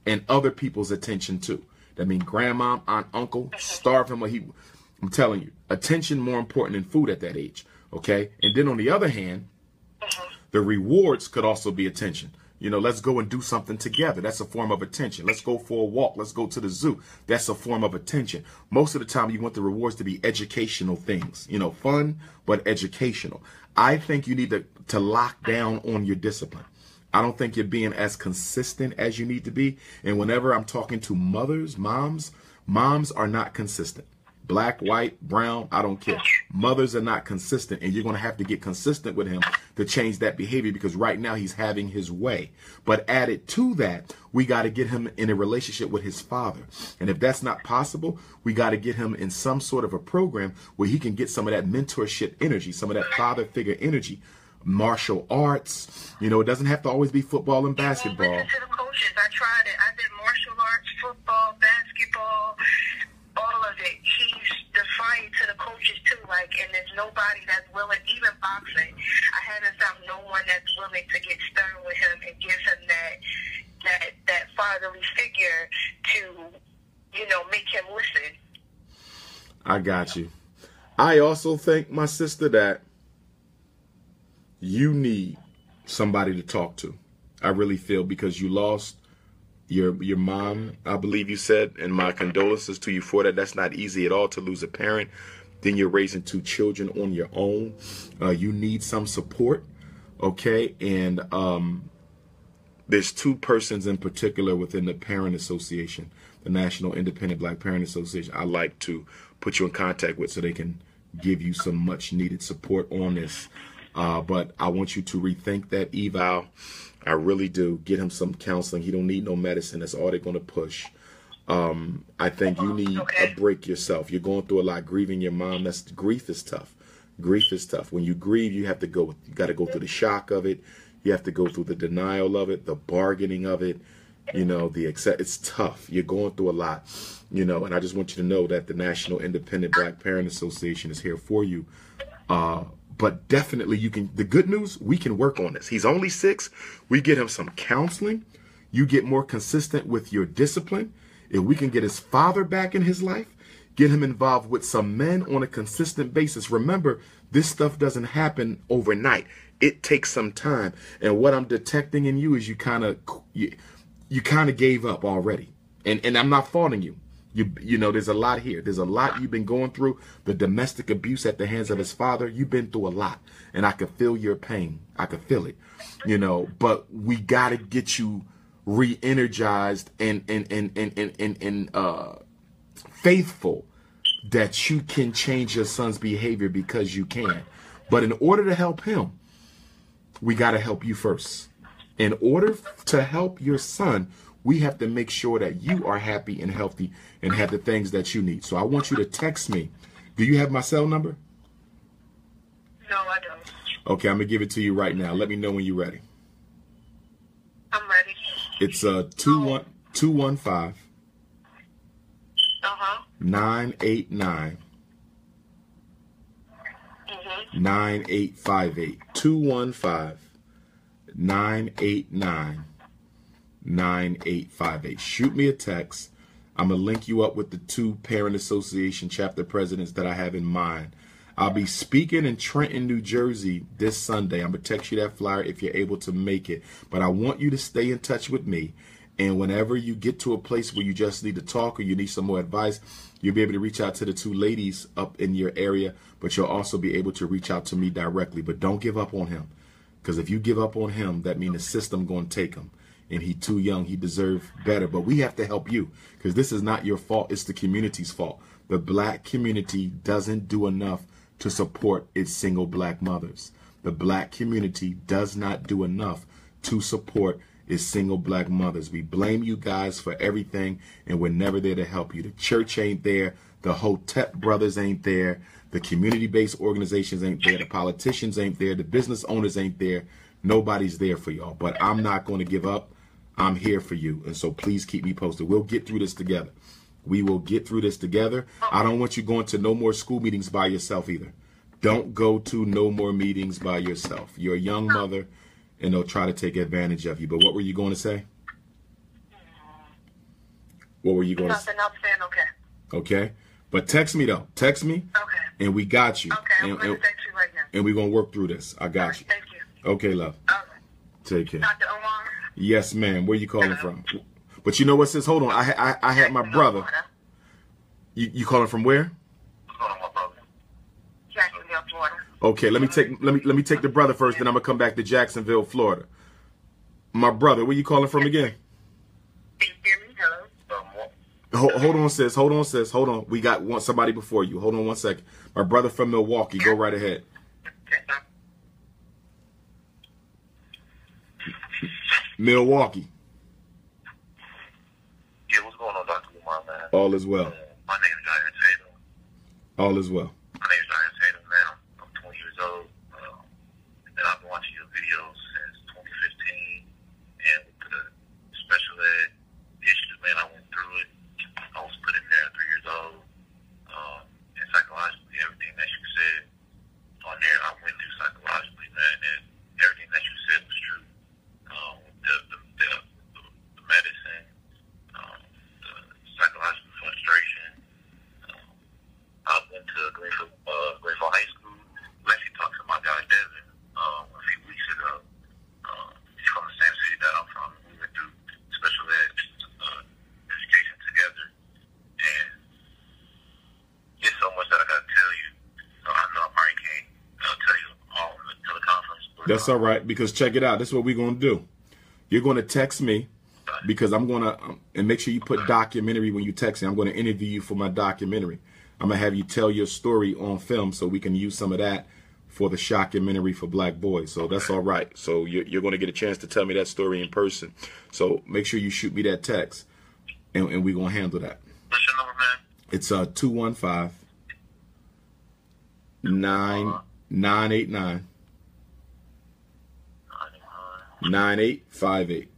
and other people's attention too. That means grandma, aunt, uncle, starve him or he. I'm telling you, attention more important than food at that age. Okay. And then on the other hand, the rewards could also be attention. You know, let's go and do something together. That's a form of attention. Let's go for a walk. Let's go to the zoo. That's a form of attention. Most of the time, you want the rewards to be educational things, you know, fun, but educational. I think you need to lock down on your discipline. I don't think you're being as consistent as you need to be. And whenever I'm talking to mothers, moms are not consistent. Black, white, brown, I don't care. Mothers are not consistent, and you're going to have to get consistent with him to change that behavior, because right now he's having his way. But added to that, we got to get him in a relationship with his father. And if that's not possible, we got to get him in some sort of a program where he can get some of that mentorship energy, some of that father figure energy, martial arts. You know, it doesn't have to always be football and basketball. Well, listen to the coaches. I tried it. I did martial arts, football, basketball, all of it. He's defiant to the coaches too, and there's nobody that's willing, even boxing. I haven't found no one that's willing to get stern with him and give him that fatherly figure to, you know, make him listen. I got you. I also think, my sister, that you need somebody to talk to. I really feel, because you lost your mom, I believe you said, and my condolences to you for that. That's not easy at all, to lose a parent. Then you're raising 2 children on your own. You need some support, okay? And there's 2 persons in particular within the Parent Association, the National Independent Black Parent Association, I like to put you in contact with so they can give you some much needed support on this. But I want you to rethink that eval. I really do. Get him some counseling. He don't need no medicine. That's all they're going to push. I think you need a break yourself. You're going through a lot. Grieving your mom. Grief is tough. Grief is tough. When you grieve, you got to go through the shock of it. You have to go through the denial of it, the bargaining of it. You know, it's tough. You're going through a lot. You know, and I just want you to know that the National Independent Black Parent Association is here for you. But definitely you can. The good news, we can work on this. He's only 6. We get him some counseling. You get more consistent with your discipline. If we can get his father back in his life, get him involved with some men on a consistent basis. Remember, this stuff doesn't happen overnight. It takes some time. And what I'm detecting in you is you kind of gave up already. And I'm not faulting you. You know, there's a lot here. There's a lot you've been going through. The domestic abuse at the hands of his father. You've been through a lot. And I could feel your pain. I could feel it. You know, but we got to get you re-energized and faithful that you can change your son's behavior, because you can. But in order to help him, we got to help you first. In order to help your son, we have to make sure that you are happy and healthy and have the things that you need. So I want you to text me. Do you have my cell number? No, I don't. Okay, I'm going to give it to you right now. Let me know when you're ready. I'm ready. It's 215 989 9858. 215 989 9858. Shoot me a text. I'm going to link you up with the 2 Parent Association chapter presidents that I have in mind. I'll be speaking in Trenton, New Jersey this Sunday. I'm going to text you that flyer if you're able to make it. But I want you to stay in touch with me. And whenever you get to a place where you just need to talk or you need some more advice, you'll be able to reach out to the 2 ladies up in your area. But you'll also be able to reach out to me directly. But don't give up on him. Because if you give up on him, that means the system going to take him. And he's too young. He deserves better. But we have to help you, because this is not your fault. It's the community's fault. The black community doesn't do enough to support its single black mothers. The black community does not do enough to support its single black mothers. We blame you guys for everything, and we're never there to help you. The church ain't there. The Hotep brothers ain't there. The community-based organizations ain't there. The politicians ain't there. The business owners ain't there. Nobody's there for y'all. But I'm not going to give up. I'm here for you. And so please keep me posted. We'll get through this together. We will get through this together. I don't want you going to no more school meetings by yourself either. Don't go to no more meetings by yourself. You're a young mother, and they'll try to take advantage of you. But what were you going to say? What were you going to say? Nothing. I'm saying okay. Okay. But text me, though. Text me. Okay. And we got you. Okay, I'm going to text you right now. And we're going to work through this. I got you. Thank you. Okay, love. All right. Take care. Dr. Umar? Yes, ma'am. Where you calling from? But you know what, sis? Hold on. I had my brother. You calling from where? Jacksonville, Florida. Okay, let me take the brother first, then I'm gonna come back to Jacksonville, Florida. My brother, where you calling from again? Can you hear me? Hello? Hold on, sis. Hold on. We got somebody before you. Hold on 1 second. My brother from Milwaukee. Go right ahead. Milwaukee. Yeah, what's going on, Dr. Umar, man? All is well. My name is Jair Tatum. All is well. My name is Jair Tatum, man. I'm 20 years old. And I've been watching your videos since 2015. And with the special ed issues, man, I went through it. I was put in there at 3 years old. And psychologically, everything that you said on there, I went through psychologically, man. And everything that you said was true. The medicine, the psychological frustration. I went to Greenville High School. I actually talked to my guy Devin a few weeks ago. He's from the same city that I'm from. We went through special ed education together, and there's so much that I gotta tell you. So I know I probably can't tell you all in the teleconference. That's all right, because check it out. This is what we're gonna do. You're gonna text me. Because I'm going to, and make sure you put documentary when you text me. I'm going to interview you for my documentary. I'm going to have you tell your story on film so we can use some of that for the shockumentary for Black boys. So that's all right. So you're going to get a chance to tell me that story in person. So make sure you shoot me that text, and we're going to handle that. What's your number, man? It's 215-989-9858.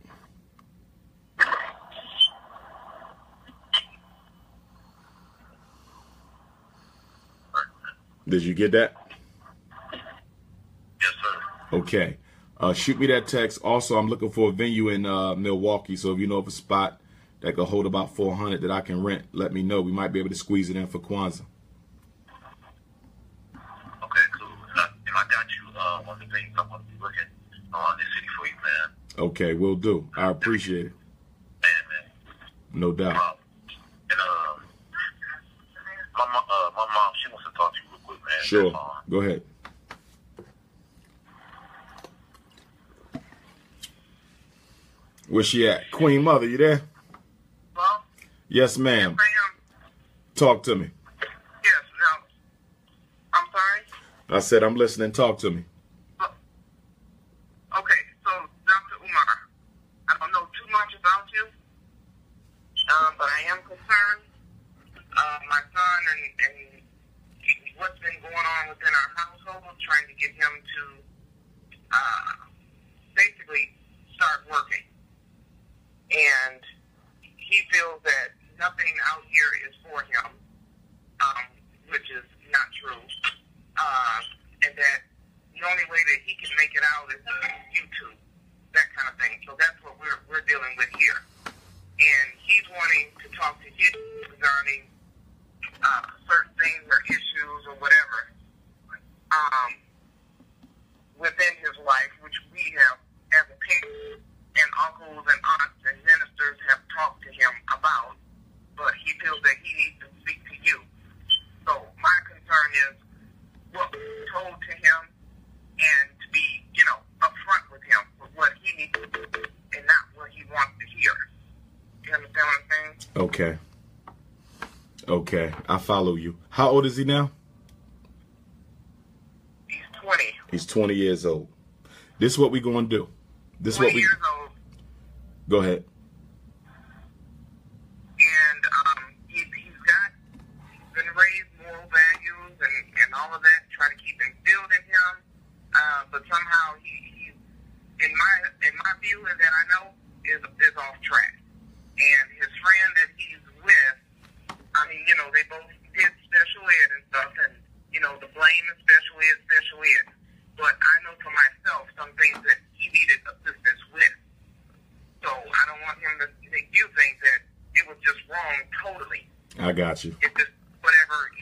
Did you get that? Yes, sir. Okay. Shoot me that text. Also, I'm looking for a venue in Milwaukee. So if you know of a spot that could hold about 400 that I can rent, let me know. We might be able to squeeze it in for Kwanzaa. Okay, cool. And I got you one of the things I'm going to be looking on this city for you, man. Okay, will do. I appreciate it. Man. No doubt. And my mom, she wants to talk to you real quick, man. Sure. Go ahead. Where's she at? Queen Mother, you there? Well, Yes, ma'am. I am. Talk to me. Yes, no. I'm sorry? I said I'm listening. Talk to me. Okay, so, Dr. Umar, I don't know too much about you, but I am concerned. My son and what's been going on within our household, trying to get him to basically start working. And he feels that nothing out here is for him, which is not true. And that the only way that he can make it out is through YouTube, that kind of thing. So that's what we're dealing with here. And he's wanting to talk to him regarding certain things or issues or whatever within his life, which we have, as a parent and uncles and aunts and ministers, have talked to him about, but he feels that he needs to speak to you. So my concern is what was told to him, and to be, upfront with him with what he needs to do and not what he wants to hear. You understand what I'm saying? Okay. Okay. I follow you. How old is he now? He's 20. He's 20 years old. This is what we're going to do. This is 20 what we. years old. Go ahead. And he's been raised moral values and all of that, try to keep instilled in him. But somehow he's in my view, and that I know, is off track. And his friend that he's with, they both did special ed and stuff, and the blame is special ed. But I know for myself some things that he needed assistance with. So I don't want him to make you think that it was just wrong totally. I got you. It's just whatever,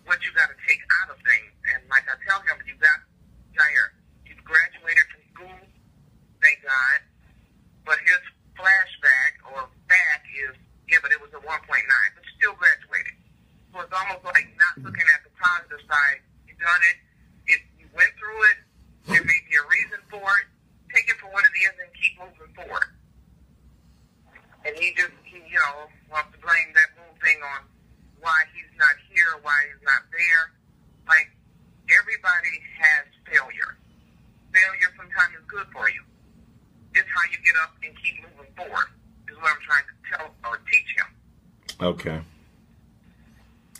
what you got to take out of things. And like I tell him, you graduated from school, thank God, but his flashback or back is, but it was a 1.9, but you still graduated. So it's almost like not looking at the positive side. You done it. You went through it. There may be a reason for it. Take it for what it is and keep moving forward. And he wants to blame that whole thing on why he's not here, why he's not there. Like, everybody has failure. Failure sometimes is good for you. It's how you get up and keep moving forward, is what I'm trying to tell or teach him. Okay.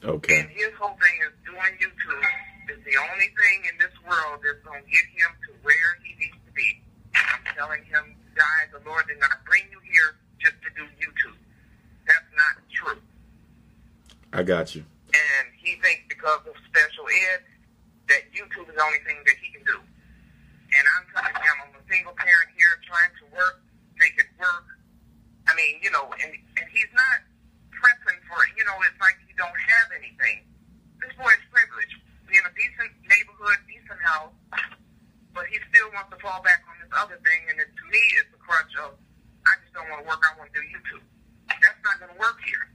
And his whole thing is doing YouTube is the only thing in this world that's going to get him to where he needs to be. I'm telling him, guys, the Lord did not bring you here just to do YouTube. That's not true. I got you. And he thinks because of special ed that YouTube is the only thing that he can do. And I'm telling him, I'm a single parent here trying to work, make it work. I mean, and he's not pressing for it. It's like he don't have anything. This boy is privileged. We're in a decent neighborhood, decent house, but he still wants to fall back on this other thing. And to me, it's a crutch of, I just don't want to work. I want to do YouTube. That's not going to work here.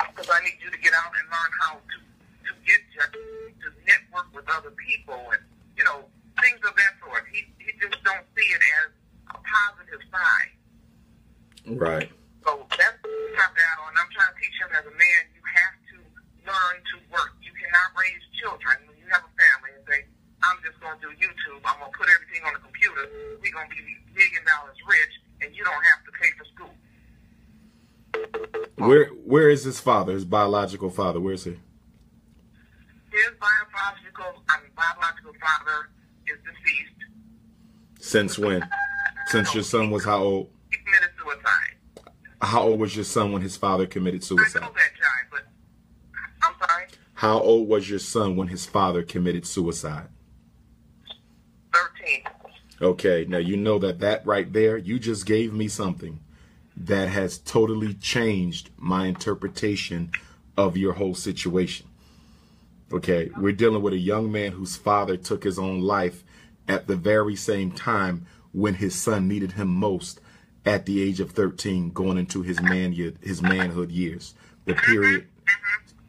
Because I need you to get out and learn how to to network with other people and, things of that sort. He just don't see it as a positive side. Right. So that's not that on. I'm trying to teach him as a man, you have to learn to work. You cannot raise children when you have a family and say, I'm just going to do YouTube. I'm going to put everything on the computer. We're going to be $1 million rich, and you don't have to pay for school. Where is his father, his biological father? Where is he? His biological father is deceased. Since when? Since your son was how old? He committed suicide. How old was your son when his father committed suicide? I know that, Jai, but I'm sorry? How old was your son when his father committed suicide? 13. Okay, now you know that right there, you just gave me something that has totally changed my interpretation of your whole situation. Okay, we're dealing with a young man whose father took his own life at the very same time when his son needed him most at the age of 13, going into his manhood years, the period,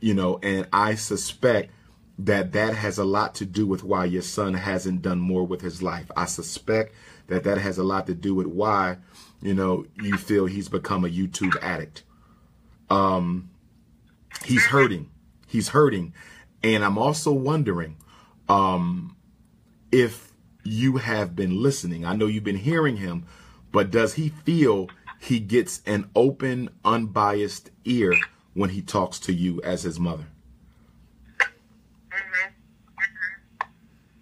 and I suspect that has a lot to do with why your son hasn't done more with his life. I suspect that has a lot to do with why, you feel he's become a YouTube addict. He's hurting. And I'm also wondering if you have been listening. I know you've been hearing him, but does he feel he gets an open, unbiased ear when he talks to you as his mother?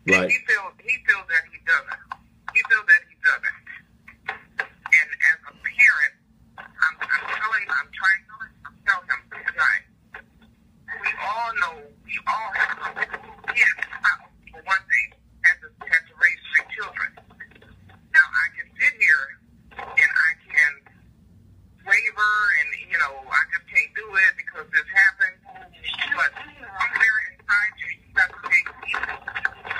Right. He feels that he doesn't. He feels that he doesn't. And as a parent, I'm trying to tell him, guys, we all know, we all have something. Yes, for one thing, had to raise 3 children. Now, I can sit here and I can waver and, I just can't do it because this happened. But somewhere inside you, you got to take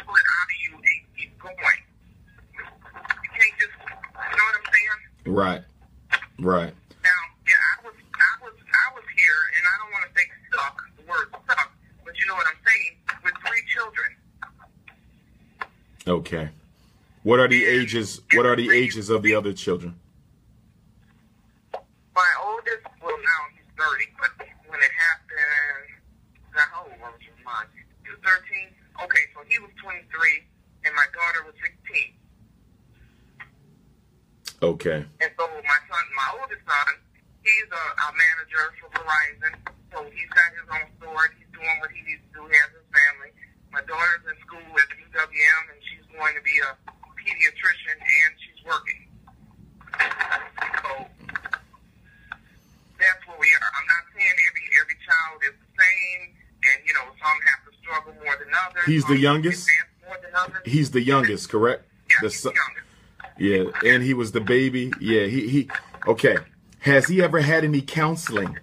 pull it out of you and keep going. You can't just, you know what I'm saying? Right. Now, yeah, I was here, and I don't want to say stuck, the word stuck, but you know what I'm saying, with 3 children. Okay. What are the ages of the other children? My oldest, well, now he's 30, but when it happened, how old was your mom? He was 13? Okay, so he was 23, and my daughter was 16. Okay. And so my oldest son, he's a manager for Verizon, so he's got his own store, he's doing what he needs to do, he has his family. My daughter's in school at UWM, and she's going to be a pediatrician, and she's working. So that's where we are. I'm not saying every child is the same, and some have to struggle more than others. He's the youngest? More than others. He's the youngest, correct? Yeah, he's the youngest. Yeah, and he was the baby. Yeah, he okay. Has he ever had any counseling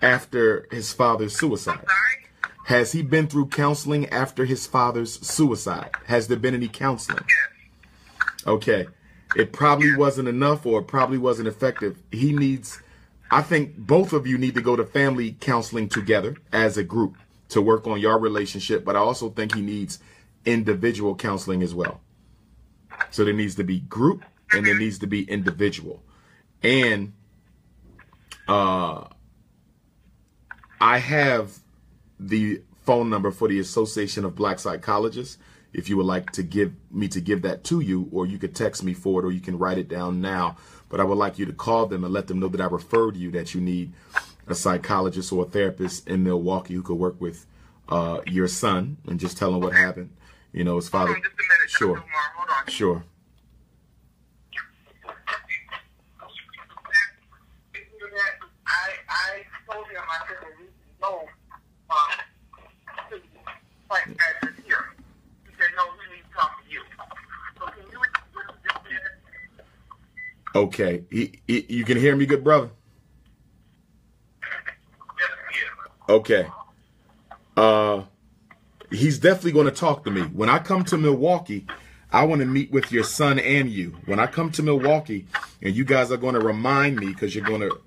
after his father's suicide? I'm sorry? Has he been through counseling after his father's suicide? Has there been any counseling? Yes. Okay. It probably wasn't enough, or it probably wasn't effective. He needs, I think both of you need to go to family counseling together as a group to work on your relationship. But I also think he needs individual counseling as well. So there needs to be group and there needs to be individual. And I have the phone number for the Association of Black Psychologists. If you would like to give that to you, or you could text me for it, or you can write it down now. But I would like you to call them and let them know that I referred you, that you need a psychologist or a therapist in Milwaukee who could work with your son, and just tell him what happened. You know, his father. Hold on just a minute. Sure. Umar, hold on. Sure. I told him, I said, well, we know, like, as a here. He said, no, we need to talk to you. So can you just Okay. You can hear me, good brother? Okay. He's definitely going to talk to me. When I come to Milwaukee, I want to meet with your son and you. When I come to Milwaukee, and you guys are going to remind me, because you're going to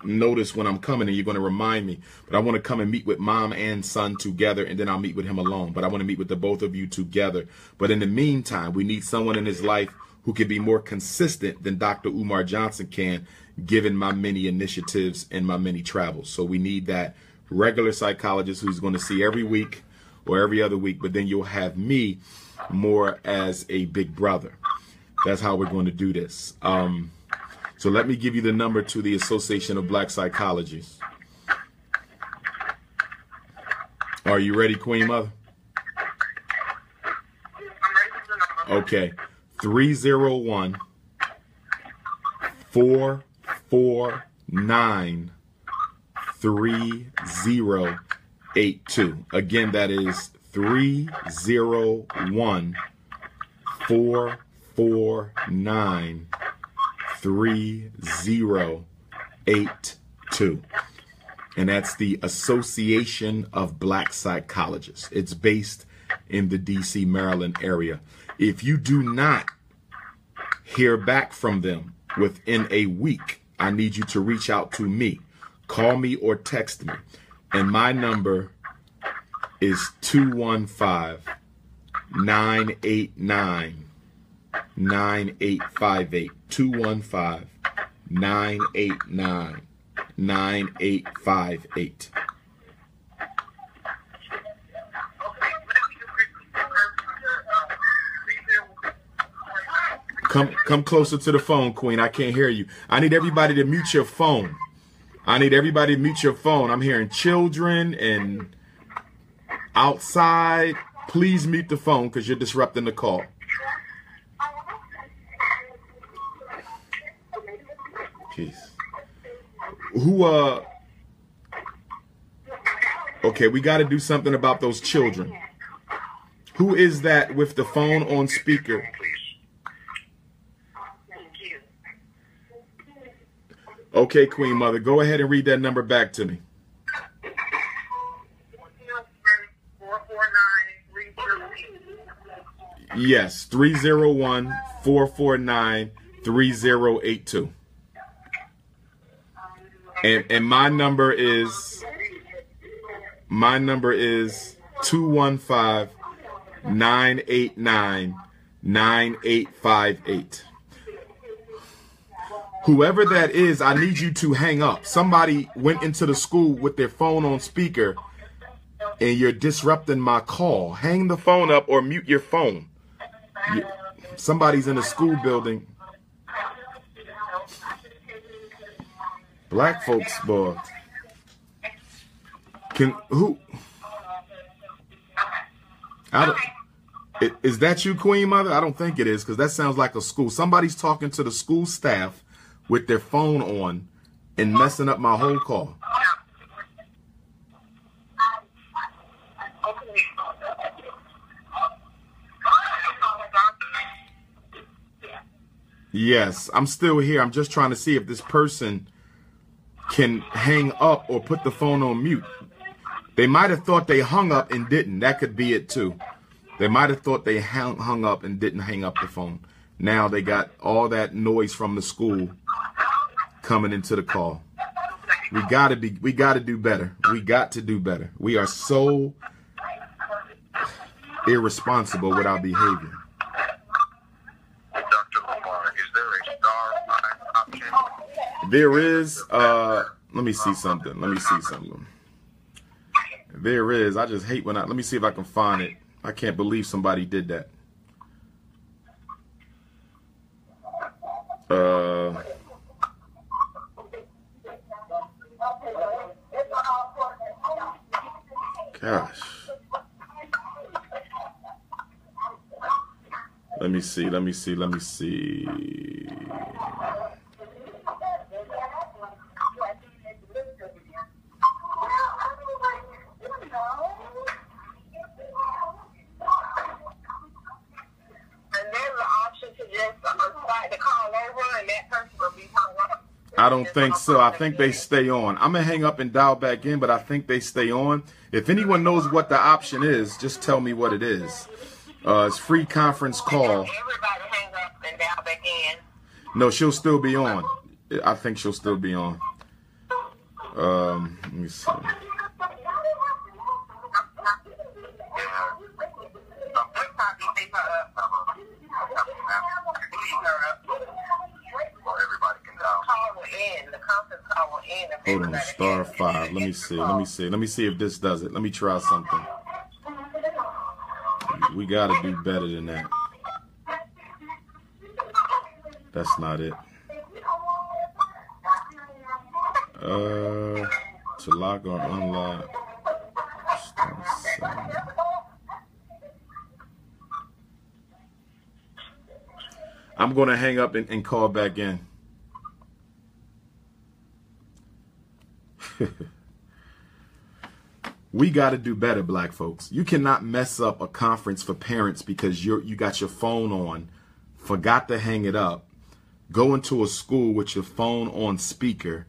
notice when I'm coming and you're going to remind me, but I want to come and meet with mom and son together, and then I'll meet with him alone. But I want to meet with the both of you together. But in the meantime, we need someone in his life who can be more consistent than Dr. Umar Johnson can, given my many initiatives and my many travels. So we need that regular psychologist who's going to see every week or every other week, but then you'll have me more as a big brother. That's how we're going to do this. So let me give you the number to the Association of Black Psychologists. Are you ready, Queen Mother? Okay. 301 449 3082. Again, that is 301 449 3082. And that's the Association of Black Psychologists. It's based in the DC, Maryland area. If you do not hear back from them within a week, I need you to reach out to me. Call me or text me. And my number is 215-989-9858. 215-989-9858. Come closer to the phone, Queen. I can't hear you. I need everybody to mute your phone. I need everybody to mute your phone. I'm hearing children and outside. Please mute the phone because you're disrupting the call. Jeez. Okay, we got to do something about those children. Who is that with the phone on speaker? Okay, Queen Mother, go ahead and read that number back to me. Yes, 301-449-3082. And my number is 215-989-9858. Whoever that is, I need you to hang up. Somebody went into the school with their phone on speaker and you're disrupting my call. Hang the phone up or mute your phone. Somebody's in a school building. Black folks, boy. Is that you, Queen Mother? I don't think it is, because that sounds like a school. Somebody's talking to the school staff with their phone on and messing up my whole call. Yes, I'm still here. I'm just trying to see if this person can hang up or put the phone on mute. They might have thought they hung up and didn't. That could be it too. They might have thought they hung up and didn't hang up the phone. Now they got all that noise from the school coming into the call. We got to do better. We got to do better. We are so irresponsible with our behavior. Dr. Umar, is there a star option? There is, let me see something. There is. I just hate when let me see if I can find it. I can't believe somebody did that. Gosh. Let me see. I don't think so. I think they stay on. I'm going to hang up and dial back in, but I think they stay on. If anyone knows what the option is, just tell me what it is. It's free conference call. Everybody hang up and dial back in. No, she'll still be on. I think she'll still be on. Let me see. Hold on, *5. Let me see if this does it. Let me try something. We got to do better than that. That's not it. To lock or unlock. I'm going to hang up and call back in. We got to do better, black folks. You cannot mess up a conference for parents because you got your phone on, forgot to hang it up, go into a school with your phone on speaker.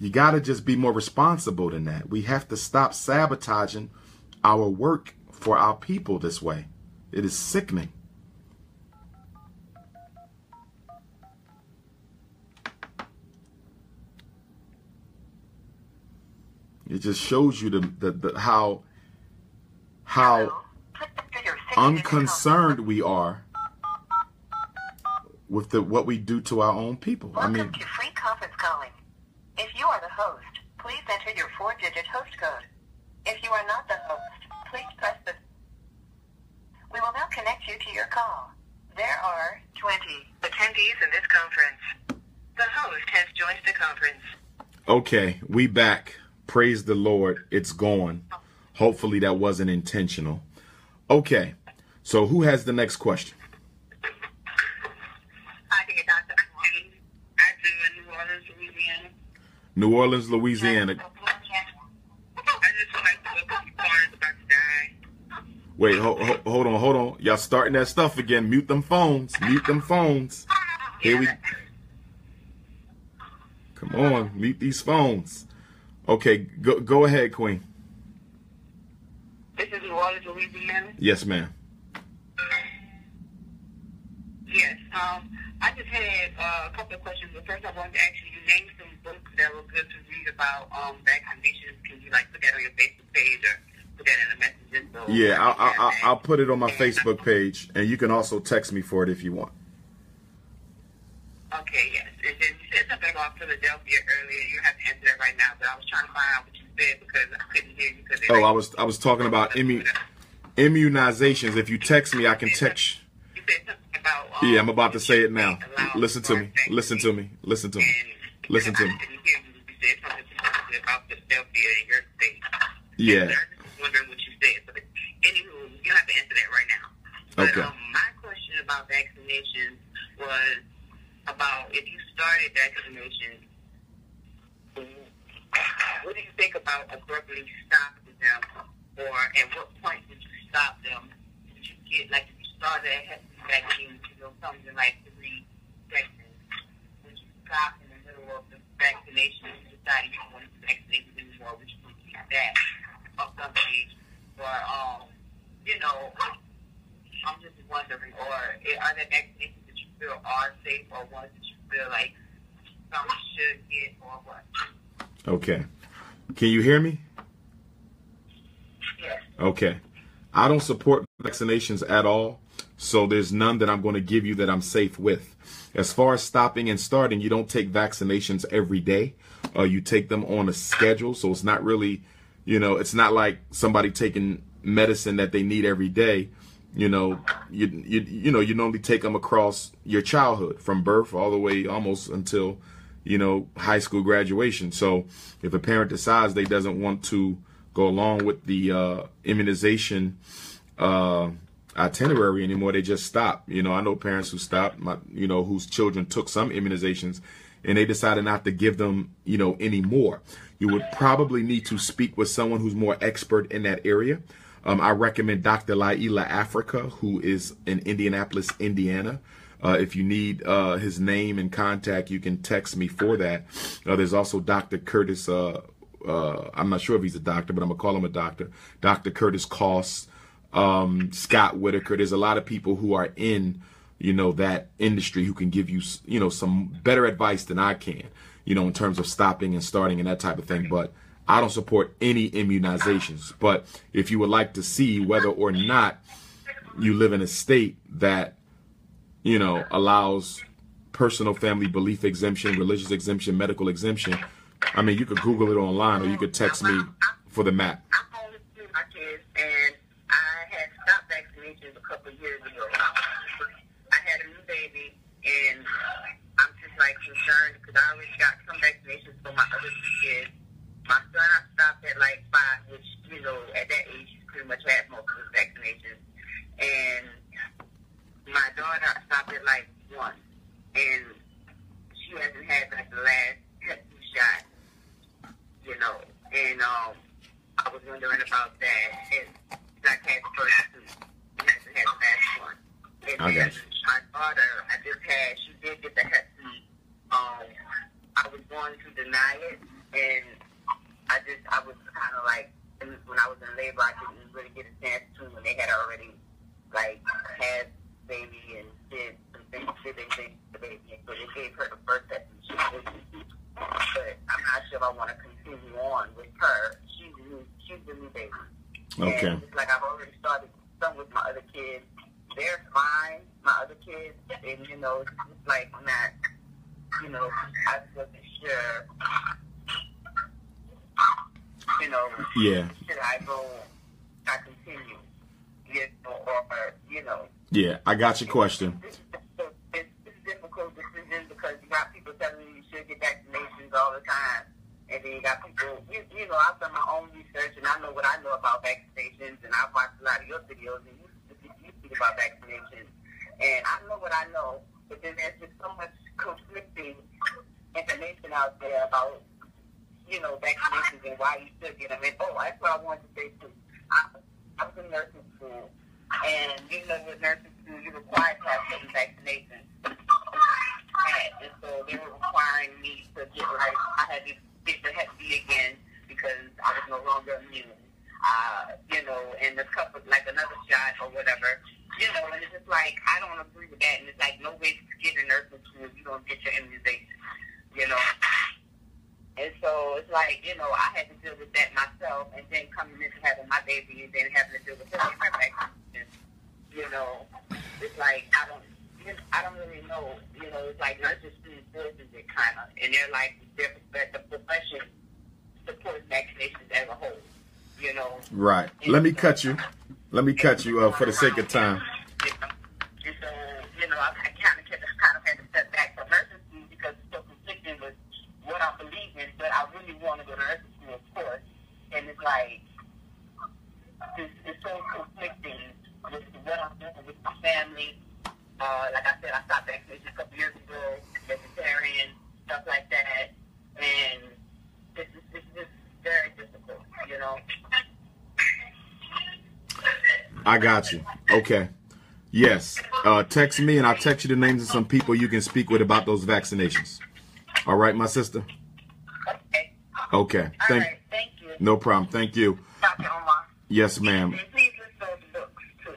You got to just be more responsible than that. We have to stop sabotaging our work for our people this way. It is sickening. It just shows you how unconcerned we are with what we do to our own people. Welcome to free conference calling. If you are the host, please enter your 4-digit host code. If you are not the host, please press the... We will now connect you to your call. There are 20 attendees in this conference. The host has joined the conference. Okay, we back. Praise the Lord, it's gone. Hopefully that wasn't intentional. Okay, so who has the next question? I think Dr. I do in New Orleans, Louisiana. New Orleans, Louisiana. I just like to look at the corners about to die. Wait, hold on. Y'all starting that stuff again. Mute them phones. Here we... Come on, mute these phones. Okay, go ahead, Queen. This is New Orleans, Louisiana? Yes, ma'am. Yes. I just had a couple of questions. But first, I wanted to ask you name some books that were good to read about vaccinations. Can you put that on your Facebook page or put that in the messages? Yeah, I'll put it on my Facebook page, and you can also text me for it if you want. Okay, yes. And then you said something about Philadelphia earlier. You don't have to answer that right now, but I was trying to find out what you said because I couldn't hear you. I was talking about immunizations. If you text me, I can text. You said something about... yeah, I'm about to say it now. Listen to me. Listen to me. I couldn't hear you. You said something about Philadelphia in your state. Yeah. I was just wondering what you said. But anywho, you don't have to answer that right now. But, okay. My question about vaccinations was about if you started vaccination, what do you think about abruptly stopping them, or at what point did you stop them? Did you get, if you started a vaccine, something like 3 perspective, would you stop in the middle of the vaccination and decide you don't want to vaccinate anymore, which would keep that of some age? Or, you know, I'm just wondering, or are there vaccinations that you feel are safe or ones that you feel like some should get or what? Okay. Can you hear me? Yes. Okay. I don't support vaccinations at all, so there's none that I'm going to give you that I'm safe with. As far as stopping and starting, you don't take vaccinations every day. You take them on a schedule, so it's not really, you know, it's not like somebody taking medicine that they need every day. You know, you normally take them across your childhood from birth all the way almost until, you know, high school graduation. So if a parent decides they doesn't want to go along with the immunization itinerary anymore, they just stop. You know, I know parents who stopped, whose children took some immunizations and they decided not to give them, you know, anymore. You would probably need to speak with someone who's more expert in that area. I recommend Dr. Laila Africa, who is in Indianapolis, Indiana. If you need his name and contact, you can text me for that. There's also Dr. Curtis. I'm not sure if he's a doctor, but I'm going to call him a doctor. Dr. Curtis Koss, Scott Whitaker. There's a lot of people who are in, you know, that industry who can give you, you know, some better advice than I can, you know, in terms of stopping and starting and that type of thing. But I don't support any immunizations. But if you would like to see whether or not you live in a state that, you know, allows personal family belief exemption, religious exemption, medical exemption, I mean, you could Google it online or you could text me for the map. I'm home with my kids, and I had stopped vaccinations a couple of years ago. I had a new baby, and I'm just like concerned because I already got some vaccinations for my other two kids. My son, I stopped at like 5, which, you know, at that age, he pretty much had most of his vaccinations. And my daughter, I stopped at like 1. And she hasn't had like the last Hep B shot, you know. And I was wondering about that. And I had the first 2. She hasn't had the last one. And then my daughter, I just had, she did get the Hep B. I was going to deny it, and I was kind of like, when I was in labor, I didn't really get a chance to, when they had already, like, had baby and did some things, did the baby, and so they gave her the first Hep B. But I'm not sure if I want to continue on with her. She's the new baby. Okay. And it's like I've already started some with my other kids. They're fine, my other kids, and, you know, it's just like not, you know, I wasn't sure. You know, yeah. Should I continue? You know, or, you know. Yeah, I got your question. It's a difficult decision because you got people telling you should get vaccinations all the time. And then you got people, you know, I've done my own research and I know what I know about vaccinations, and I've watched a lot of your videos and you speak about vaccinations. And I know what I know, but then there's just so much conflicting information out there about, you know, vaccinations and why you should get them. And, that's what I wanted to say, too. I was in nursing school, and you know, with nursing school, you're required to have certain vaccinations. And so they were requiring me to get, like, I had to get the Hep B again because I was no longer immune. You know, and a couple, like another shot or whatever. You know, and it's just like, I don't agree with that. And it's like, no way to get in nursing school if you don't get your immunization. You know? And so it's like, you know, I had to deal with that myself, and then coming into having my baby and then having to deal with her vaccinations. You know, it's like, I don't really know. You know, it's like nurses forces it kind of, and they're like, the profession supports vaccinations as a whole. You know. Right. Let me cut you for the sake of time. And so, you know, I kind of had to step back from nursing school because it's so conflicting with what I believe in, but I really want to go to nursing school, of course. And it's like, it's so conflicting with what I'm doing with my family. Like I said, I stopped vaccination a couple years ago, vegetarian, stuff like that. And it's just very difficult, you know. I got you. Okay. Yes. Text me, and I'll text you the names of some people you can speak with about those vaccinations. All right, my sister? Okay. Okay. All right. Thank you. No problem. Thank you. Dr. Umar. Yes, ma'am. And please list those books, too.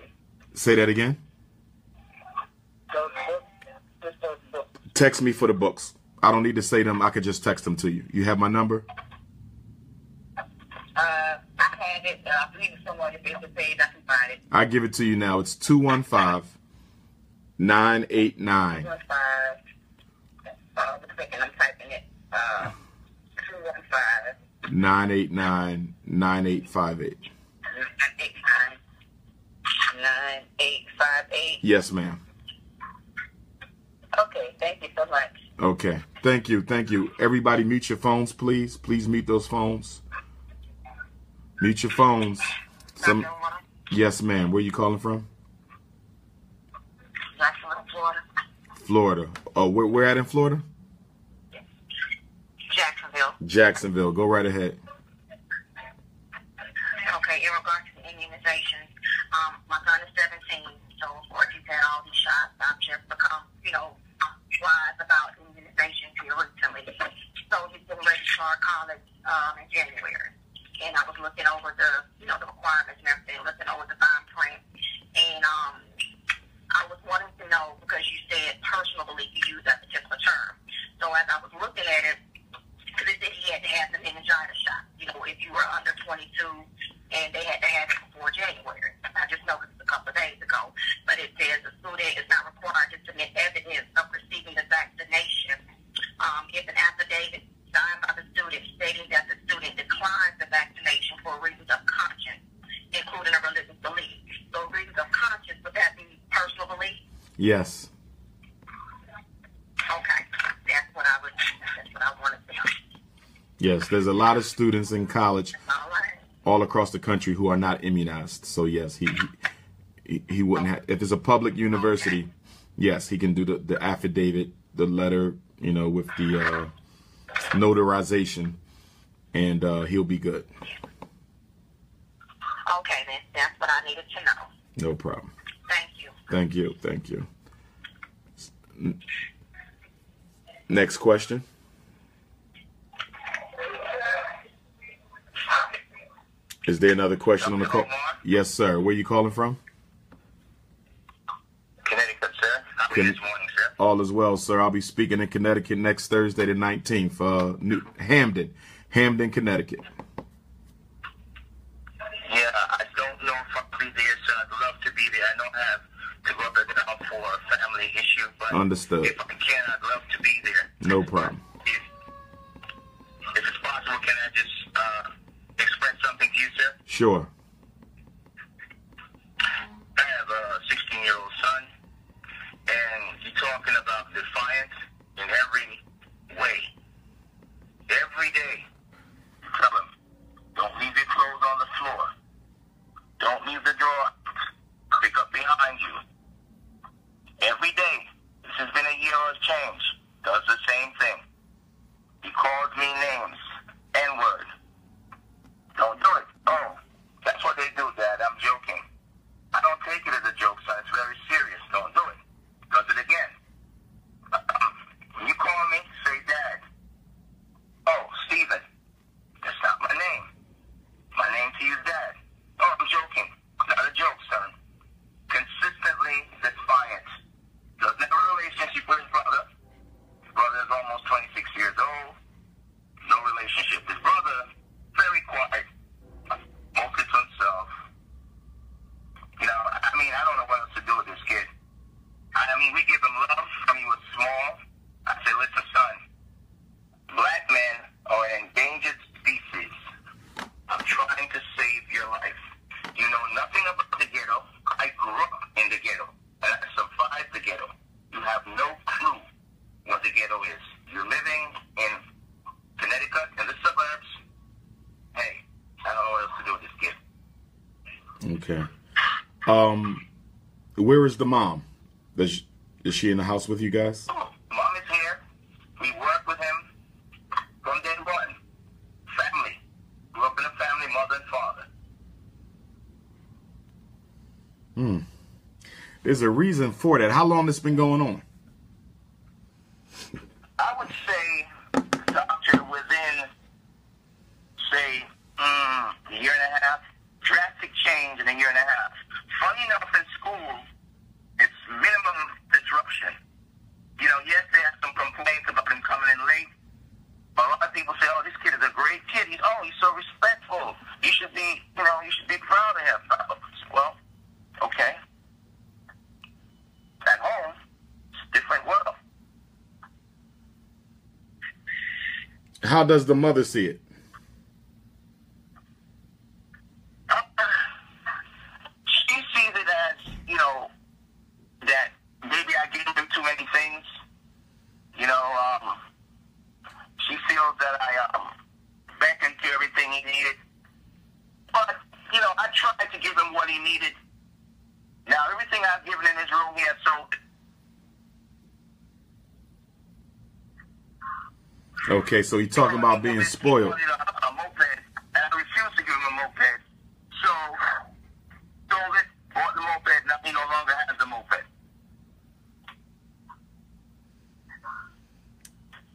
Say that again? Those books. List those books. Text me for the books. I don't need to say them. I could just text them to you. You have my number? I have it. I believe it's somewhere on the Facebook page. I can find it. I give it to you now. It's 215-989. 215. Wait a second. I'm typing it. 215. 989-9858. 989. 9858. Yes, ma'am. Okay. Thank you so much. Okay. Thank you. Thank you. Everybody mute your phones, please. Please mute those phones. Mute your phones. Yes, ma'am. Where you calling from? Jacksonville, Florida. Florida. Oh, where at in Florida? Jacksonville. Jacksonville. Go right ahead. Okay, in regards to immunizations, my son is 17, so of course he's had all these shots. I've just become, wise about immunizations here recently. So he's getting ready to start college in January. And I was looking over the requirements and everything, looking over the fine print. And I was wanting to know, because you said personal belief, you used that particular term. So as I was looking at it, because it said he had to have the meningitis shot, if you were under 22, and they had to have it before January. I just noticed a couple of days ago. But it says the student is not required to submit evidence of receiving the vaccination if an affidavit signed by the student stating that the student declines the vaccination for reasons of conscience, including a religious belief. So reasons of conscience, would that be personal belief? Yes. Okay. That's what I wanted to know. Yes, there's a lot of students in college All right. all across the country who are not immunized. So yes, he wouldn't have, if it's a public university, yes, he can do the affidavit, the letter, with the notarization, and he'll be good. Okay, then. That's what I needed to know. No problem. Thank you. Thank you. Thank you. Next question. Is there another question on the call? Yes, sir. Where you calling from? Connecticut, sir. How are you this morning, sir? All is well, sir. I'll be speaking in Connecticut next Thursday, the 19th. Hamden, Connecticut. Yeah, I don't know if I'll be there, sir. I'd love to be there. I don't have to rub it down for a family issue, but Understood. if I can, I'd love to be there. No problem. If it's possible, can I just express something to you, sir? Sure. I have a 16-year-old son, and you're talking about defiance in every way. Every day, tell him, don't leave your clothes on the floor. Don't leave the drawer. Pick up behind you. Every day, this has been a year of change, does the same thing. He calls me names, N-word. Don't do it. Oh, that's what they do, Dad. I'm joking. I don't take it as a joke, son. It's very serious. Don't do it. Does it again. When you call me, say Dad. Oh, Stephen. That's not my name. My name to you is Dad. Oh, I'm joking. Not a joke, son. Consistently defiant. Doesn't have a relationship with his brother. His brother is almost 26 years old. No relationship. His brother, very quiet. Mostly to himself. I don't know what else to do with this kid. We give him love from he was small. I say, listen, son, black men are an endangered species. I'm trying to save your life. You know nothing about the ghetto. I grew up in the ghetto, and I survived the ghetto. You have no clue what the ghetto is. You're living in Connecticut, in the suburbs. Hey, I don't know what else to do with this kid. Okay. Where is the mom? Is she in the house with you guys? Mom is here. We work with him from day one. Family. Grew up in a family, mother and father. There's a reason for that. How long has this been going on? I would say, doctor, within, say, a year and a half, drastic change in a year and a half. Funny enough, in school, it's minimum disruption. You know, yes, they have some complaints about him coming in late, but a lot of people say, oh, this kid is a great kid. He's so respectful. You should be proud of him. Well, okay. At home, it's a different world. How does the mother see it? She sees it as, you know, that maybe I gave him too many things. You know, she feels that I beckoned to everything he needed. But, you know, I tried to give him what he needed. Now, everything I've given in his room, he has sold it. Okay, so you're talking about being spoiled. He wanted a moped, and I refused to give him a moped. So, sold it, bought the moped, now he no longer has the moped.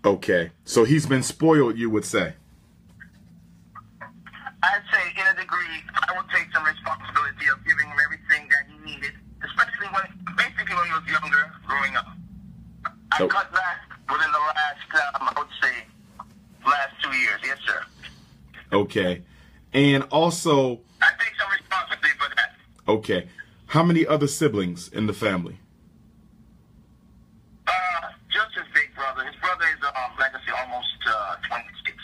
Okay, so he's been spoiled, you would say. I'd say, in a degree, I would take some responsibility of giving him everything that he needed, especially when he was younger, growing up. I cut back within the last, I would say, last 2 years. Yes, sir. Okay. And also... I take some responsibility for that. Okay. How many other siblings in the family? Just his big brother. His brother is, like I say, almost 26.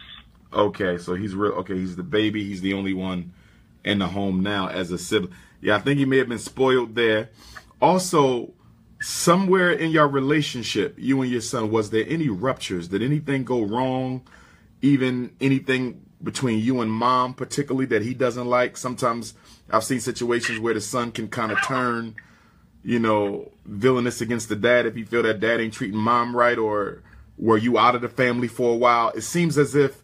Okay, so he's real. Okay, he's the baby. He's the only one in the home now as a sibling. Yeah, I think he may have been spoiled there. Also, somewhere in your relationship, you and your son, was there any ruptures? Did anything go wrong? Even anything between you and mom, particularly, that he doesn't like? Sometimes I've seen situations where the son can kind of turn, you know, villainous against the dad if you feel that dad ain't treating mom right, or were you out of the family for a while? It seems as if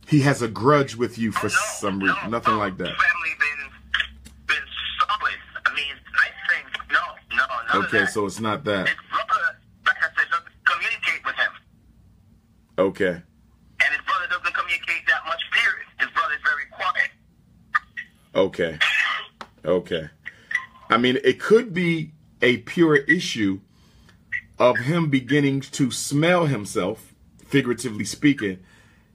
he has a grudge with you for some reason. Nothing like that. Family been solid. I mean, I think none Okay, of that. so it's not that. His brother, like I said, doesn't communicate with him. Okay. And his brother doesn't communicate that much, period. His brother's very quiet. Okay. Okay. I mean, it could be a pure issue of him beginning to smell himself, figuratively speaking,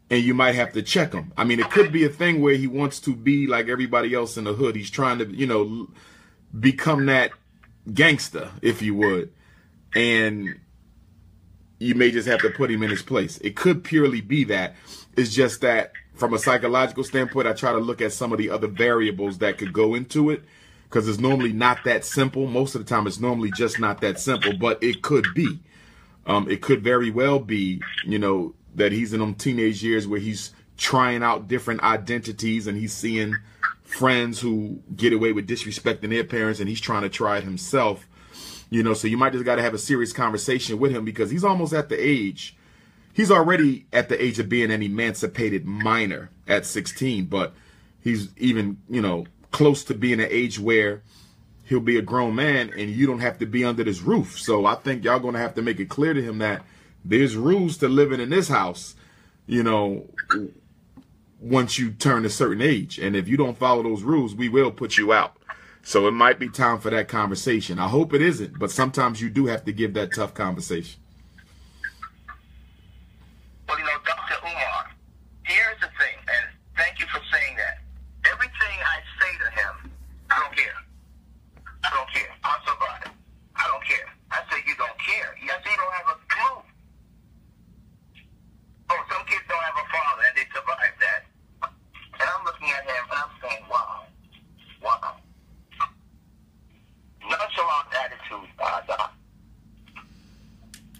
and you might have to check him. I mean, it could be a thing where he wants to be like everybody else in the hood. He's trying to, you know, become that gangster, if you would. And you may just have to put him in his place. It could purely be that. It's just that from a psychological standpoint, I try to look at some of the other variables that could go into it, because it's normally not that simple. Most of the time, it's normally just not that simple, but it could be. It could very well be, you know, that he's in them teenage years where he's trying out different identities and he's seeing friends who get away with disrespecting their parents and he's trying to try it himself. You know, so you might just got to have a serious conversation with him, because he's almost at the age, he's already at the age of being an emancipated minor at 16, but he's even, you know, close to being an age where he'll be a grown man and you don't have to be under this roof. So I think y'all going to have to make it clear to him that there's rules to living in this house, you know, once you turn a certain age. And if you don't follow those rules, we will put you out. So it might be time for that conversation. I hope it isn't, but sometimes you do have to give that tough conversation. Well, you know, Dr. Umar, here's the thing, and thank you for saying that. Everything I say to him, I don't care. I don't care. I'll survive. I don't care. I say, you don't care. Yes, you don't have a clue. Oh, some kids don't have a father and they survive that. And I'm looking at him and I'm saying, wow. Wow. Nonchalant attitude, Doc.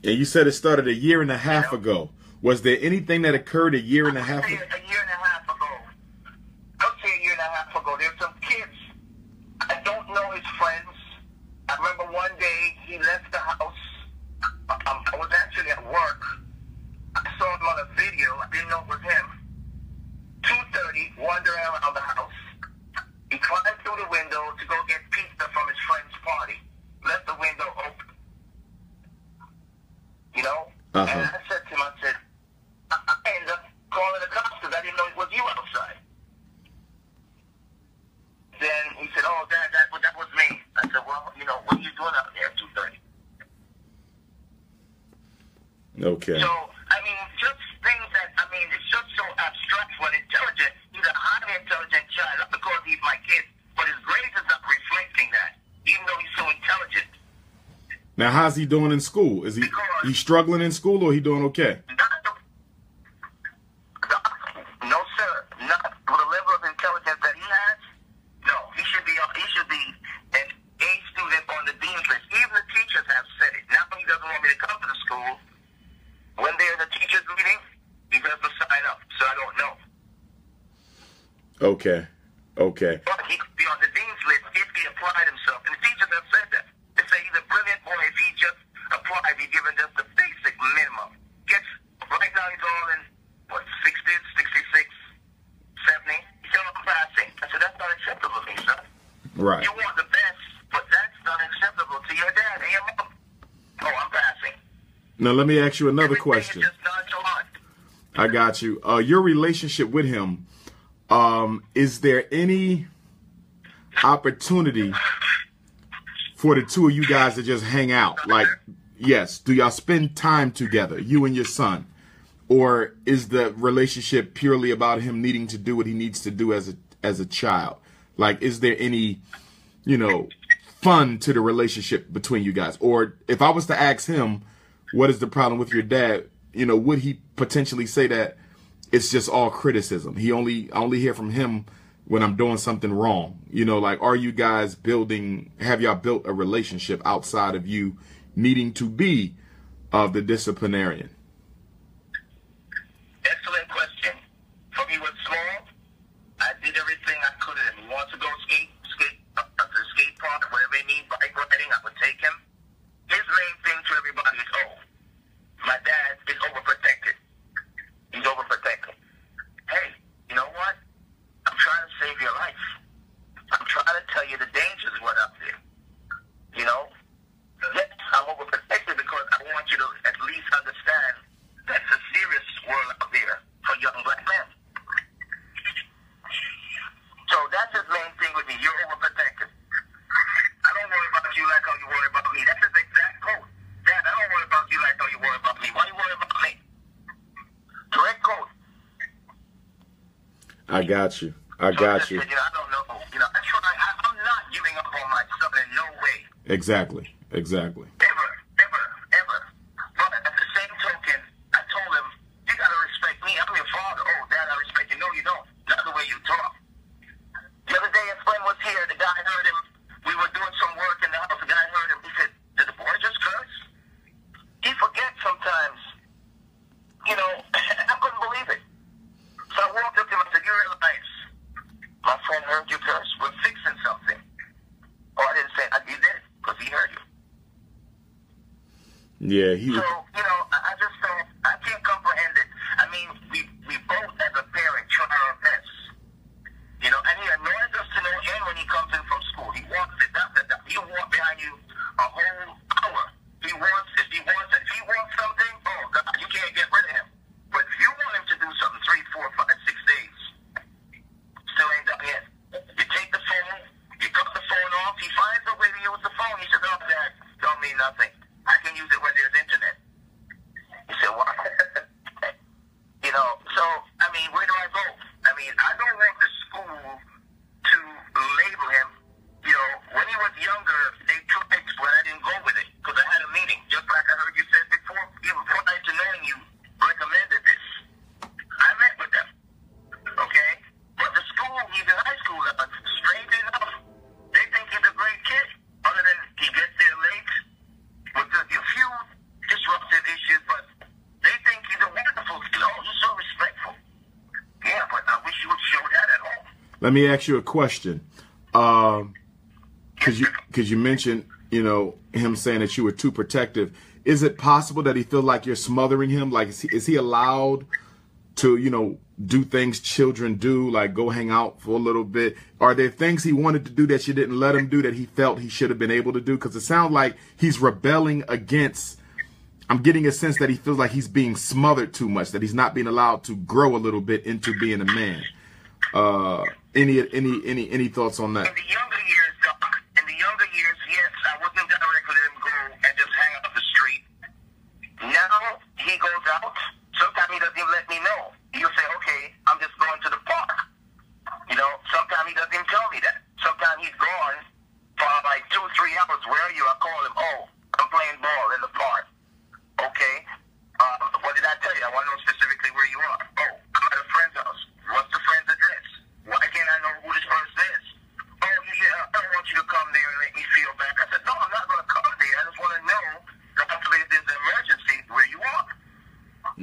And you said it started a year and a half ago. Was there anything that occurred a year and a half ago? A year and a half ago. I'll say a year and a half ago. There's some kids. I don't know his friends. I remember one day he left the house. I was actually at work. I saw him on a video. I didn't know it was him. 2:30, wandering around the house. He climbed through the window to go get pizza from his friend's party. Okay. So, I mean, just things that, I mean, it's just so abstract when intelligent. He's a highly intelligent child, not because he's my kid, but his grades is not reflecting that, even though he's so intelligent. Now, how's he doing in school? Is he struggling in school, or he doing okay? No, sir. Not with the level of intelligence that he has. No, he should be an A student on the dean's list. Even the teachers have said it. Now he doesn't want me to come to the school. When there's a teacher's meeting, he doesn't sign up, so I don't know. Okay. Okay. But he could be on the dean's list if he applied himself. And the teachers have said that. They say he's a brilliant boy if he just applied. He's given just the basic minimum. Right now he's all in, 60, 66, 70. He's still passing. I said, that's not acceptable to me, son. Right. You want the best, but that's not acceptable to your dad and your mom. Oh, I'm passing. Now, let me ask you another Everything question. is just nonchalant. I got you. Your relationship with him, is there any opportunity for the two of you guys to just hang out? Like, yes, do y'all spend time together, you and your son? Or is the relationship purely about him needing to do what he needs to do as a child? Like, is there any, fun to the relationship between you guys? Or if I was to ask him, what is the problem with your dad? Would he potentially say that it's just all criticism? I only hear from him when I'm doing something wrong. Like, are you guys have y'all built a relationship outside of you needing to be the disciplinarian? Excellent question. From he was small, I did everything I could of him. He wants to go skate up to the skate park, whatever he needs, bike riding, I would take him. His main thing to everybody is, my dad is overprotected. He's overprotected. Hey, you know what? I'm trying to save your life. I'm trying to tell you the dangers what up there. Yes, I'm overprotected because I want you to at least understand that's a serious world out there for young black men. So that's his main thing with me. You're overprotected. I don't worry about you like how you worry about me. That's his exact quote. Dad, I don't worry about you like how you worry about me. Why you worry about me? Direct quote. I got you. I got you. I don't know. I'm not giving up on my son in no way. Exactly. Ever. But at the same token, I told him, you got to respect me. I'm your father. Oh, Dad, I respect you. No, you don't. Not the way you talk. The other day, his friend was here. The guy heard him. We were doing some work in the house. The guy heard him. He said, did the boy just curse? He forgets sometimes. I couldn't believe it. So I walked up to him and said, you realize my friend heard you curse? We're fixing something. Oh, I didn't say it. You did, because he heard you. Yeah, he was. So, I just don't, I can't comprehend it. I mean, we both as a parent try our best. And he annoys us to no end when he comes in from school. He wants it. He'll walk behind you a whole hour. He wants it. If he wants something, oh, God, you can't get rid of him. But if you want him to do something 3, 4, 5, 6 days, still ain't done yet. You take the phone, you cut the phone off, he finds a way to use the phone. He says, oh, Dad, don't mean nothing. I can use it when there's internet. He said, what? So, I mean, where do I go? I mean, I don't want the school to label him. When he was younger, they tried, but I didn't go with it because I had a meeting. Just like I heard you said before, even prior to knowing you, recommended this. I met with them. Okay? But the school, he's in high school, strange enough, they think he's a great kid. Other than he gets there late with a few disruptive issues, but they think he's a wonderful kid. Oh, he's so respectful. Yeah, but I wish you would show that at home. Let me ask you a question. Because you mentioned, him saying that you were too protective. Is it possible that he feels like you're smothering him? Like, is he allowed to, do things children do, like go hang out for a little bit? Are there things he wanted to do that you didn't let him do that he felt he should have been able to do? Because it sounds like he's rebelling against. I'm getting a sense that he feels like he's being smothered too much, that he's not being allowed to grow a little bit into being a man. Any thoughts on that? In the younger years, Doc, yes, I wouldn't directly let him go and just hang out the street. Now he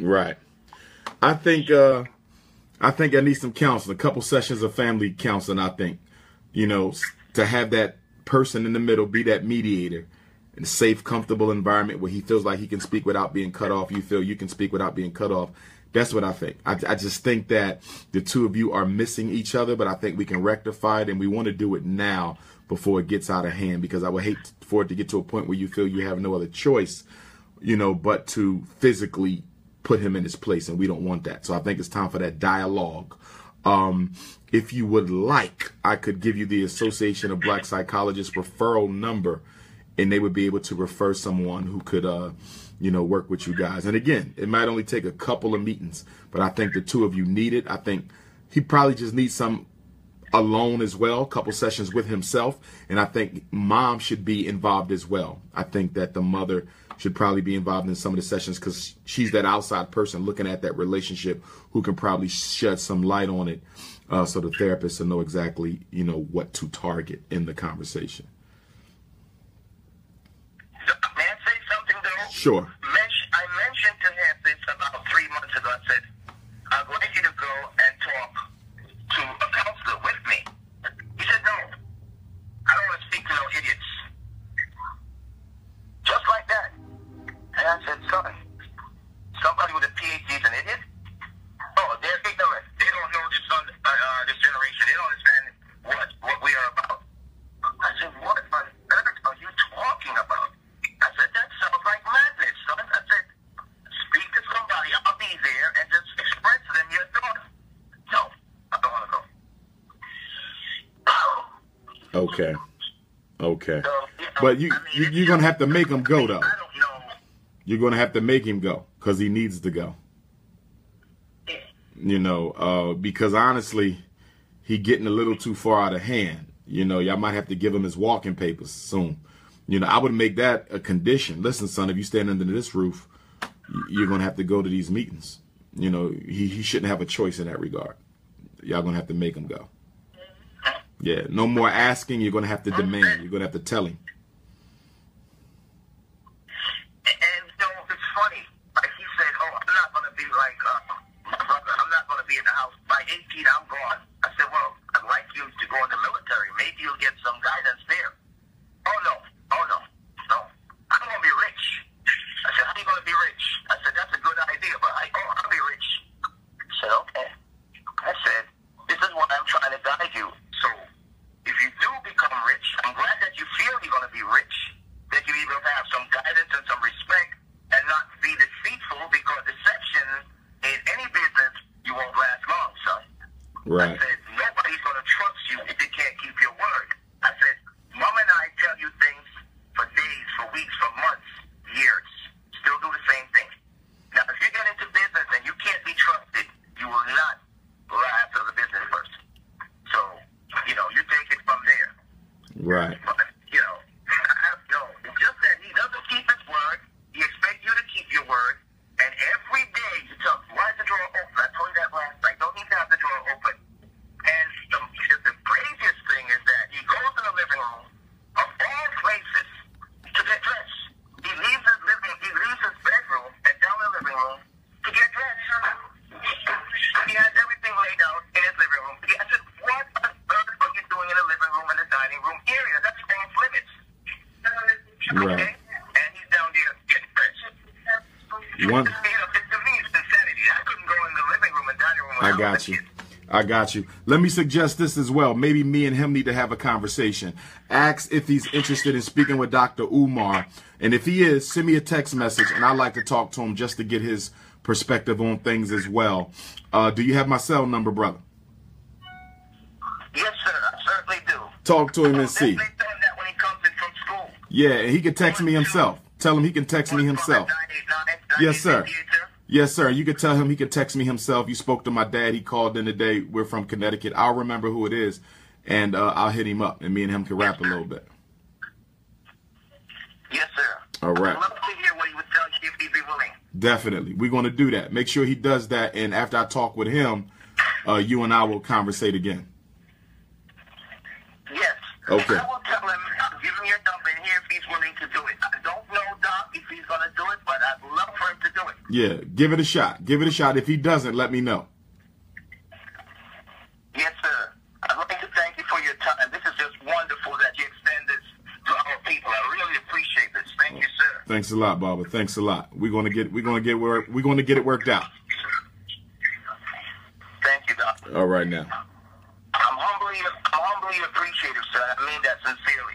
Right. I think I need some counseling, a couple sessions of family counseling. I think, to have that person in the middle, be that mediator in a safe, comfortable environment where he feels like he can speak without being cut off. You feel you can speak without being cut off. That's what I think. I just think that the two of you are missing each other, but I think we can rectify it, and we want to do it now before it gets out of hand, because I would hate for it to get to a point where you feel you have no other choice, but to physically put him in his place, and we don't want that. So I think it's time for that dialogue. If you would like, I could give you the Association of Black Psychologists referral number, and they would be able to refer someone who could, work with you guys. And again, it might only take a couple of meetings, but I think the two of you need it. I think he probably just needs some alone as well, a couple sessions with himself. And I think mom should be involved as well. I think that the mother should probably be involved in some of the sessions, because she's that outside person looking at that relationship who can probably shed some light on it, so the therapist will know exactly, what to target in the conversation. May I say something, though? Sure. I mentioned to him this about 3 months ago. I said, I'd like you to go and talk to a counselor with me. He said, no, I don't want to speak to no idiots. Just like that. And I said, son, somebody with a PhD is an idiot? Oh, they're ignorant. They don't know this generation. They don't understand what we are about. I said, what on earth are you talking about? I said, that sounds like madness, son. I said, speak to somebody. I'll be there and just express to them your thoughts. No, I don't want to go. Okay. So, but you're going to have to make him go, though. I don't know. You're going to have to make him go, because he needs to go. Because honestly, he getting a little too far out of hand. Y'all might have to give him his walking papers soon. I would make that a condition. Listen, son, if you stand under this roof, you're going to have to go to these meetings. He shouldn't have a choice in that regard. Y'all going to have to make him go. Yeah, no more asking. You're going to have to demand. You're going to have to tell him. And, it's funny. Like he said, I'm not going to be like my brother. I'm not going to be in the house. By 18, I'm gone. I said, well, I'd like you to go in the military. Maybe you'll get some guidance there. Oh, no. I'm going to be rich. I said, how are you going to be rich? I said, that's a good idea, but I'll be rich. I said, okay. I said, this is what I'm trying to guide you. So, if you do become rich, I'm glad that you feel you're going to be rich, that you even have some guidance and some respect, and not be deceitful, because deception in any business, you won't last long, son. Right. I said, nobody's going to trust you if you can't keep your word. I said, Mom and I tell you things for days, for weeks, for months, years. Still do the same thing. Now, if you get into business and you can't be trusted, you will not last as a business person. So, you take it from there. Right. But, it's just that he doesn't keep his word. He expects you to keep your word. And every day you tell him, why is the drawer open? I told you that last night. Don't need to have the drawer open. And the craziest thing is that he goes in the living room of all places to get dressed. He leaves his bedroom and down the living room to get dressed. He has everything laid out in his living room. I said, what on earth are you doing in the living room and the dining room area? That's off limits. Right. Okay? And he's down there getting dressed. To me, it's insanity. I couldn't go in the living room and dining room. I got you. Let me suggest this as well. Maybe me and him need to have a conversation. Ask if he's interested in speaking with Dr. Umar. And if he is, send me a text message, and I'd like to talk to him just to get his perspective on things as well. Do you have my cell number, brother? Yes, sir. I certainly do. Talk to him and see. Definitely tell him that when he comes in from school. Yeah, and he can text me himself. Tell him he can text me himself. Yes, sir. Yes, sir. You can tell him he can text me himself. You spoke to my dad. He called in today. We're from Connecticut. I'll remember who it is, and I'll hit him up, and me and him can rap a little bit. Yes, sir. All right. I'd love to hear what he would tell you if he'd be willing. Definitely. We're going to do that. Make sure he does that, and after I talk with him, you and I will conversate again. Yes. Okay. I will tell him, give him your number and hear if he's willing to do it. I don't know, Doc, if he's going to do it, but I'd love for him to do it. do it. Yeah, give it a shot. Give it a shot. If he doesn't, let me know. Yes, sir. I'd like to thank you for your time. This is just wonderful that you extend this to our people. I really appreciate this. Thank you, sir. Thanks a lot, Barbara. Thanks a lot. We're gonna get it worked out. Thank you, doctor. All right now. I'm humbly appreciative, sir. I mean that sincerely.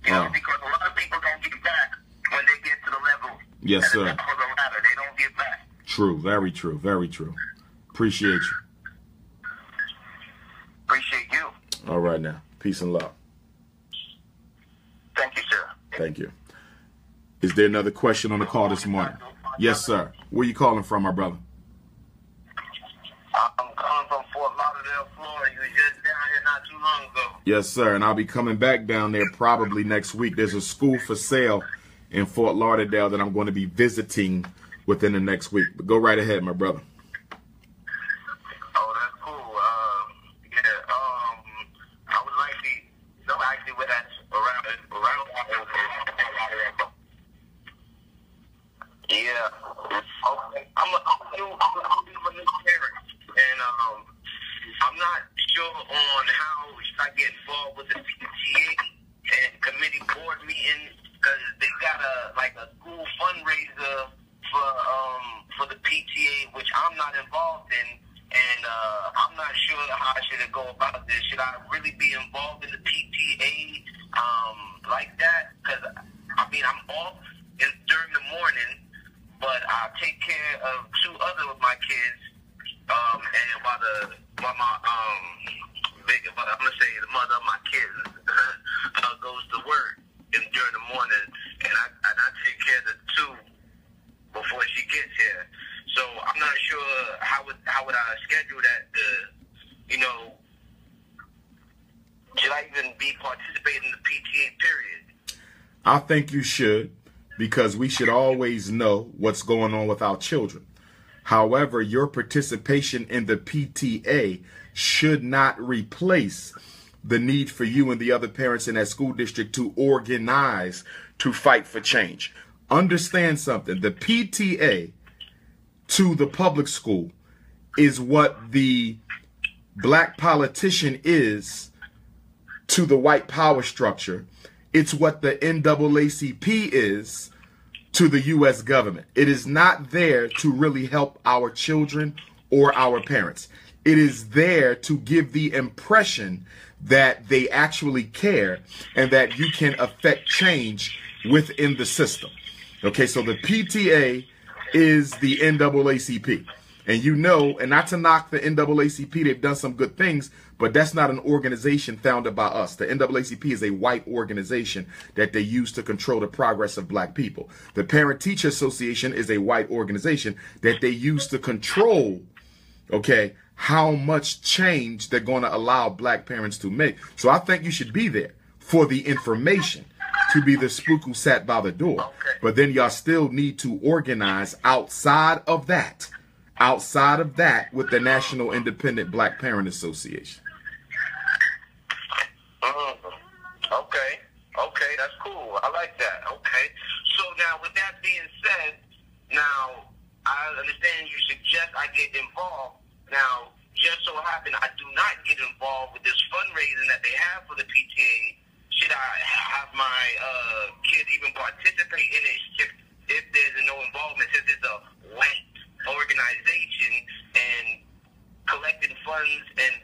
You know, because a lot of people don't get back when they get to the level. Yes, at the sir. top of the ladder. They don't get back. True. Very true. Very true. Appreciate you. Appreciate you. All right now. Peace and love. Thank you, sir. Thank you. Is there another question on the call this morning? Yes, sir. Where you calling from, my brother? I'm calling from Fort Lauderdale, Florida. You were just down here not too long ago. Yes, sir. And I'll be coming back down there probably next week. There's a school for sale in Fort Lauderdale that I'm going to be visiting within the next week. But go right ahead, my brother. Oh, that's cool. I would like to know actually where that's around. Yeah. Okay. I'm a new parent, and I'm not sure on how should I get involved with the PTA and committee board meeting, because they got a school fundraiser for the PTA, which I'm not involved in, and I'm not sure how I should go about this. Should I really be involved in the PTA like that? Because I'm off during the morning, but I take care of two other of my kids, and while my I'm gonna say the mother of my kids goes to work during the morning, and I take care of the two before she gets here. So I'm not sure how would I schedule that should I even be participating in the PTA period? I think you should, because we should always know what's going on with our children. However, your participation in the PTA should not replace the need for you and the other parents in that school district to organize to fight for change. Understand something. The PTA to the public school is what the black politician is to the white power structure. It's what the NAACP is to the U.S. government. It is not there to really help our children or our parents. It is there to give the impression that they actually care and that you can affect change within the system. Okay, so the PTA is the NAACP. And and not to knock the NAACP, they've done some good things, but that's not an organization founded by us. The NAACP is a white organization that they use to control the progress of black people. The Parent Teacher Association is a white organization that they use to control, how much change they're going to allow black parents to make. So I think you should be there for the information, to be the spook who sat by the door. Okay. But then y'all still need to organize outside of that with the National Independent Black Parent Association. Okay, that's cool. I like that. Okay. So now, with that being said, now I understand you suggest I get involved. Now, just so happen I do not get involved with this fundraising that they have for the PTA. Should I have my kid even participate in it if there's no involvement, since it's a white organization and collecting funds and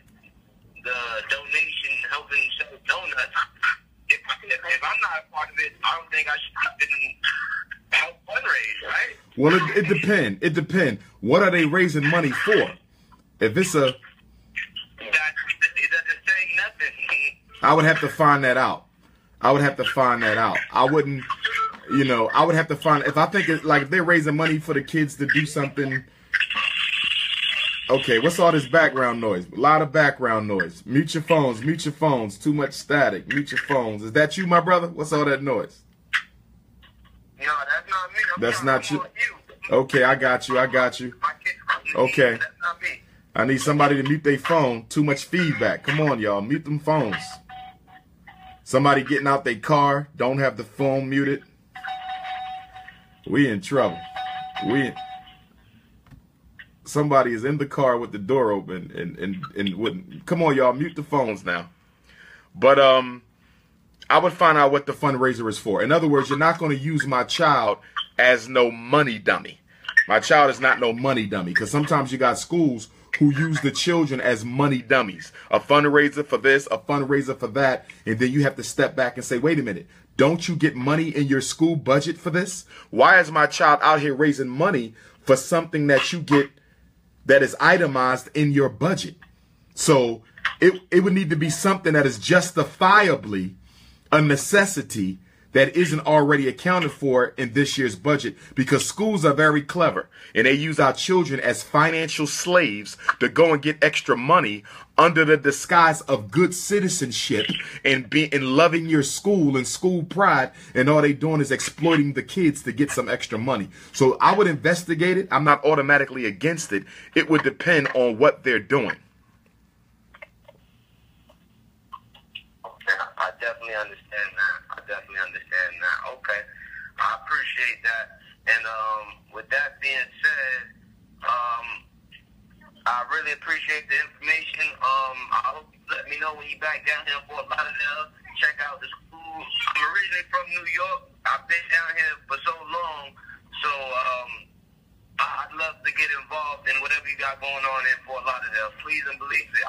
the donation helping sell donuts? If I'm not a part of it, I don't think I should even help fundraise, right? Well, it depends. It depends. What are they raising money for? If it's it doesn't say nothing. I would have to find that out. I would have to find if I think it's like if they're raising money for the kids to do something. Okay, what's all this background noise? A lot of background noise. Mute your phones. Mute your phones. Too much static. Mute your phones. Is that you, my brother? What's all that noise? No, that's not me. That's not you. Okay, I got you. Okay. That's not me. I need somebody to mute their phone. Too much feedback. Come on, y'all. Mute them phones. Somebody getting out their car. Don't have the phone muted. We in trouble. somebody is in the car with the door open and wouldn't. Come on, y'all, mute the phones now. But I would find out what the fundraiser is for. In other words, you're not going to use my child as no money dummy. My child is not no money dummy, because sometimes you got schools who use the children as money dummies. A fundraiser for this, a fundraiser for that, and then you have to step back and say, wait a minute, don't you get money in your school budget for this? Why is my child out here raising money for something that you get that is itemized in your budget? So it would need to be something that is justifiably a necessity that isn't already accounted for in this year's budget, because schools are very clever and they use our children as financial slaves to go and get extra money under the disguise of good citizenship and loving your school and school pride, and all they doing is exploiting the kids to get some extra money. So I would investigate it. I'm not automatically against it. It would depend on what they're doing. I definitely understand that. Okay. I appreciate that. And with that being said, I really appreciate the information. I hope you let me know when you're back down here in Fort Lauderdale. Check out the school. I'm originally from New York. I've been down here for so long. So I'd love to get involved in whatever you got going on in Fort Lauderdale. Please and believe it.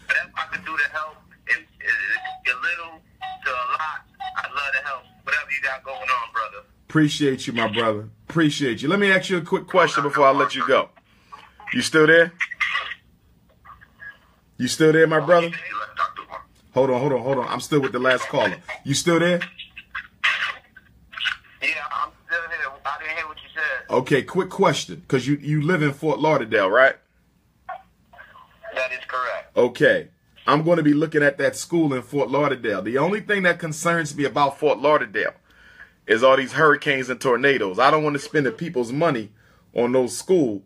Whatever I can do to help, if a little to a lot, I'd love to help. Whatever you got going on, brother. Appreciate you, my brother. Appreciate you. Let me ask you a quick question before I let you go. You still there? You still there, my brother? Hold on. I'm still with the last caller. You still there? Yeah, I'm still here. I didn't hear what you said. Okay, quick question, because you live in Fort Lauderdale, right? That is correct. Okay. I'm going to be looking at that school in Fort Lauderdale. The only thing that concerns me about Fort Lauderdale is all these hurricanes and tornadoes. I don't want to spend the people's money on those schools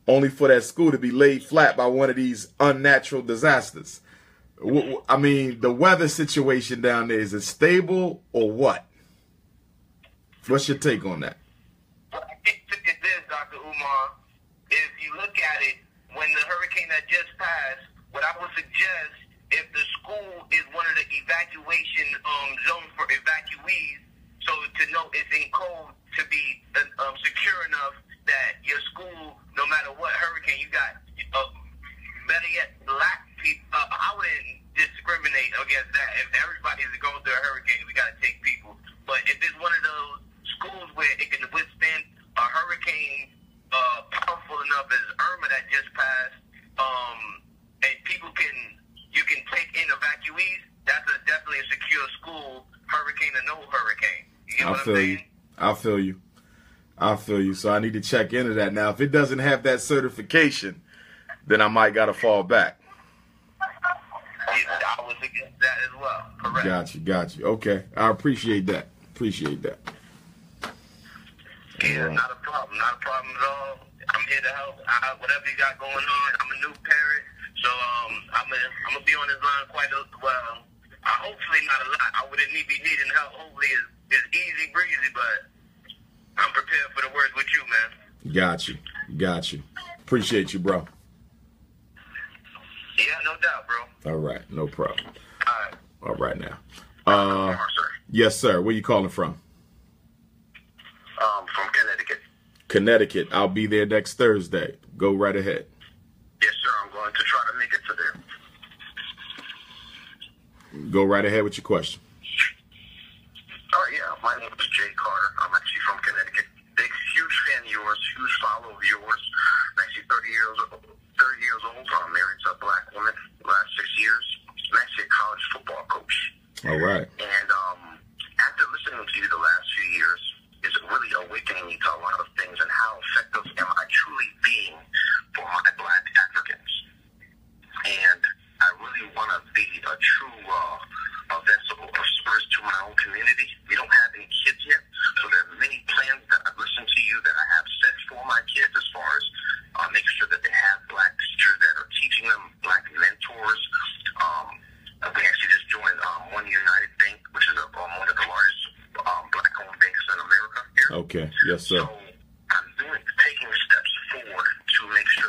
only for that school to be laid flat by one of these unnatural disasters. I mean, the weather situation down there, is it stable or what? What's your take on that? Well, I think look at this, Dr. Umar. If you look at it, when the hurricane that just passed, what I would suggest, if the school is one of the evacuation zones for evacuees, so to know it's in code to be secure enough that your school, no matter what hurricane you got, better yet, black people, I wouldn't discriminate against that. If everybody's going through a hurricane, we got to take people. But if it's one of those schools where it can withstand a hurricane powerful enough as Irma that just passed, and you can take in evacuees, that's definitely a secure school, hurricane or no hurricane. You get what I'm saying? I feel you. So I need to check into that. Now, if it doesn't have that certification, then I might got to fall back. I was against that as well. Correct. Got you. Okay. I appreciate that. Yeah, not a problem at all. I'm here to help. Whatever you got going on, I'm a new parent, so I'm gonna be on this line quite well. Hopefully not a lot. I wouldn't be needing help. Hopefully it's easy breezy, but I'm prepared for the words with you, man. Got you. Appreciate you, bro. Yeah, no doubt, bro. All right, no problem. All right now. Sir. Yes, sir. Where you calling from? From Connecticut. Connecticut. I'll be there next Thursday. Go right ahead. Yes, sir. I'm going to try to make it to there. Go right ahead with your question. Yeah. My name is Jay Carter. I'm actually from Connecticut. Huge fan of yours. Huge follower of yours. I'm actually 30 years old. I'm married to a black woman the last 6 years. I'm actually a college football coach. All right. And after listening to you the last few years, it's really awakening me to a lot of things and how effective am I truly being for my black Africans. And I really want to be a true a vessel of service to my own community. We don't have any kids yet, so there are many plans that I've listened to you that I have set for my kids as far as making sure that they have black teachers that are teaching them, black mentors. We actually just joined One United Bank, which is one of the largest black-owned banks in America here. Okay, yes, sir. So I'm taking steps forward to make sure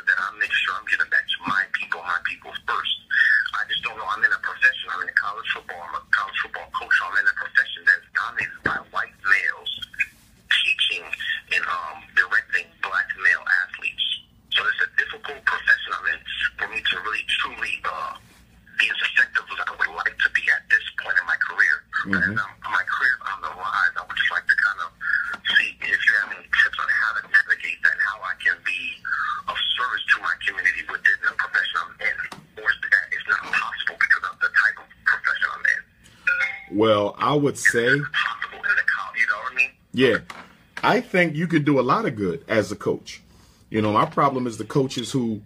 But as my career's on the rise, I would just like to kind of see if you have any tips on how to navigate that and how I can be of service to my community within the profession I'm in. Or is that it's not possible because of the type of profession I'm in? Well, I would say, Possible in the college, you know what I mean? yeah, I think you could do a lot of good as a coach. You know, my problem is the coaches who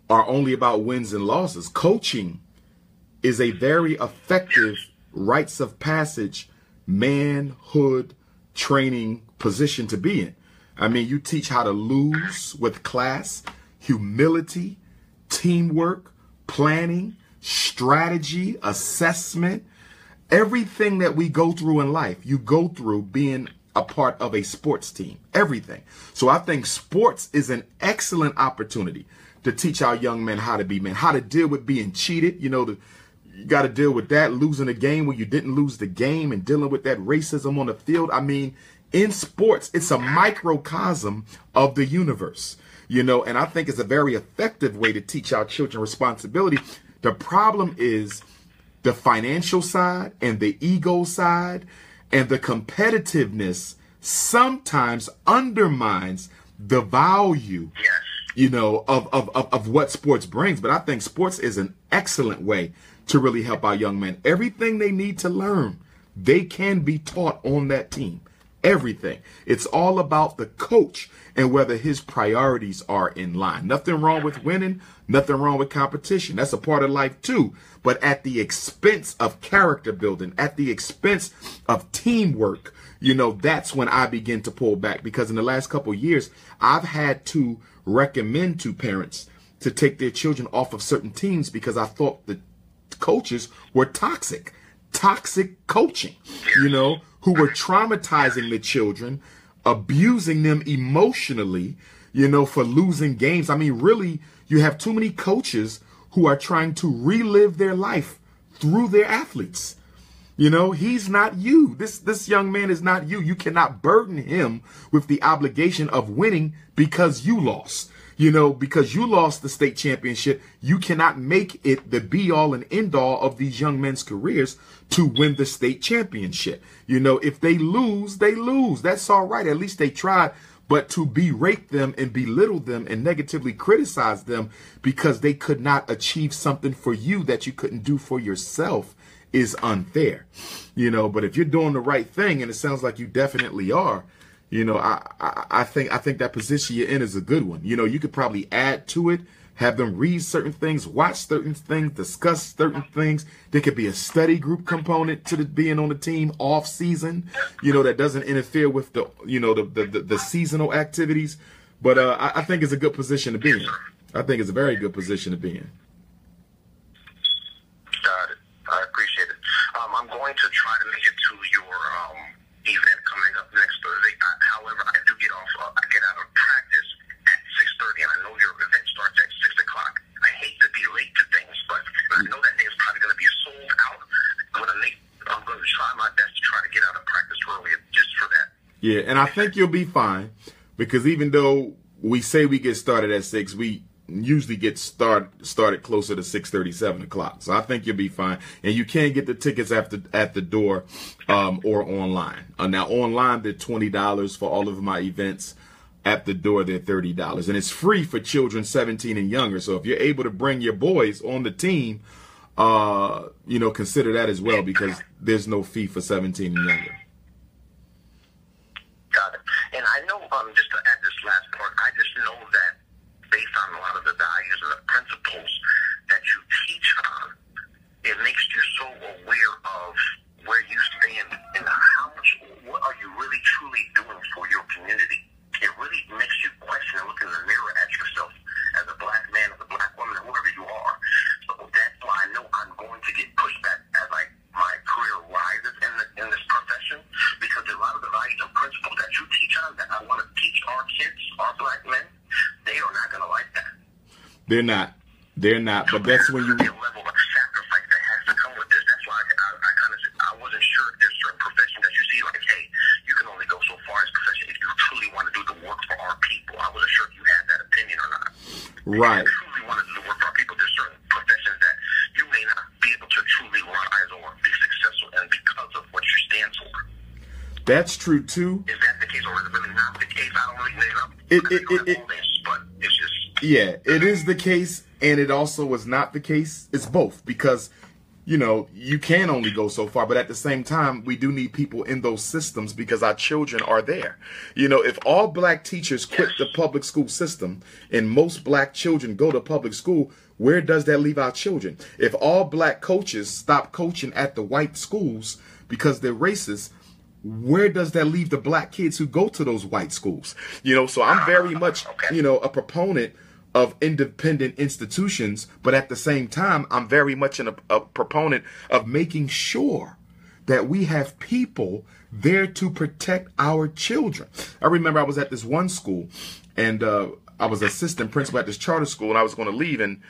are only about wins and losses. Coaching is a very effective rites of passage, manhood training position to be in. I mean, you teach how to lose with class, humility, teamwork, planning, strategy, assessment. Everything that we go through in life, you go through being a part of a sports team. Everything. So I think sports is an excellent opportunity to teach our young men how to be men, how to deal with being cheated. You know, you got to deal with that, losing a game where you didn't lose the game, and dealing with that racism on the field. I mean, in sports, it's a microcosm of the universe, you know, and I think it's a very effective way to teach our children responsibility. The problem is the financial side and the ego side, and the competitiveness sometimes undermines the value, you know, of what sports brings. But I think sports is an excellent way to really help our young men. Everything they need to learn, they can be taught on that team. Everything. It's all about the coach and whether his priorities are in line. Nothing wrong with winning, nothing wrong with competition. That's a part of life too. But at the expense of character building, at the expense of teamwork, you know, that's when I begin to pull back. Because in the last couple of years, I've had to recommend to parents to take their children off of certain teams because I thought the coaches were toxic coaching, you know, who were traumatizing the children, abusing them emotionally, you know, for losing games. I mean, really, you have too many coaches who are trying to relive their life through their athletes. You know, he's not you. This young man is not you. You cannot burden him with the obligation of winning because you lost. You know, because you lost the state championship, you cannot make it the be all and end all of these young men's careers to win the state championship. You know, if they lose, they lose. That's all right. At least they tried. But to berate them and belittle them and negatively criticize them because they could not achieve something for you that you couldn't do for yourself is unfair. You know, but if you're doing the right thing, and it sounds like you definitely are, you know, I think that position you're in is a good one. You know, you could probably add to it, have them read certain things, watch certain things, discuss certain things. There could be a study group component to being on the team off season, you know, that doesn't interfere with the, you know, the seasonal activities. But I think it's a good position to be in. I think it's a very good position to be in. Got it. I appreciate it. I'm going to try to make it to your event coming up next Thursday. However, I do get off. I get out of practice at 6:30, and I know your event starts at 6 o'clock. I hate to be late to things, but I know that day is probably going to be sold out. I'm going to try my best to try to get out of practice early just for that. Yeah, and I think you'll be fine because even though we say we get started at 6, we usually get started closer to 6:30, 7 o'clock. So I think you'll be fine. And you can get the tickets at the door or online. Now, online, they're $20 for all of my events. At the door, they're $30. And it's free for children 17 and younger. So if you're able to bring your boys on the team, you know, consider that as well because there's no fee for 17 and younger. Got it. And I know, just to add this last part, I just know that based on a lot of the values and the principles that you teach on, it makes you so aware of where you stand and what are you really truly doing for your community. It really makes you question and look in the mirror at yourself as a black man, as a black woman, whoever you are. So that's why I know I'm going to get pushed back as my career rises in this profession, because a lot of the values and principles that you teach on that I want to teach our kids, our black men, they are not going to like that. They're not. But that's when you. The level of sacrifice that has to come with this. That's why I kind of I wasn't sure if there's certain professions that you see like, hey, you can only go so far as profession if you truly want to do the work for our people. I wasn't sure if you had that opinion or not. Right. If you truly want to do the work for our people, there's certain professions that you may not be able to truly rise or be successful in because of That's true too. Is that the case, or is it really not the case? I don't really know. But it's just... Yeah, it is the case, and it also is not the case. It's both, because, you know, you can only go so far, but at the same time, we do need people in those systems because our children are there. You know, if all black teachers quit the public school system and most black children go to public school, where does that leave our children? If all black coaches stop coaching at the white schools because they're racist, where does that leave the black kids who go to those white schools? You know, so I'm very much, you know, a proponent of independent institutions, but at the same time, I'm very much a proponent of making sure that we have people there to protect our children. I remember I was at this one school, and I was assistant principal at this charter school, and I was going to leave, and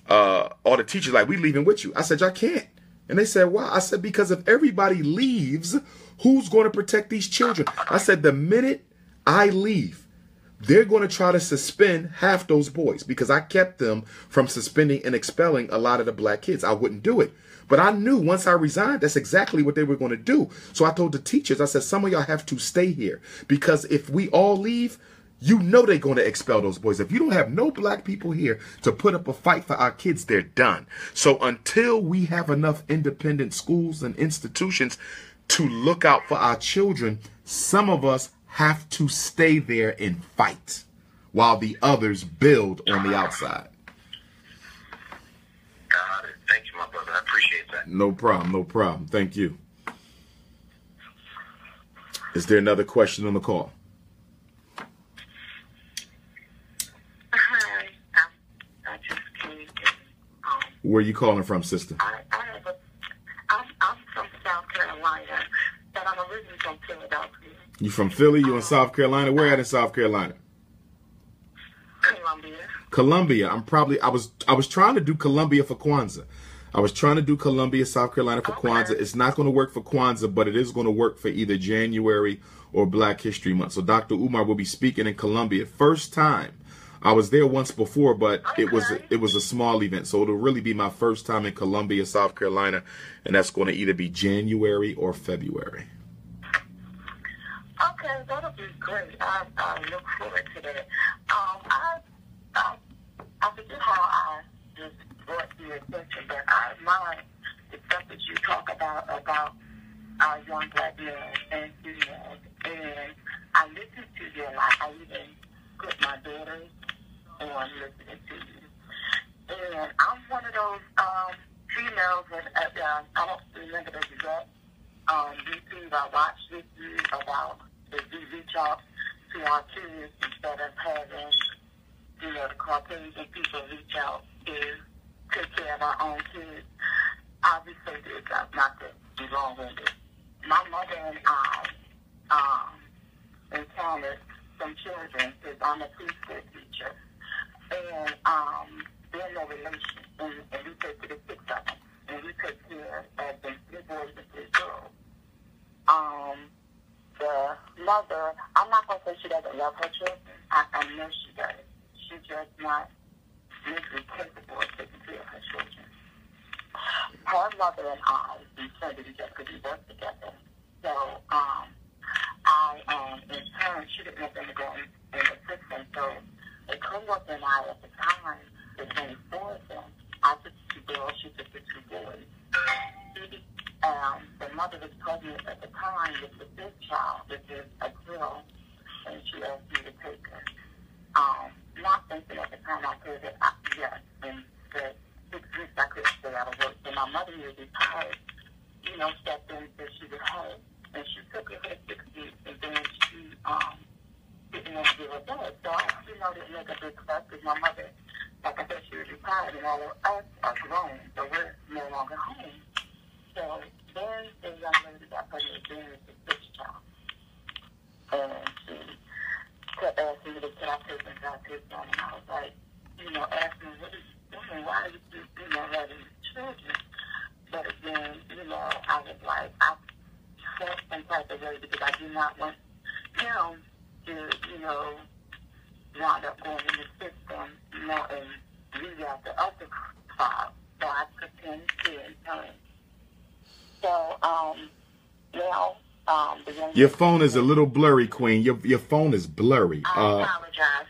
all the teachers like, "We leaving with you." I said, "I can't." And they said, "Why?" I said, "Because if everybody leaves, who's going to protect these children?" I said, "The minute I leave, they're going to try to suspend half those boys because I kept them from suspending and expelling a lot of the black kids. I wouldn't do it. But I knew once I resigned, that's exactly what they were going to do. So I told the teachers, I said, some of y'all have to stay here because if we all leave, you know they're going to expel those boys. If you don't have no black people here to put up a fight for our kids, they're done. So until we have enough independent schools and institutions to look out for our children, some of us have to stay there and fight while the others build on the outside." Got it. Thank you, my brother. I appreciate that. No problem. No problem. Thank you. Is there another question on the call? Hi. I just came. Where are you calling from, sister? I'm from South Carolina, but I'm originally from Philadelphia. You from Philly? You in South Carolina? Where at in South Carolina? Columbia. I was trying to do Columbia for Kwanzaa. I was trying to do Columbia, South Carolina for Kwanzaa. It's not going to work for Kwanzaa, but it is going to work for either January or Black History Month. So Dr. Umar will be speaking in Columbia. First time. I was there once before, but it was a small event. So it'll really be my first time in Columbia, South Carolina, and that's going to either be January or February. Okay, that'll be great. I look forward to that. I forget how I just brought your attention, but I admire the stuff that you talk about our young black men and females. And I listen to you a lot. I even put my daughters on listening to you. And I'm one of those females, and I don't remember the exact YouTube I watched with you about if we reach out to our kids instead of having, you know, the Caucasian people reach out to take care of our own kids. I'll just say this, not to be long-winded. My mother and I encountered some children because I'm a preschool teacher. And they're no relation. And we take to the 6 of them. And we take care of them 3 boys and 3 girls. The mother, I'm not going to say she doesn't love her children. I know she does. She's just not mentally capable of taking care of her children. Her mother and I befriended each other because we worked together. So, in turn, she didn't want them to go in the system. So, the co-worker and I at the time, there's only 4 of them. I took the 2 girls, she took the 2 boys. The mother was pregnant at the time with the 5th child, which is a girl, and she asked me to take her. Not thinking at the time I could have, yes, and the 6 weeks I couldn't stay out of work. So my mother was retired, you know, stepped in so she was home, and she took her for 6 weeks, and then she didn't want to give her back. So I, you know, didn't make a big fuss because my mother, like I said, she was retired, and all of us are grown, so we're no longer home. So then the young lady got pregnant again with the 6th child. And she kept asking me to put our kids on. And I was like, you know, asking, what are you doing? Why are you, you know, having children? But again, you know, I was like, I felt some type of way because I do not want him to, you know, wind up going in the system, you know, and leave out the other 5. So I took him to in turn. So now Your phone is a little blurry, Queen. Your phone is blurry. I apologize.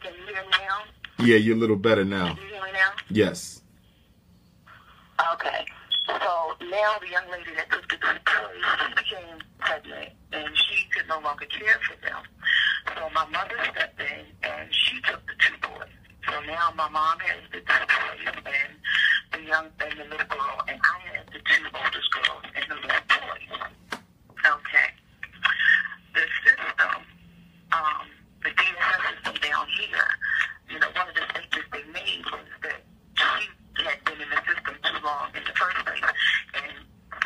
Can you hear me now? Yeah, you're a little better now. Can you hear me now? Yes. Okay. So now the young lady that took the two boys, she became pregnant, and she could no longer care for them. So my mother stepped in, and she took the two boys. So now my mom has the two boys, and the little girl, and I have the two oldest girls and the little boys. Okay. The system, the DSS system down here, one of the statements they made was that she had been in the system too long in the first place. And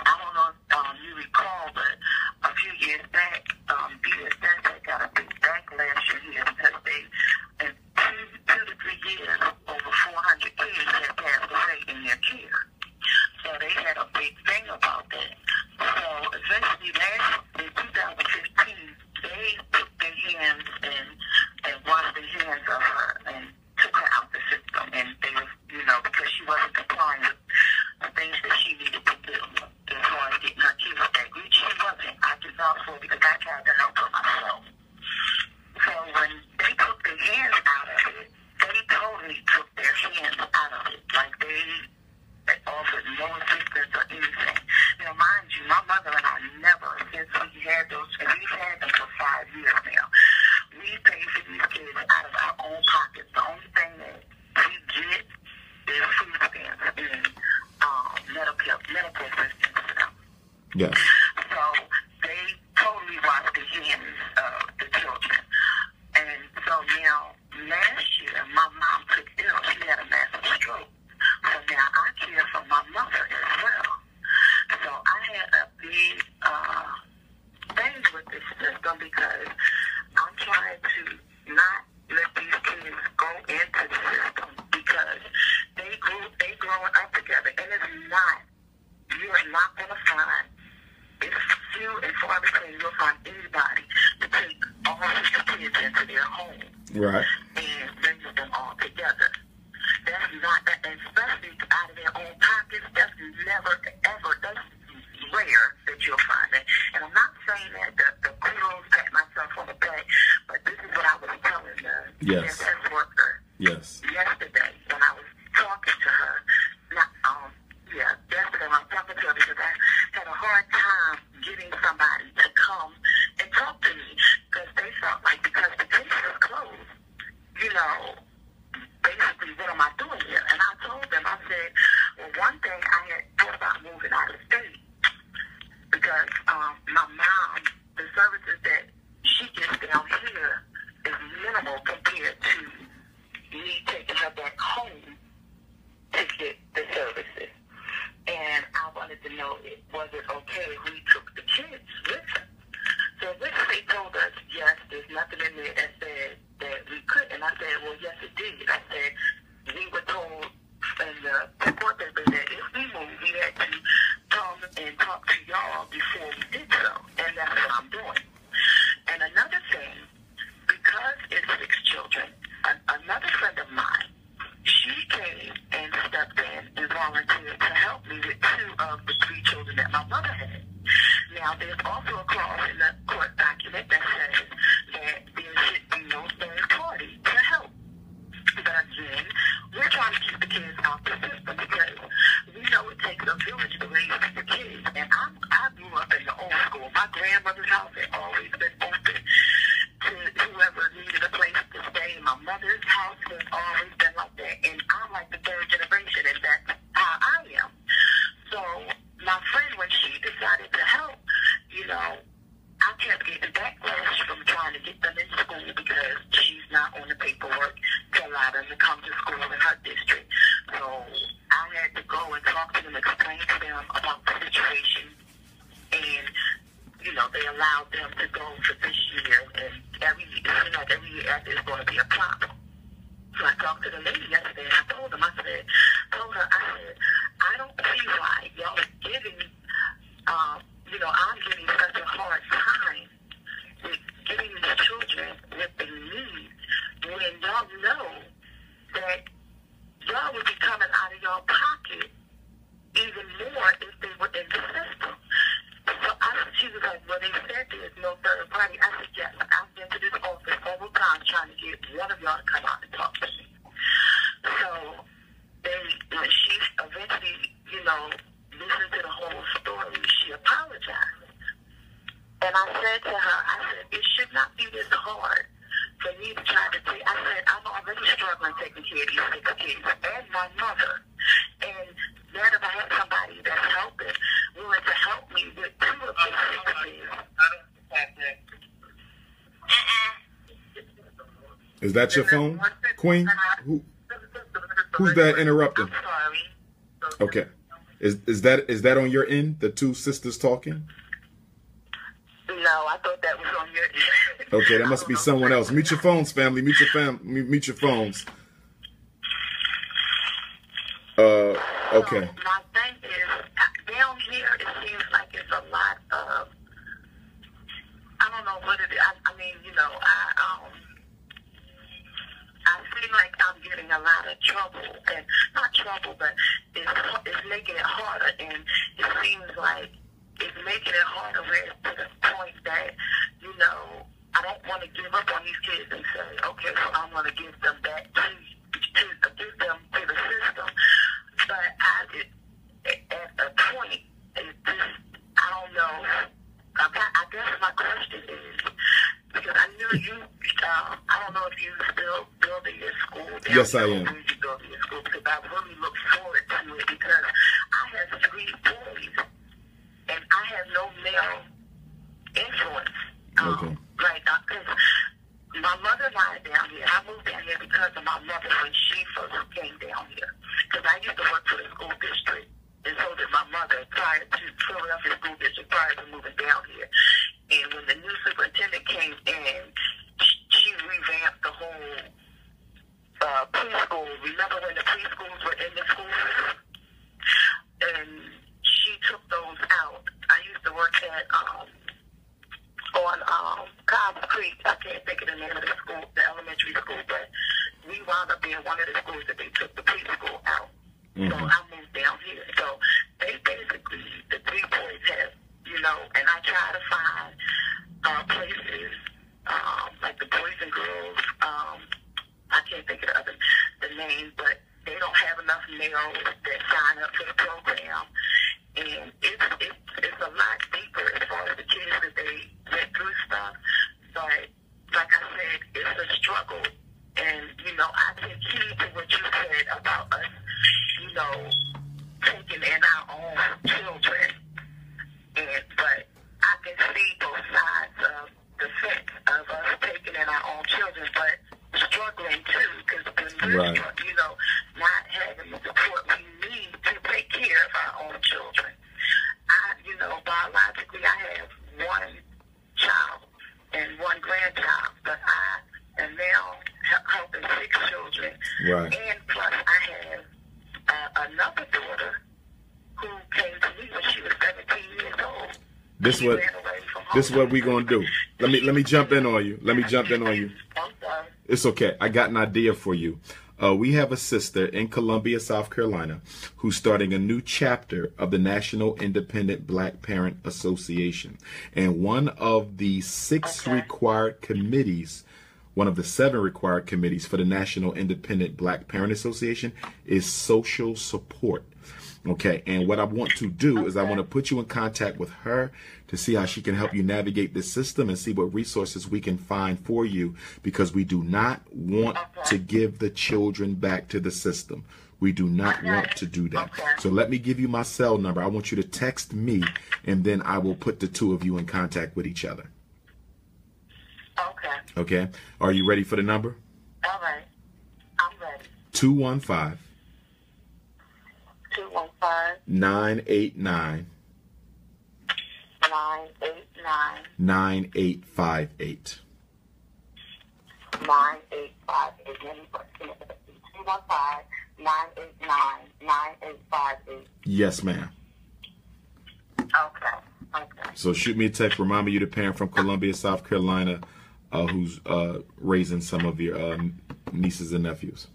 I don't know if you recall, but a few years back, DSS had got a big backlash in here because they, in 2 to 3 years, over 400 kids had passed away in their care. So they had a big thing about that. So eventually, in 2015, they took their hands and washed their hands of her and took her out the system. And they was, because she wasn't complying with the things that she needed to do as far as getting her kids back, which she wasn't. I can vouch for because I tried to help her myself. So when they took their hands out of it, they totally took their hands out of it. Like they offered no assistance or anything. Mind you, my mother and I never, since we had those, and we've had them for 5 years now, we pay for these kids out of our own pockets. The only thing that we get is food stamps and medical assistance to them. Yes. So they totally washed the hands of the children. And so now, last year, my mom took ill. She had a massive stroke. So now I care for my mother as well. So I had a big thing with this system because I'm trying to not let these kids go into the system because they growing up together, and you're not gonna find, it's few and far between you'll find anybody to take all of the kids into their home, right, and bring them all together. That's not, and especially out of their own pockets. That's never ever. That's rare that you'll find that. And I'm not saying that the kudos pat myself on the back, but this is what I was telling the DSS worker yesterday when I was talking to her. Yesterday when I was talking to her because I had a hard time getting somebody to come and talk to me because they felt like because the case was closed, basically, what am I doing here? And I told them, I said, well, one thing I had thought about moving out of state because my mom, the services that she gets down here is minimal compared to me taking her back home to get the services. And I wanted to know, was it okay if we took the kids with us? So which they told us, yes, there's nothing in there that said that we could. And I said, well, yes, it did. I said, we were told in the report that if we moved, we had to come and talk to y'all before we did so. And that's what I'm doing. And another thing, because it's 6 children, another friend of mine, she came and stepped in and volunteered to help me with 2 of the 3 children that my mother had. Now, there's also a clause in the court document that says that there should be no third party to help. But again, we're trying to keep the kids out the system because we know it takes a village to raise the kids. And I grew up in the old school. My grandmother's house had always been open to whoever needed a place to stay. My mother's house has always been like that. And I'm like the 3rd generation, and that's how I am. So my friend, when she decided to help, I kept getting backlash from trying to get them in school because she's not on the paperwork to allow them to come to school in her district. So I had to go and talk to them, explain to them about the situation, and they allowed them to go for this year, and every year after it's going to be a problem. So I talked to the lady yesterday, and I told her, I don't see why y'all are giving, I'm getting such a hard time with getting these children what they need when y'all know that y'all would be coming out of y'all pocket even more if they were in the system. So she was like, well, said to her, I said, it should not be this hard for me to try to take. I said, I'm already struggling taking care of these 6 kids and my mother. And now that I have somebody that's helping, willing to help me with 2 of these 6 kids. Is that your phone, Queen? Who's that interrupting? I'm sorry. Okay. Is that on your end? The 2 sisters talking? No, I thought that was on your end. Okay, that must be someone else. Mute your phones, family. Mute your phones. Okay. My thing is, down here, it seems like it's a lot of, I don't know what it is. I mean, you know, I feel like I'm getting a lot of trouble, and not trouble, but it's making it harder, and it seems like it's making it harder to the point that, you know, I don't want to give up on these kids and say, okay, so I'm going to give them back to give them to the system. But at a point, it just, I don't know. I guess my question is, because I knew you, I don't know if you still building your school. Yes, I am. You building your school, because I really look forward to it, because I have 3 boys, and I have no male influence. Okay. Because my mother and I are down here. I moved down here because of my mother when she first came down here. Because I used to work for the school district, and so did my mother prior to Philadelphia School District, prior to moving down here. And when the new superintendent came in, she revamped the whole preschool. Remember when the preschools were in the schools? And she took those out. I used to work at on Cobbs Creek. I can't think of the name of the school, the elementary school, but we wound up being one of the schools that they took the preschool out. Mm-hmm. So I moved down here. So they basically, the 3 boys have, you know, and I try to find places like the Boys and Girls. I can't think of the name, but they don't have enough males that sign up for the program. And it's a lot deeper as far as the kids that they went through stuff. But like I said, it's a struggle. And, you know, I take heed to what you said about us, you know, taking in our own children. But I can see both sides of the fence of us taking in our own children, but struggling too, because when we're, you know, not having the support we need to take care of our own children. You know, biologically, I have 1 child and 1 grandchild, but I am now helping 6 children. Right. And plus, I have another daughter who came to me when she was 17 years old. This is what we gonna do. Let me jump in on you. I'm sorry. It's okay. I got an idea for you. We have a sister in Columbia, South Carolina, who's starting a new chapter of the National Independent Black Parent Association. And one of the 6 required committees, one of the 7 required committees for the National Independent Black Parent Association is social support. Okay, and what I want to do is I want to put you in contact with her to see how she can help you navigate this system and see what resources we can find for you, because we do not want to give the children back to the system. We do not want to do that. So let me give you my cell number. I want you to text me, and then I will put the 2 of you in contact with each other. Okay. Are you ready for the number? All right. I'm ready. 215 989 9858. 985. Yes, ma'am. Okay. So shoot me a text. Remind me you're the parent from Columbia, South Carolina, who's raising some of your nieces and nephews.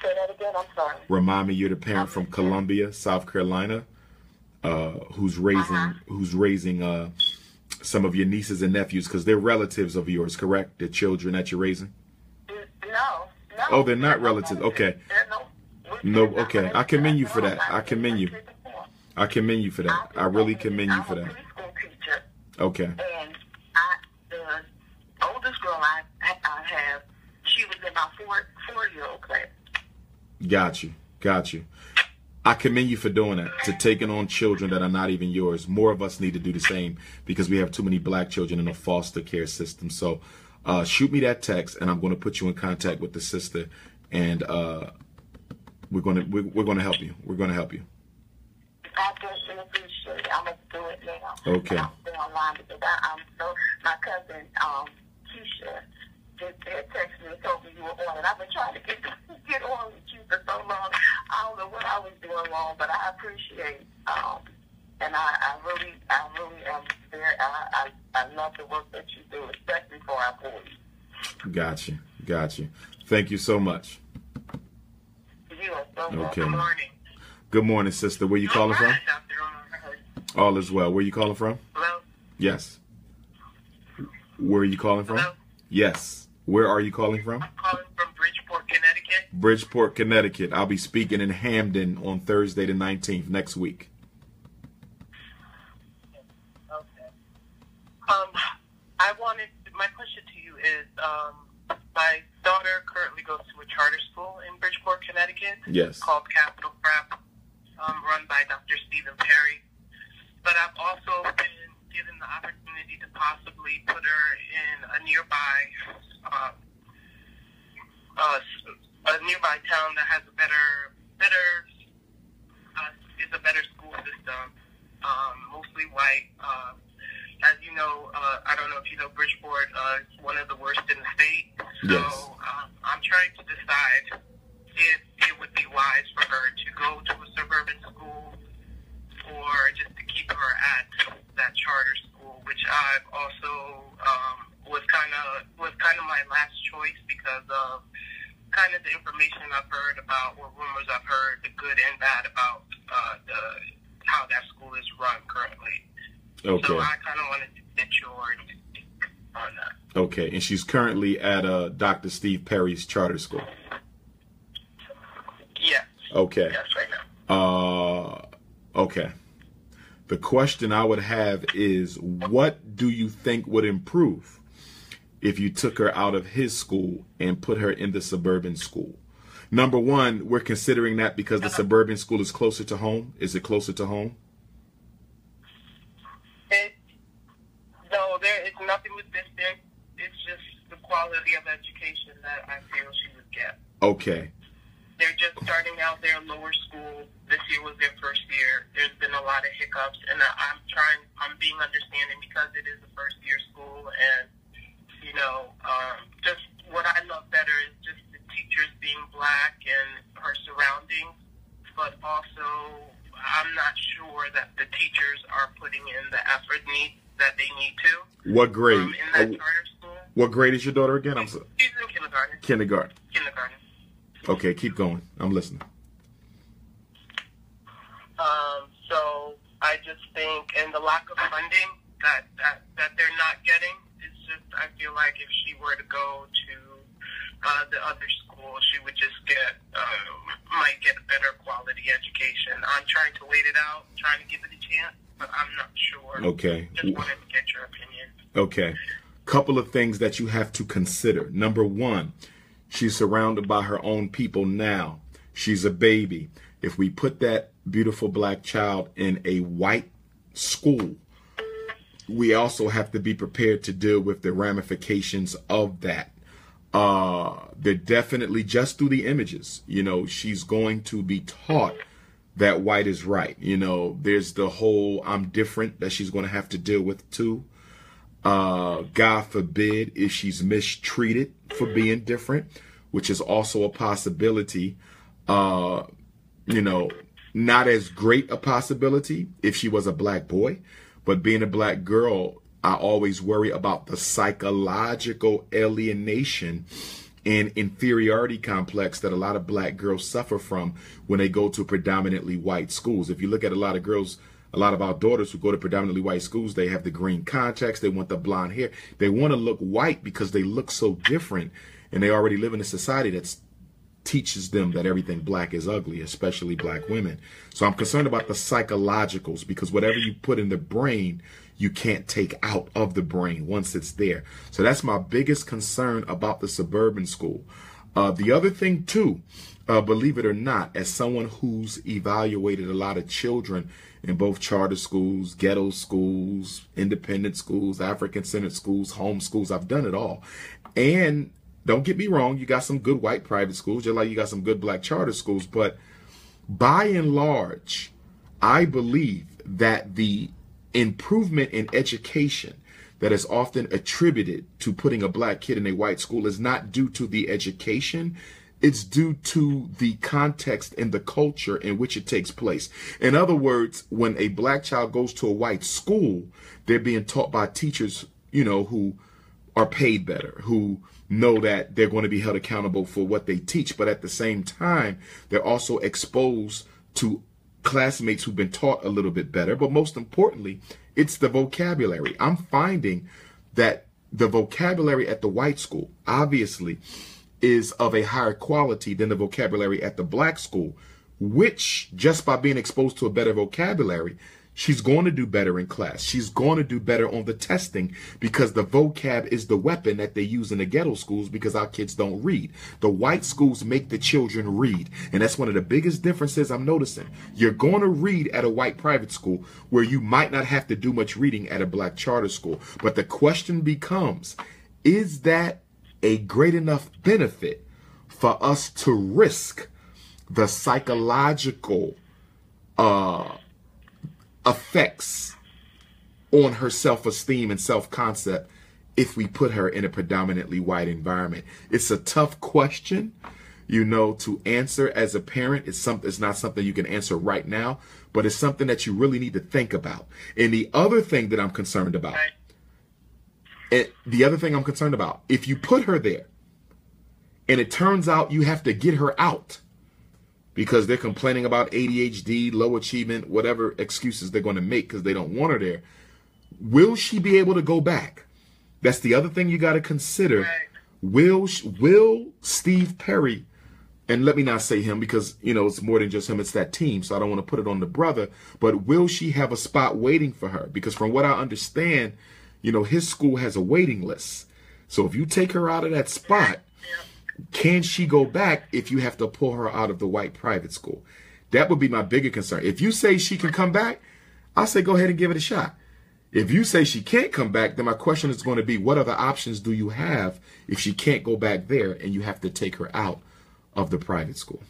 Say that again. I'm sorry. Remind me you're the parent from Columbia, South Carolina, who's raising some of your nieces and nephews, because they're relatives of yours, correct? They're children that you're raising? No. Oh, they're not relatives. Okay. No, okay. I commend you for that. I commend you for that. I really commend you for that. Okay. And the oldest girl I have, she was in my four-year-old class. Got you. I commend you for doing that, to taking on children that are not even yours. More of us need to do the same because we have too many black children in the foster care system. So shoot me that text, and I'm going to put you in contact with the sister, and we're going to help you. We're going to help you. I definitely appreciate it. I'm going to do it now. Okay. I'll stay online because my cousin, Keisha, just texted me and told me you were on, and I've been trying to get on with you for so long. I don't know what I was doing wrong, but I appreciate, and I really am very, I love the work that you do, especially for our boys. Got you. Thank you so much. You are so welcome. Okay. Good morning. Good morning, sister. Where you calling from? All is well. Where you calling from? Hello? Yes. Where are you calling from? Hello? Yes. Where are you calling from? I'm calling from Bridgeport, Connecticut. Bridgeport, Connecticut. I'll be speaking in Hamden on Thursday the 19th next week. Okay. My question to you is, my daughter currently goes to a charter school in Bridgeport, Connecticut. Yes. Called Capital Prep, run by Dr. Stephen Perry. But I've also been given the opportunity to possibly put her in a nearby town that has a better school system, mostly white. As you know, I don't know if you know Bridgeport, is one of the worst in the state. So Yes. I'm trying to decide if it would be wise for her to go to a suburban school or just to keep her at that charter school, which I've also was kind of my last choice because of kind of the information I've heard about, or rumors I've heard, the good and bad about how that school is run currently. Okay. So I kind of wanted to get your take on that. Okay. And she's currently at Dr. Steve Perry's charter school. Yes. Okay. Yes, right now. Okay. The question I would have is, what do you think would improve if you took her out of his school and put her in the suburban school? Number one, we're considering that because the suburban school is closer to home. Is it closer to home? No, there is nothing with distance. It's just the quality of education that I feel she would get. Okay. They're just starting out their lower school. This year was their first year. There's been a lot of hiccups, and I'm being understanding because it is a first year school, and just what I love better is just the teachers being black and her surroundings, but also I'm not sure that the teachers are putting in the effort that they need to. What grade? In that charter school. What grade is your daughter again? I'm sorry. She's in kindergarten. Kindergarten. Okay, keep going. I'm listening. So I just think, and the lack of funding that they're not getting, it's just, I feel like if she were to go to the other school, she would just might get a better quality education. I'm trying to wait it out, trying to give it a chance, but I'm not sure. Okay. Just wanted to get your opinion. Okay. Couple of things that you have to consider. Number one, she's surrounded by her own people now. She's a baby. If we put that beautiful black child in a white school, we also have to be prepared to deal with the ramifications of that. They're definitely, just through the images, she's going to be taught that white is right. There's the whole I'm different that she's going to have to deal with too. God forbid if she's mistreated for being different, which is also a possibility. Not as great a possibility if she was a black boy, but being a black girl, I always worry about the psychological alienation and inferiority complex that a lot of black girls suffer from when they go to predominantly white schools. If you look at a lot of girls, a lot of our daughters who go to predominantly white schools, they have the green contacts, they want the blonde hair, they want to look white because they look so different, and they already live in a society that's teaches them that everything black is ugly, especially black women. So I'm concerned about the psychologicals, because whatever you put in the brain, you can't take out of the brain once it's there. So that's my biggest concern about the suburban school. The other thing too, believe it or not, as someone who's evaluated a lot of children in both charter schools, ghetto schools, independent schools, African-centered schools, home schools, I've done it all. And don't get me wrong, you got some good white private schools, just like you got some good black charter schools. But by and large, I believe that the improvement in education that is often attributed to putting a black kid in a white school is not due to the education. It's due to the context and the culture in which it takes place. In other words, when a black child goes to a white school, they're being taught by teachers, who are paid better, who know that they're going to be held accountable for what they teach. But at the same time, they're also exposed to classmates who've been taught a little bit better. But most importantly, it's the vocabulary. I'm finding that the vocabulary at the white school, obviously, is of a higher quality than the vocabulary at the black school, which just by being exposed to a better vocabulary, she's going to do better in class. She's going to do better on the testing, because the vocab is the weapon that they use in the ghetto schools, because our kids don't read. The white schools make the children read. And that's one of the biggest differences I'm noticing. You're going to read at a white private school where you might not have to do much reading at a black charter school. But the question becomes, is that a great enough benefit for us to risk the psychological effects on her self-esteem and self-concept if we put her in a predominantly white environment? It's a tough question, to answer as a parent. It's not something you can answer right now, but it's something that you really need to think about. And the other thing that I'm concerned about, if you put her there and it turns out you have to get her out because they're complaining about ADHD, low achievement, whatever excuses they're going to make because they don't want her there, will she be able to go back? That's the other thing you got to consider. Right. Will Steve Perry, and let me not say him because, it's more than just him, it's that team, so I don't want to put it on the brother, but will she have a spot waiting for her? Because from what I understand, his school has a waiting list. So if you take her out of that spot, can she go back if you have to pull her out of the white private school? That would be my bigger concern. If you say she can come back, I say go ahead and give it a shot. If you say she can't come back, then my question is going to be, what other options do you have if she can't go back there and you have to take her out of the private school?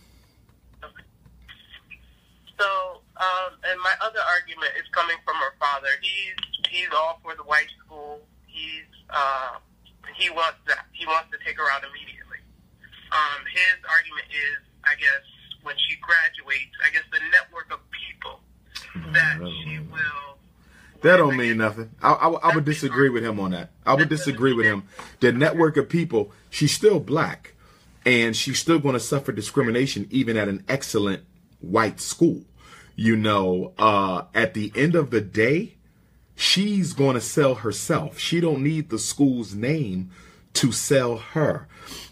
So, and my other argument is coming from her father. He's all for the white school. He wants that. He wants to take her out immediately. His argument is, I guess, when she graduates, I guess the network of people that she will. That don't mean nothing. I would disagree with him on that. I would disagree with him. The network of people, she's still black, and she's still going to suffer discrimination even at an excellent white school. At the end of the day, she's going to sell herself. She don't need the school's name to sell her.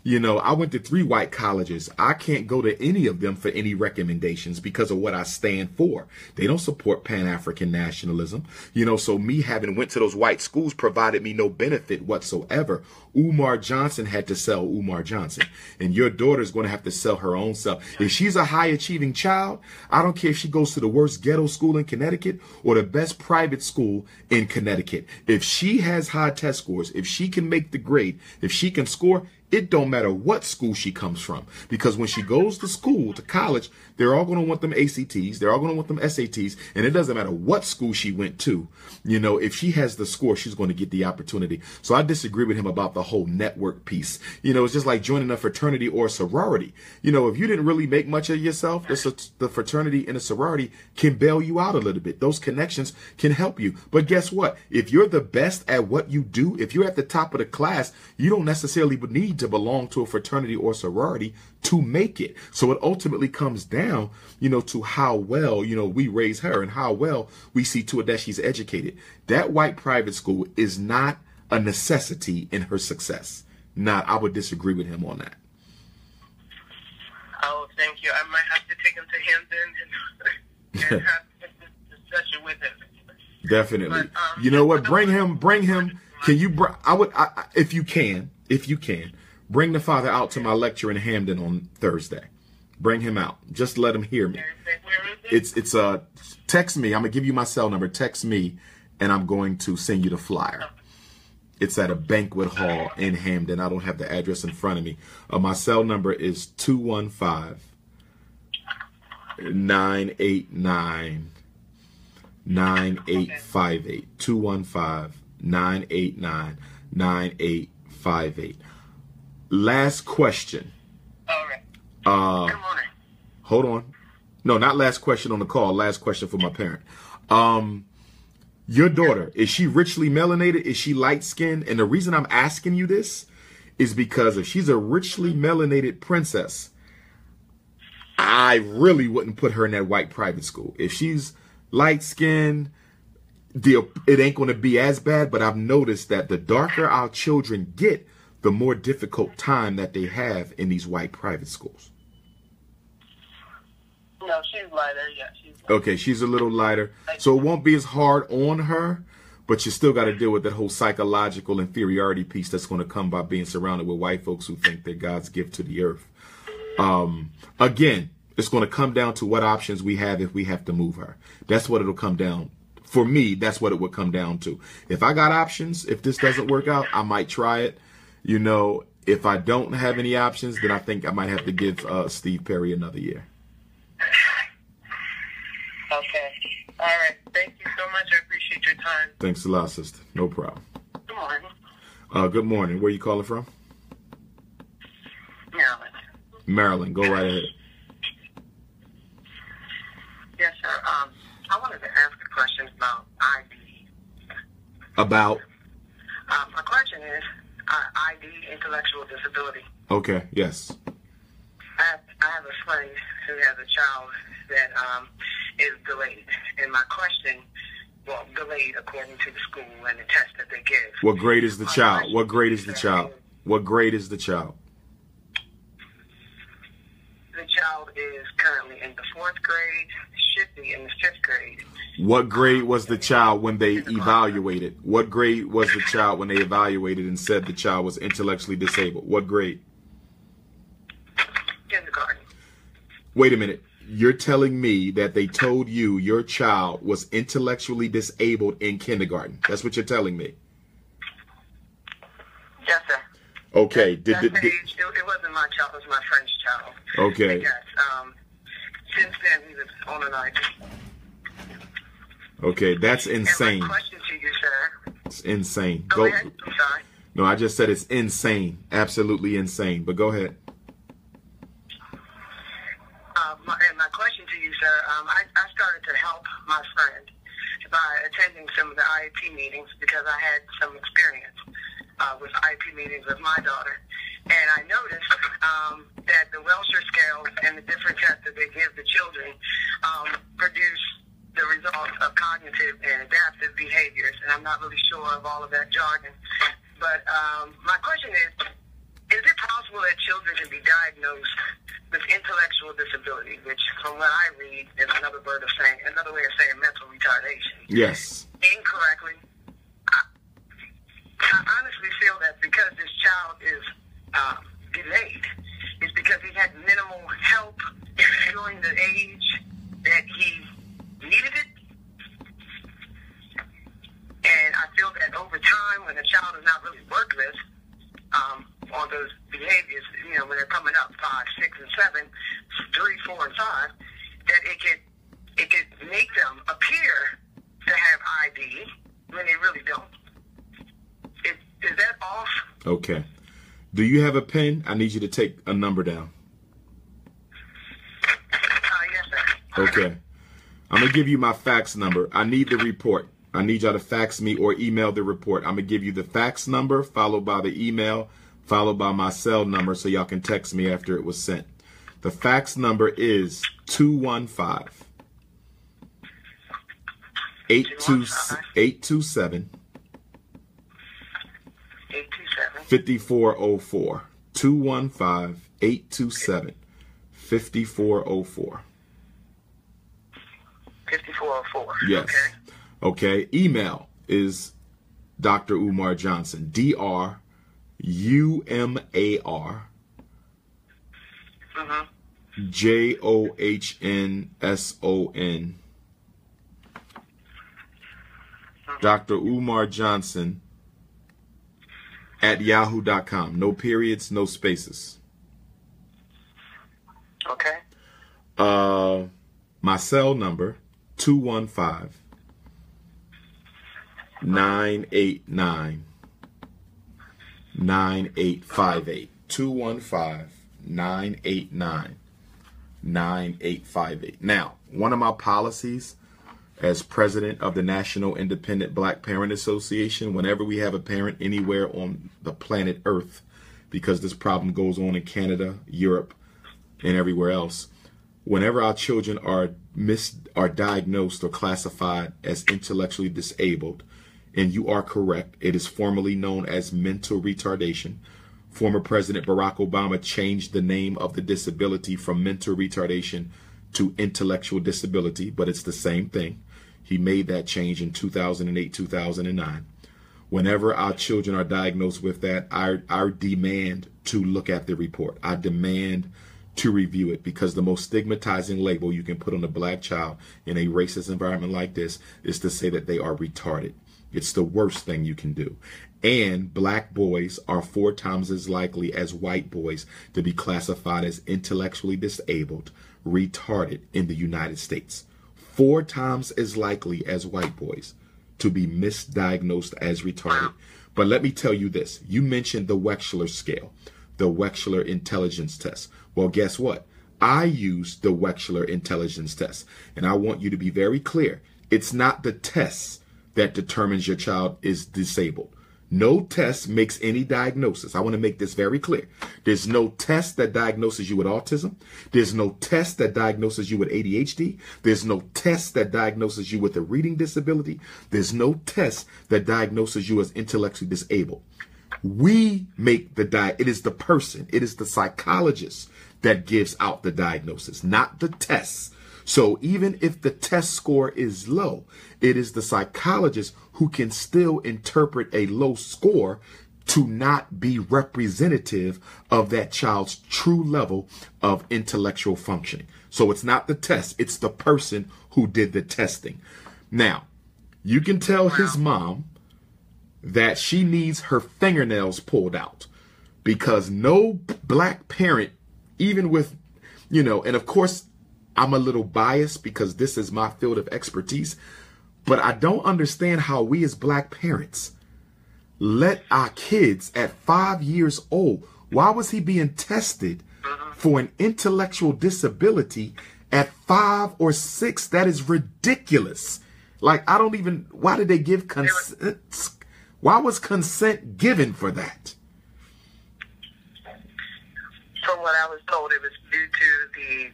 I went to 3 white colleges. I can't go to any of them for any recommendations because of what I stand for. They don't support Pan-African nationalism. So me having went to those white schools provided me no benefit whatsoever. Umar Johnson had to sell Umar Johnson. And your daughter's going to have to sell her own self. If she's a high-achieving child, I don't care if she goes to the worst ghetto school in Connecticut or the best private school in Connecticut. If she has high test scores, if she can make the grade, if she can score, it don't matter what school she comes from, because when she goes to school, to college, they're all going to want them ACTs. They're all going to want them SATs. And it doesn't matter what school she went to. If she has the score, she's going to get the opportunity. So I disagree with him about the whole network piece. It's just like joining a fraternity or a sorority. If you didn't really make much of yourself, the fraternity and a sorority can bail you out a little bit. Those connections can help you. But guess what? If you're the best at what you do, if you're at the top of the class, you don't necessarily need to belong to a fraternity or sorority to make it. So it ultimately comes down, to how well, we raise her and how well we see to it that she's educated. That white private school is not a necessity in her success. I would disagree with him on that. thank you. I might have to take him to Hampton and have this discussion with him. Definitely. But, you know what? Bring him. Can you? If you can, bring the father out to my lecture in Hamden on Thursday. Bring him out. Just let him hear me. It's text me. I'm gonna give you my cell number. Text me, and I'm going to send you the flyer. It's at a banquet hall in Hamden. I don't have the address in front of me. My cell number is 215-989-9858. 215-989-9858. Last question. All right. Good morning. Hold on. No, not last question on the call. Last question for my parent. Your daughter, is she richly melanated? Is she light-skinned? And the reason I'm asking you this is because if she's a richly melanated princess, I really wouldn't put her in that white private school. If she's light-skinned, it ain't going to be as bad, but I've noticed that the darker our children get, the more difficult time that they have in these white private schools. No, she's lighter. Yeah, she's lighter. Okay, she's a little lighter. So it won't be as hard on her, but you still got to deal with that whole psychological inferiority piece that's going to come by being surrounded with white folks who think they're God's gift to the earth. Again, it's going to come down to what options we have if we have to move her. That's what it'll come down. For me, that's what it would come down to. If I got options, if this doesn't work out, I might try it. You know, if I don't have any options, then I think I might have to give Steve Perry another year. Okay. All right. Thank you so much. I appreciate your time. Thanks a lot, sister. No problem. Good morning. Good morning. Where are you calling from? Maryland. Maryland. Go right ahead. Yes, sir. I wanted to ask a question about ID. About? My question is ID, intellectual disability. Okay. Yes. I have a friend who has a child that is delayed. And my question, well, delayed according to the school and the test that they give. What grade is the child? What grade is the child? What grade is the child? The child is currently in the 4th grade, should be in the 5th grade. What grade was the child when they evaluated? What grade was the child when they evaluated and said the child was intellectually disabled? What grade? Kindergarten. Wait a minute. You're telling me that they told you your child was intellectually disabled in kindergarten. That's what you're telling me. Yes, sir. Okay. It wasn't my child. It was my friend's child. Okay. Yes. Since then, he was on an ID. Okay, that's insane. And my question to you, sir. It's insane. Go ahead. I'm sorry. No, I just said it's insane. Absolutely insane. But go ahead. My question to you, sir, I started to help my friend by attending some of the IEP meetings because I had some experience with IEP meetings with my daughter. And I noticed that the Welcher scales and the different tests that they give the children produce the results of cognitive and adaptive behaviors. And I'm not really sure of all of that jargon. But my question is it possible that children can be diagnosed with intellectual disability, which from what I read is another way of saying mental retardation? Yes. Incorrectly. I honestly feel that because this child is delayed, it's because he had minimal help during the age that he needed it. And I feel that over time, when a child is not really worked with on those behaviors, you know, when they're coming up 5, 6, and 7, 3, 4, and 5, that it could make them appear to have ID when they really don't. Is that off? Okay. Do you have a pen? I need you to take a number down. Yes, sir. Okay. I'm going to give you my fax number. I need the report. I need y'all to fax me or email the report. I'm going to give you the fax number, followed by the email, followed by my cell number, so y'all can text me after it was sent. The fax number is 215-827 5404. 215-827 5404. 5404. Yes. Okay. Email is Dr. Umar Johnson. DrUmar. JOHNSON. Dr. Umar Johnson at yahoo.com. No periods, no spaces. Okay. My cell number 215-989-9858. 215-989-9858. Now, one of my policies as president of the National Independent Black Parent Association, whenever we have a parent anywhere on the planet Earth, because this problem goes on in Canada, Europe, and everywhere else, whenever our children are diagnosed or classified as intellectually disabled, and you are correct, it is formally known as mental retardation. Former President Barack Obama changed the name of the disability from mental retardation to intellectual disability, but it's the same thing. He made that change in 2008, 2009. Whenever our children are diagnosed with that, I demand to look at the report. I demand to review it, because the most stigmatizing label you can put on a black child in a racist environment like this is to say that they are retarded. It's the worst thing you can do. And black boys are 4 times as likely as white boys to be classified as intellectually disabled, retarded in the United States. 4 times as likely as white boys to be misdiagnosed as retarded. But let me tell you this. You mentioned the Wechsler scale, the Wechsler intelligence test. Well, guess what? I use the Wechsler intelligence test. And I want you to be very clear. It's not the test that determines your child is disabled. No test makes any diagnosis. I want to make this very clear. There's no test that diagnoses you with autism. There's no test that diagnoses you with ADHD. There's no test that diagnoses you with a reading disability. There's no test that diagnoses you as intellectually disabled. We make the it is the person, it is the psychologist that gives out the diagnosis, not the tests. So even if the test score is low, it is the psychologist who can still interpret a low score to not be representative of that child's true level of intellectual functioning. So it's not the test, it's the person who did the testing. Now, you can tell his mom that she needs her fingernails pulled out, because no black parent, even with, and of course, I'm a little biased because this is my field of expertise, but I don't understand how we as black parents let our kids at 5 years old, why was he being tested for an intellectual disability at 5 or 6? That is ridiculous. Like, why did they give consent? Why was consent given for that? From what I was told, it was due to the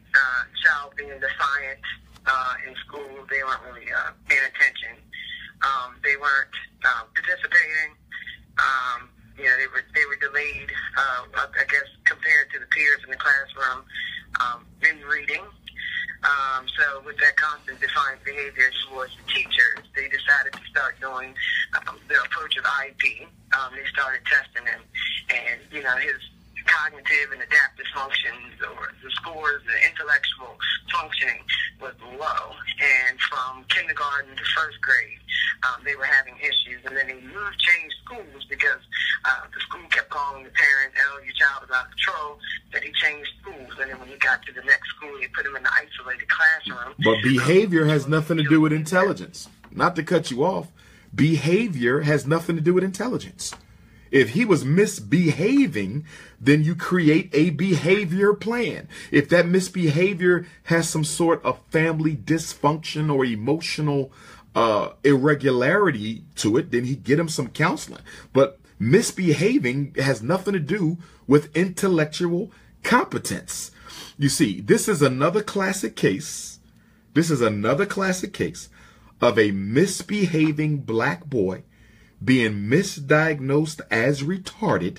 child being defiant in school. They weren't really paying attention. They weren't participating. They were delayed, I guess, compared to the peers in the classroom in reading. So with that constant defiant behavior towards the teachers, they decided to start doing the approach of IEP. They started testing him, and his cognitive and adaptive functions, or the scores, the intellectual functioning was low. And from kindergarten to first grade, they were having issues. And then they changed schools because the school kept calling the parent, your child is out of control, that he changed schools. And then when he got to the next school, they put him in an isolated classroom. But behavior has nothing to do with intelligence. Not to cut you off, behavior has nothing to do with intelligence. If he was misbehaving, then you create a behavior plan. If that misbehavior has some sort of family dysfunction or emotional irregularity to it, then he get him some counseling. But misbehaving has nothing to do with intellectual competence. You see, this is another classic case. This is another classic case of a misbehaving black boy being misdiagnosed as retarded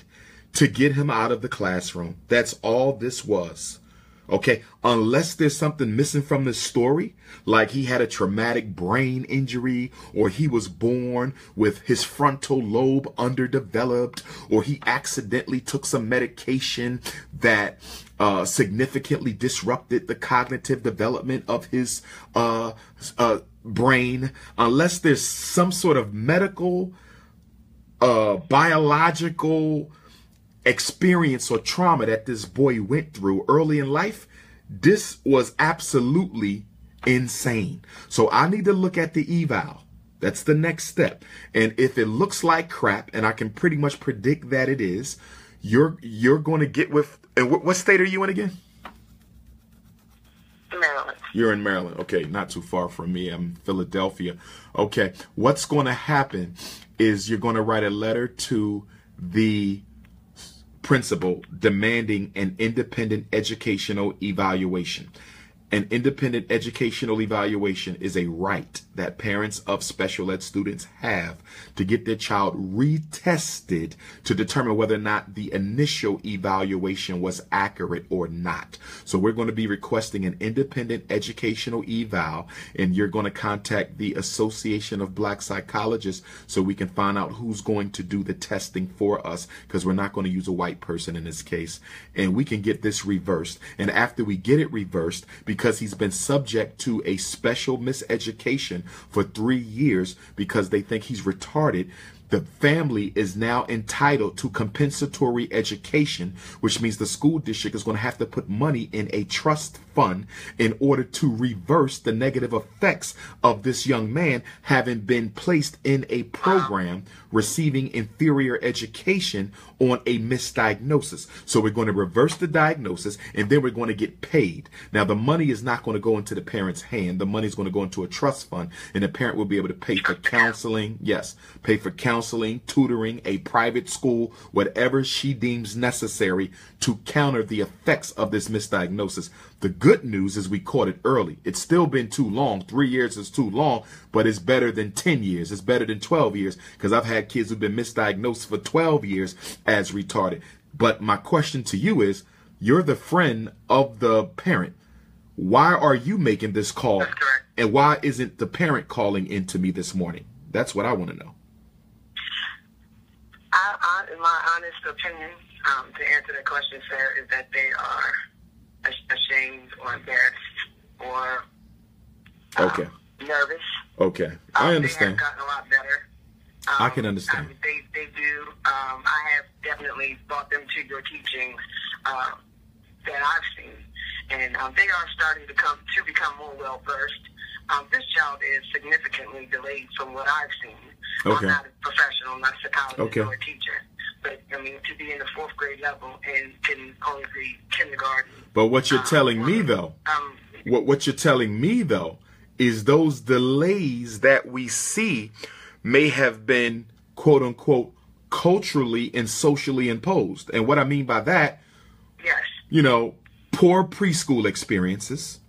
to get him out of the classroom. That's all this was. Okay, unless there's something missing from this story, like he had a traumatic brain injury, or he was born with his frontal lobe underdeveloped, or he accidentally took some medication that significantly disrupted the cognitive development of his brain. Unless there's some sort of medical, biological experience or trauma that this boy went through early in life, this was absolutely insane. So I need to look at the eval. That's the next step. And if it looks like crap, and I can pretty much predict that it is, you're going to get with, and what state are you in again? Maryland. You're in Maryland. Okay, not too far from me. I'm in Philadelphia. Okay, what's going to happen is you're going to write a letter to the principal demanding an independent educational evaluation. An independent educational evaluation is a right that parents of special ed students have to get their child retested to determine whether or not the initial evaluation was accurate or not. So we're going to be requesting an independent educational eval, and you're going to contact the Association of Black Psychologists so we can find out who's going to do the testing for us, because we're not going to use a white person in this case, and we can get this reversed. And after we get it reversed, because he's been subject to a special miseducation for 3 years because they think he's retarded, the family is now entitled to compensatory education, which means the school district is going to have to put money in a trust fund in order to reverse the negative effects of this young man having been placed in a program receiving inferior education on a misdiagnosis. So we're going to reverse the diagnosis, and then we're going to get paid. Now, the money is not going to go into the parent's hand. The money is going to go into a trust fund, and the parent will be able to pay for counseling. Yes, pay for counseling, tutoring, a private school, whatever she deems necessary to counter the effects of this misdiagnosis. The good news is we caught it early. It's still been too long. 3 years is too long, but it's better than 10 years. It's better than 12 years, because I've had kids who've been misdiagnosed for 12 years as retarded. But my question to you is, you're the friend of the parent. Why are you making this call? That's correct. And why isn't the parent calling into me this morning? That's what I want to know. In my honest opinion, to answer the question, sir, is that they are ashamed or embarrassed or Okay. nervous. Okay. I understand. They have gotten a lot better. I can understand. They do. I have definitely brought them to your teachings that I've seen, and they are starting to become more well versed. This child is significantly delayed from what I've seen. Okay. I'm not a professional, I'm not a psychologist Okay. or a teacher, but I mean, to be in the 4th grade level and can only read kindergarten. But what you're telling me, though, what you're telling me, though, is those delays that we see may have been, quote unquote, culturally and socially imposed. And what I mean by that, Yes. you know, poor preschool experiences,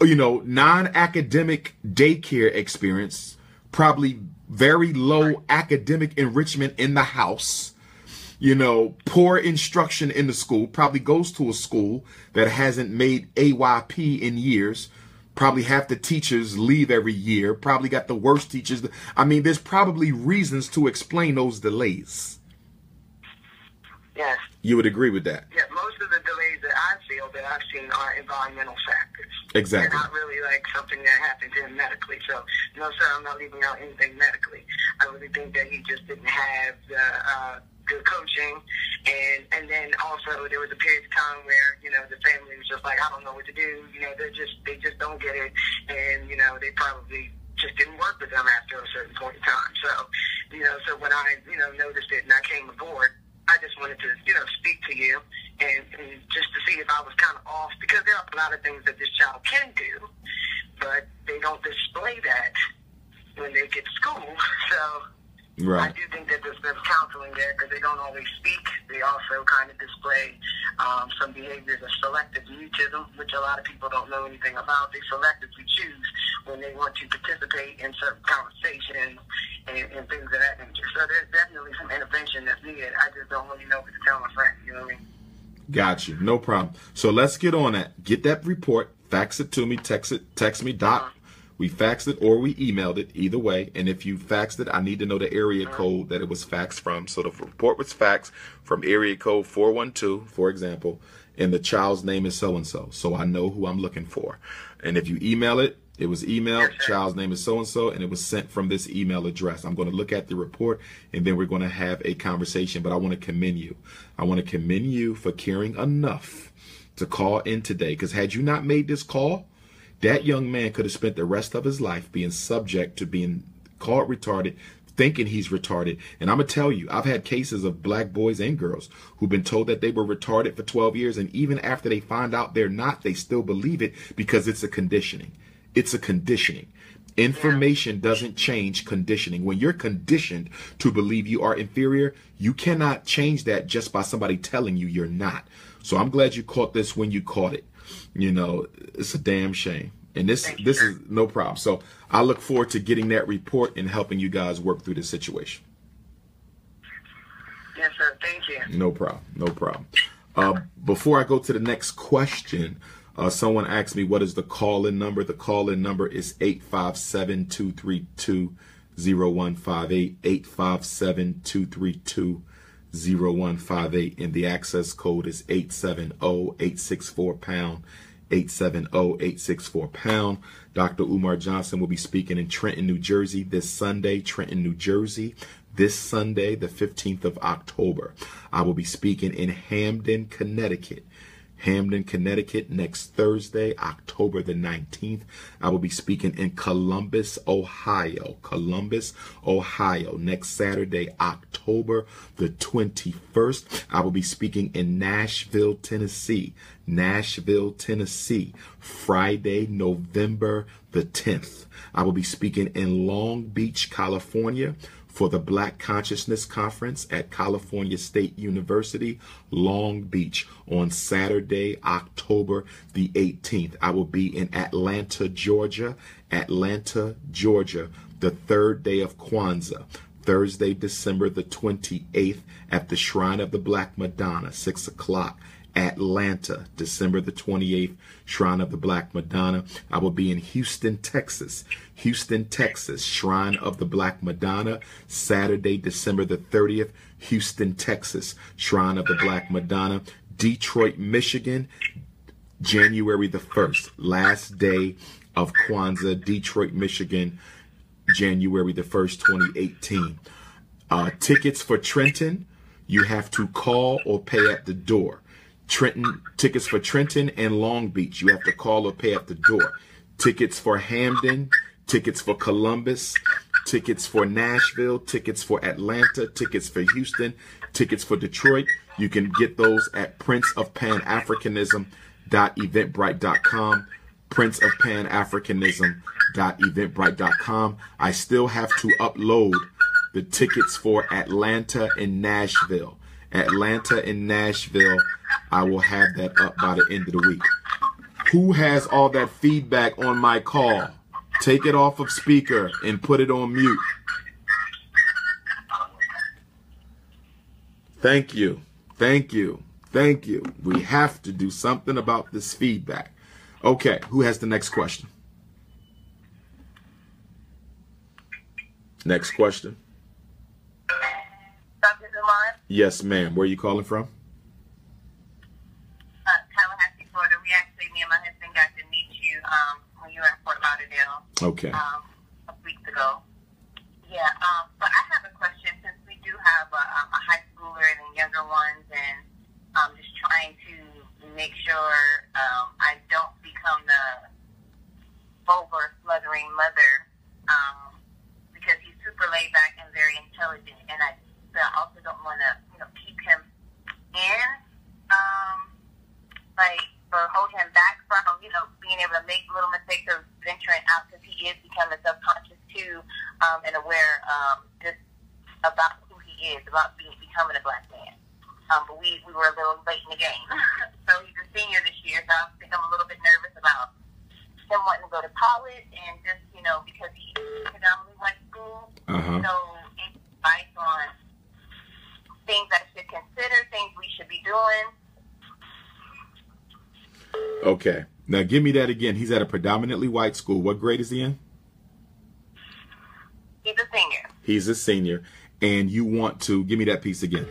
you know, non-academic daycare experience, probably very low academic enrichment in the house, you know, poor instruction in the school, probably goes to a school that hasn't made AYP in years, probably half the teachers leave every year, probably got the worst teachers. I mean, there's probably reasons to explain those delays. Yes. You would agree with that? Yeah, most of the delays that I feel that I've seen are environmental factors. Exactly. They're not really like something that happened to him medically. So, no, sir, I'm not leaving out anything medically. I really think that he just didn't have the good coaching. And then also there was a period of time where, you know, the family was just like, I don't know what to do. You know, they just don't get it. And, you know, they probably just didn't work with them after a certain point in time. So, you know, so when I, you know, noticed it and I came aboard, I just wanted to, you know, speak to you and just to see if I was kind of off, because there are a lot of things that this child can do, but they don't display that when they get to school. So Right. I do think that there's counseling there, because they don't always speak. They also kind of display some behaviors of selective mutism, which a lot of people don't know anything about. They selectively choose when they want to participate in certain conversations and things of that nature. So there's definitely some intervention that's needed. I just don't really know what to tell my friend. You know what I mean? Got you. No problem. So let's get on that. Get that report, fax it to me, text me, Doc. We faxed it or we emailed it, either way. And if you faxed it, I need to know the area code that it was faxed from. So the report was faxed from area code 412, for example, and the child's name is so-and-so. So I know who I'm looking for. And if you email it, it was emailed, child's name is so-and-so, and it was sent from this email address. I'm going to look at the report, and then we're going to have a conversation. But I want to commend you. I want to commend you for caring enough to call in today. Because had you not made this call, that young man could have spent the rest of his life being subject to being called retarded, thinking he's retarded. And I'm going to tell you, I've had cases of black boys and girls who've been told that they were retarded for 12 years. And even after they find out they're not, they still believe it because it's a conditioning. It's a conditioning. Information doesn't change conditioning. When you're conditioned to believe you are inferior, you cannot change that just by somebody telling you you're not. So I'm glad you caught this when you caught it. You know, it's a damn shame. And this is no problem. So I look forward to getting that report and helping you guys work through this situation. Yes, sir. Thank you. No problem. No problem. Before I go to the next question, someone asked me, what is the call-in number? The call-in number is 857-232-0158, 857-232-0158, and the access code is 870-864-POUND, 870-864-POUND. Dr. Umar Johnson will be speaking in Trenton, New Jersey this Sunday, Trenton, New Jersey. This Sunday, the 15th of October. I will be speaking in Hamden, Connecticut. Hamden, Connecticut next Thursday, October the 19th. I will be speaking in Columbus, Ohio. Columbus, Ohio next Saturday, October the 21st. I will be speaking in Nashville, Tennessee. Nashville, Tennessee, Friday, November the 10th. I will be speaking in Long Beach, California, for the Black Consciousness Conference at California State University, Long Beach, on Saturday, October the 18th. I will be in Atlanta, Georgia, the third day of Kwanzaa, Thursday, December the 28th, at the Shrine of the Black Madonna, 6 o'clock. Atlanta, December the 28th, Shrine of the Black Madonna. I will be in Houston, Texas, Shrine of the Black Madonna, Saturday, December the 30th, Houston, Texas, Shrine of the Black Madonna. Detroit, Michigan, January the 1st, last day of Kwanzaa, Detroit, Michigan, January the 1st, 2018. Tickets for Trenton, you have to call or pay at the door. Tickets for Trenton and Long Beach, you have to call or pay at the door. Tickets for Hamden, tickets for Columbus, tickets for Nashville, tickets for Atlanta, tickets for Houston, tickets for Detroit. You can get those at princeofpanafricanism.eventbrite.com, princeofpanafricanism.eventbrite.com. I still have to upload the tickets for Atlanta and Nashville. Atlanta and Nashville, I will have that up by the end of the week. Who has all that feedback on my call? Take it off of speaker and put it on mute. Thank you. Thank you. Thank you. We have to do something about this feedback. Okay, who has the next question? Next question. Dr. Umar? Yes, ma'am. Where are you calling from? Tallahassee, Florida. Me and my husband got to meet you when you were in Fort Lauderdale. Okay. A week ago. Yeah, but I have a question since we do have a high schooler and younger ones, and just trying to make sure I don't become the over sluthering mother because he's super laid back and very intelligent, and I also don't want to keep him in or hold him back from being able to make little mistakes or venturing out, because he is becoming subconscious too and aware just about who he is, about becoming a black man. But we were a little late in the game. So he's a senior this year, so I think I'm a little bit nervous about him wanting to go to college, and just because he predominantly went to school. So any advice on things I should consider, things we should be doing Okay. Now give me that again. He's at a predominantly white school. What grade is he in? He's a senior. He's a senior. And you want to give me that piece again.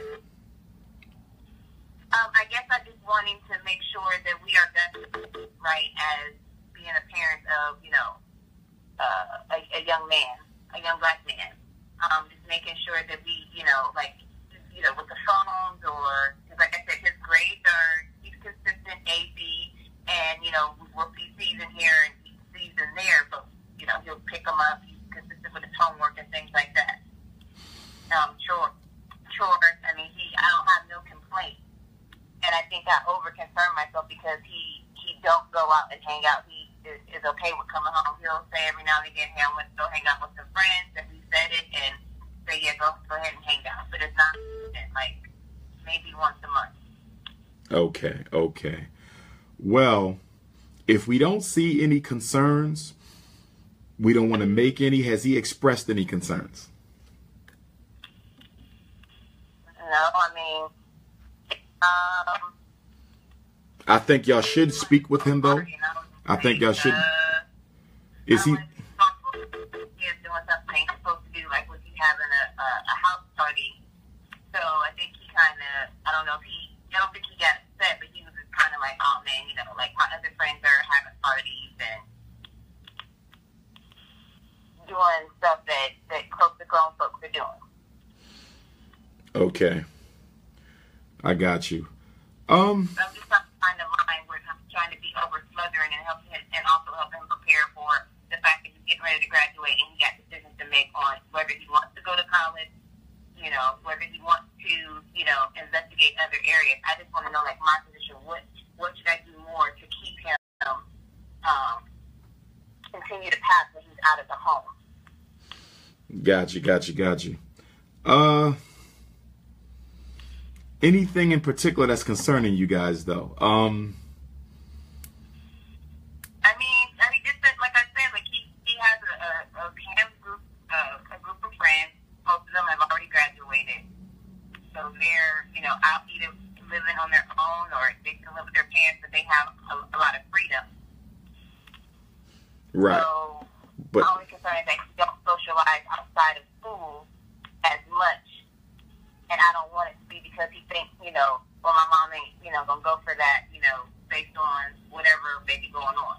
I guess I just wanting to make sure that we are done right as being a parent of, a young man, a young black man. Just making sure that we, with the phones or, like I said, his grades he's consistent A, B, and, we'll see C's in here and C's in there, but, he'll pick them up. He's consistent with his homework and things like that. Chores. I mean, I don't have no complaints. And I think I over-concern myself because he don't go out and hang out. He is okay with coming home. He'll say every now and again, hey, I want to go hang out with some friends, and we said it, and say, yeah, go ahead and hang out. But it's not like maybe once a month. Okay. Well, if we don't see any concerns, we don't want to make any. Has he expressed any concerns? No, I mean, I think y'all should speak with him, though. I think y'all should. Is he? He is doing something he's supposed to do, like was he having a house party? So I think he kind of, I don't think he got upset, but he was just kind of like, oh man, like my other friends are having parties and doing stuff that close to grown folks are doing. Okay. I got you. I'm just trying to find a line where I'm trying to be over smothering and help him, and also help him prepare for the fact that he's getting ready to graduate and he got decisions to make on whether he wants to go to college, whether he wants to, investigate other areas. I just want to know, like, my position, what should I do more to keep him continue to pass when he's out of the home. Got you. Anything in particular that's concerning you guys, though? I mean, just like I said, like he has a group of friends. Most of them have already graduated, so they're out either living on their own or they can live with their parents, but they have a lot of freedom. Right. So but my only concern is that you don't socialize outside of school as much. And I don't want it to be because he thinks, well, my mom ain't, gonna go for that, based on whatever may be going on.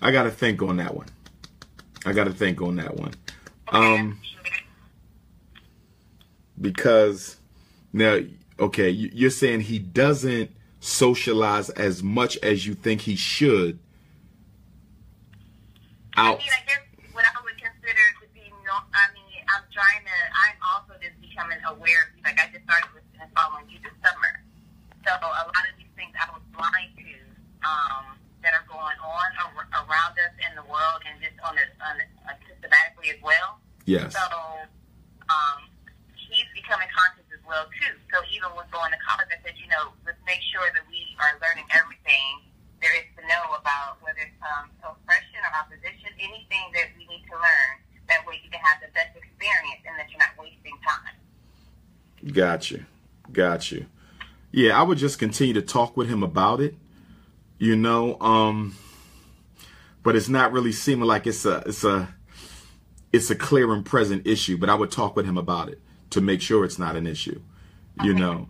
I got to think on that one. Because now, okay, you're saying he doesn't socialize as much as you think he should. I mean, I guess what I would consider to be, I'm also just becoming aware. Like, I just started listening and following you this summer. So a lot of these things I was blind to that are going on around us in the world and just on a systematically as well. Yes. So he's becoming conscious as well, too. So even with going to college, I said, let's make sure that we are learning everything there is to know about, whether it's oppression or opposition, anything that we need to learn. That way you can have the best experience and that you're not wasting time. Got you. Yeah, I would just continue to talk with him about it, but it's not really seeming like it's a clear and present issue, but I would talk with him about it to make sure it's not an issue, Okay. And are you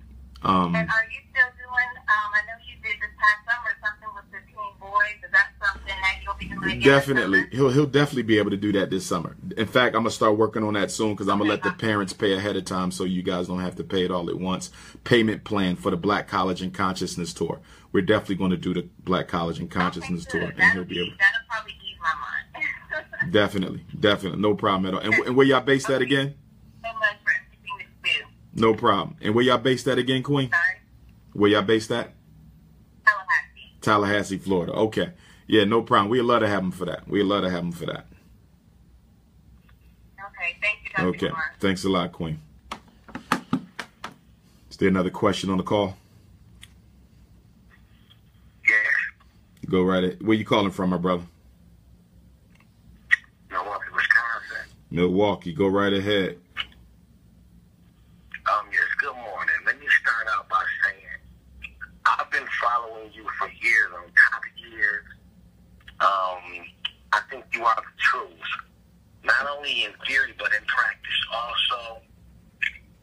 still doing, I know you did this past summer, something with the teen boys. Is that something that you'll be doing again? Definitely. He'll definitely be able to do that this summer. In fact, I'm going to start working on that soon because I'm going to let the parents pay ahead of time so you guys don't have to pay it all at once. Payment plan for the Black College and Consciousness Tour. We're definitely going to do the Black College and Consciousness Tour. And he'll be able to. That'll probably ease my mind. Definitely. No problem at all. And where y'all based at again? So much for everything that you do. No problem. And where y'all based at again, Queen? Sorry? Where y'all based at? Tallahassee, Florida. Okay. Yeah, no problem. We'd love to have him for that. Okay, thank you, Dr. Okay. Umar. Thanks a lot, Queen. Is there another question on the call? Yeah. Go right ahead. Where you calling from, my brother? Milwaukee, Wisconsin. Milwaukee, go right ahead. Yes, good morning. Let me start out by saying I've been following you for years, on top of years. I think you are the truth, not only in theory but in practice. Also,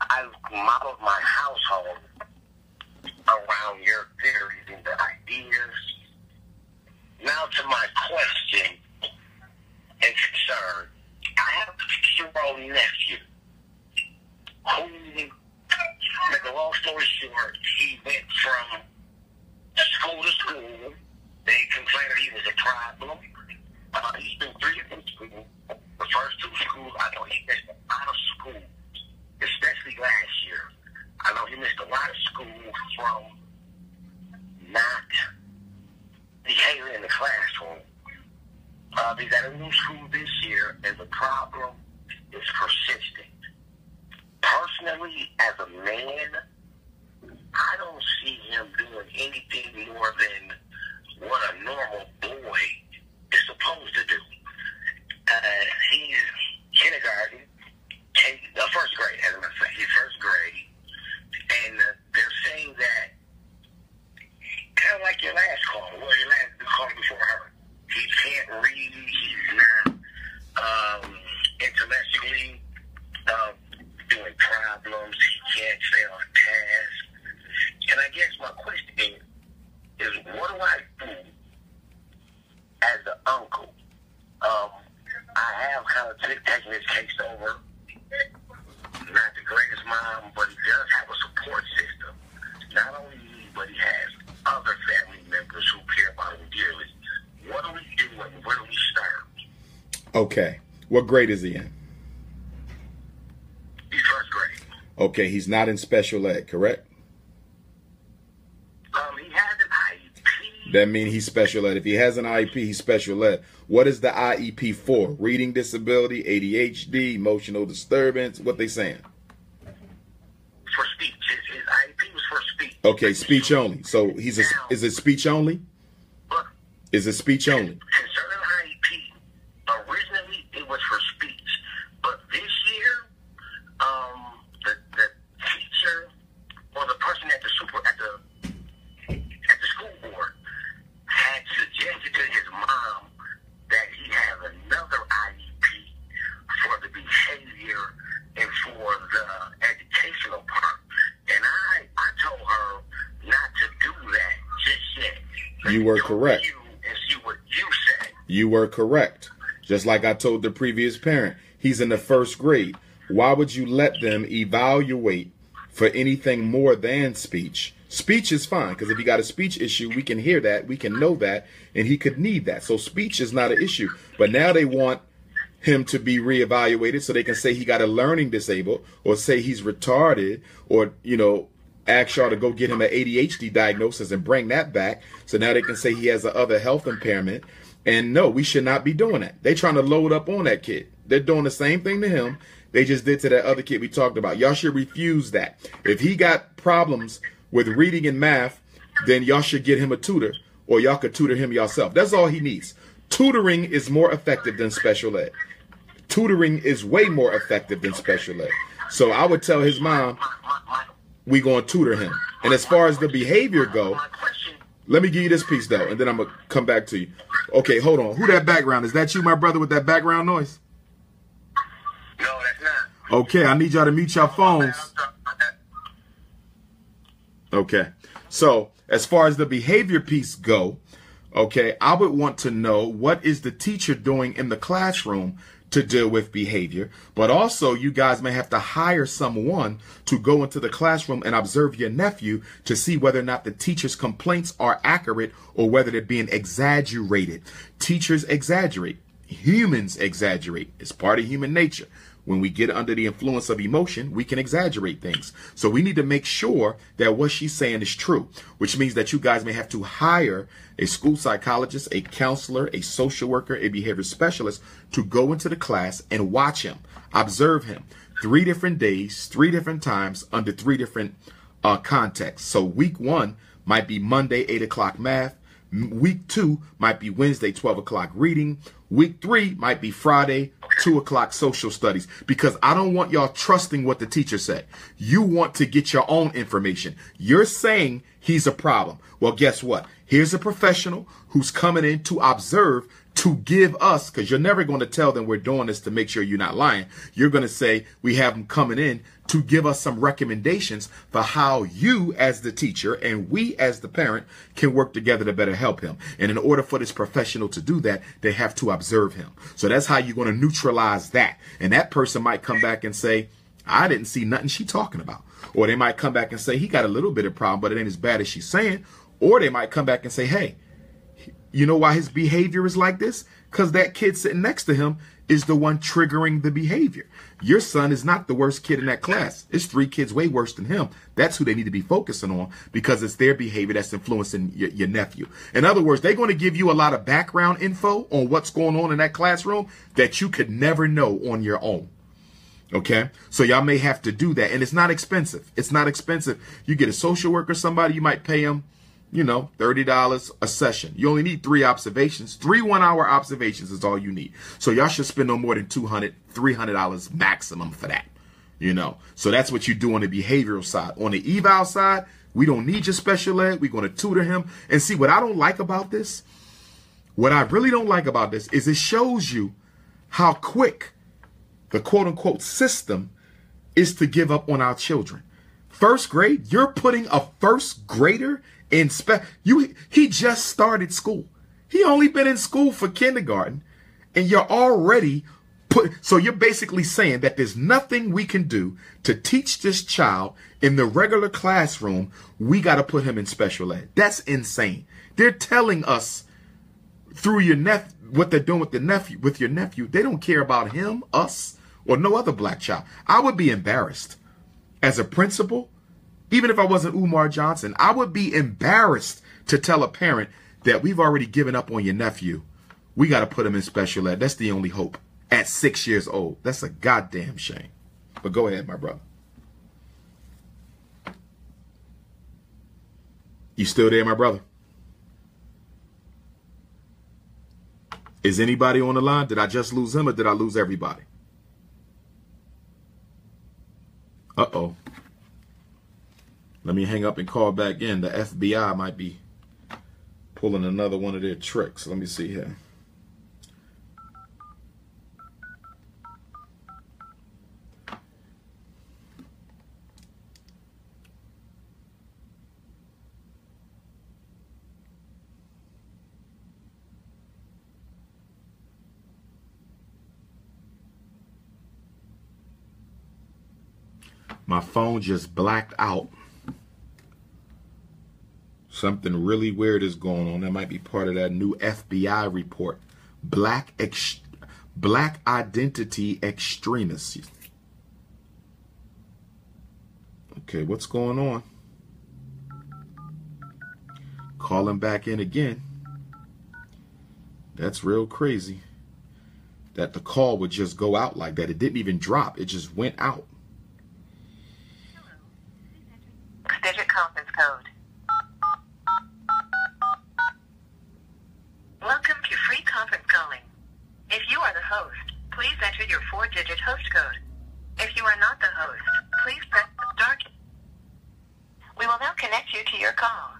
I've modeled my household around your theories and the ideas. Now to my question and concern. I have a 6-year-old nephew who, to make a long story short, he went from school to school. They complained that he was a problem. He's been 3 years in school. The first 2 schools, I know he missed a lot of school, especially last year. I know he missed a lot of school from not behaving in the classroom. He's at a new school this year, and the problem is persistent. Personally, as a man, I don't see him doing anything more than what a normal boy is supposed to do. He's kindergarten, first grade, as I'm going to say. He's first grade, and they're saying that, kind of like your last call, well, your last call before her, he can't read, he's not intellectually doing problems, he can't stay on task. And I guess my question is what do I do as an uncle? I have kind of taken this case over. Not the greatest mom, but he does have a support system. Not only me, but he has other family members who care about him dearly. What do we do and where do we start? Okay. What grade is he in? He's first grade. Okay, he's not in special ed, correct? He has an IEP. That means he's special ed. If he has an IEP, he's special ed. What is the IEP for? Reading disability, ADHD, emotional disturbance? What they saying? For speech. His IEP was for speech. Okay, speech only. So is it speech only? Look, Is it speech only? concerning IEP, originally it was for speech. But this year, the teacher or the person at the school board had suggested to his mom that he have another IEP for the behavior and for the educational part. And I told her not to do that just yet. You were correct. And see what you said. You were correct. Just like I told the previous parent, he's in the first grade. Why would you let them evaluate for anything more than speech? Speech is fine, because if he got a speech issue, we can hear that, we can know that, and he could need that. So speech is not an issue. But now they want him to be reevaluated so they can say he got a learning disabled or say he's retarded or, ask y'all to go get him an ADHD diagnosis and bring that back. So now they can say he has a other health impairment. And no, we should not be doing that. They're trying to load up on that kid. They're doing the same thing to him they just did to that other kid we talked about. Y'all should refuse that. If he got problems with reading and math, then y'all should get him a tutor, or y'all could tutor him yourself. That's all he needs. Tutoring is more effective than special ed. Tutoring is way more effective than special ed. So I would tell his mom, we going to tutor him. And as far as the behavior go, let me give you this piece, though, and then I'm going to come back to you. Okay, hold on. Who that background? Is that you, my brother, with that background noise? No, that's not. Okay, I need y'all to mute your phones. Okay. So as far as the behavior piece go, okay, I would want to know what is the teacher doing in the classroom to deal with behavior, but also you guys may have to hire someone to go into the classroom and observe your nephew to see whether or not the teacher's complaints are accurate or whether they're being exaggerated. Teachers exaggerate. Humans exaggerate. It's part of human nature. When we get under the influence of emotion, we can exaggerate things. So we need to make sure that what she's saying is true, which means that you guys may have to hire a school psychologist, a counselor, a social worker, a behavior specialist to go into the class and watch him, observe him 3 different days, 3 different times under 3 different contexts. So week 1 might be Monday, 8 o'clock math. Week 2 might be Wednesday, 12 o'clock reading. Week 3 might be Friday, 2 o'clock social studies, because I don't want y'all trusting what the teacher said. You want to get your own information. You're saying he's a problem. Well, guess what? Here's a professional who's coming in to observe, to give us, because you're never going to tell them we're doing this to make sure you're not lying. You're going to say we have them coming in to give us some recommendations for how you as the teacher and we as the parent can work together to better help him. And in order for this professional to do that, they have to observe him. So that's how you're going to neutralize that. And that person might come back and say, I didn't see nothing she talking about. Or they might come back and say, he got a little bit of problem, but it ain't as bad as she's saying. Or they might come back and say, hey, you know why his behavior is like this? Because that kid sitting next to him is the one triggering the behavior. Your son is not the worst kid in that class. It's 3 kids way worse than him. That's who they need to be focusing on, because it's their behavior that's influencing your nephew. In other words, they're going to give you a lot of background info on what's going on in that classroom that you could never know on your own. Okay, so y'all may have to do that. And it's not expensive. It's not expensive. You get a social worker, somebody, you might pay them, you know, $30 a session. You only need 3 observations. 3 1-hour observations is all you need. So y'all should spend no more than $200, $300 maximum for that. You know, so that's what you do on the behavioral side. On the eval side, we don't need your special ed. We're going to tutor him. And see, what I don't like about this, what I really don't like about this is it shows you how quick the quote unquote system is to give up on our children. 1st grade, you're putting a 1st grader in he just started school. He only been in school for kindergarten, and you're already so you're basically saying that there's nothing we can do to teach this child in the regular classroom. We got to put him in special ed. That's insane. They're telling us through your what they're doing with your nephew. They don't care about him, us, or no other black child. I would be embarrassed as a principal. Even if I wasn't Umar Johnson, I would be embarrassed to tell a parent that we've already given up on your nephew. We got to put him in special ed. That's the only hope. At 6 years old. That's a goddamn shame. But go ahead, my brother. You still there, my brother? Is anybody on the line? Did I just lose him, or did I lose everybody? Uh-oh. Let me hang up and call back in. The FBI might be pulling another one of their tricks. Let me see here. My phone just blacked out. Something really weird is going on. That might be part of that new FBI report. Black identity extremists. Okay, what's going on? Calling back in again. That's real crazy. That the call would just go out like that. It didn't even drop. It just went out. 6-digit conference code. Welcome to free conference calling. If you are the host, please enter your 4-digit host code. If you are not the host, please press the star key. We will now connect you to your call.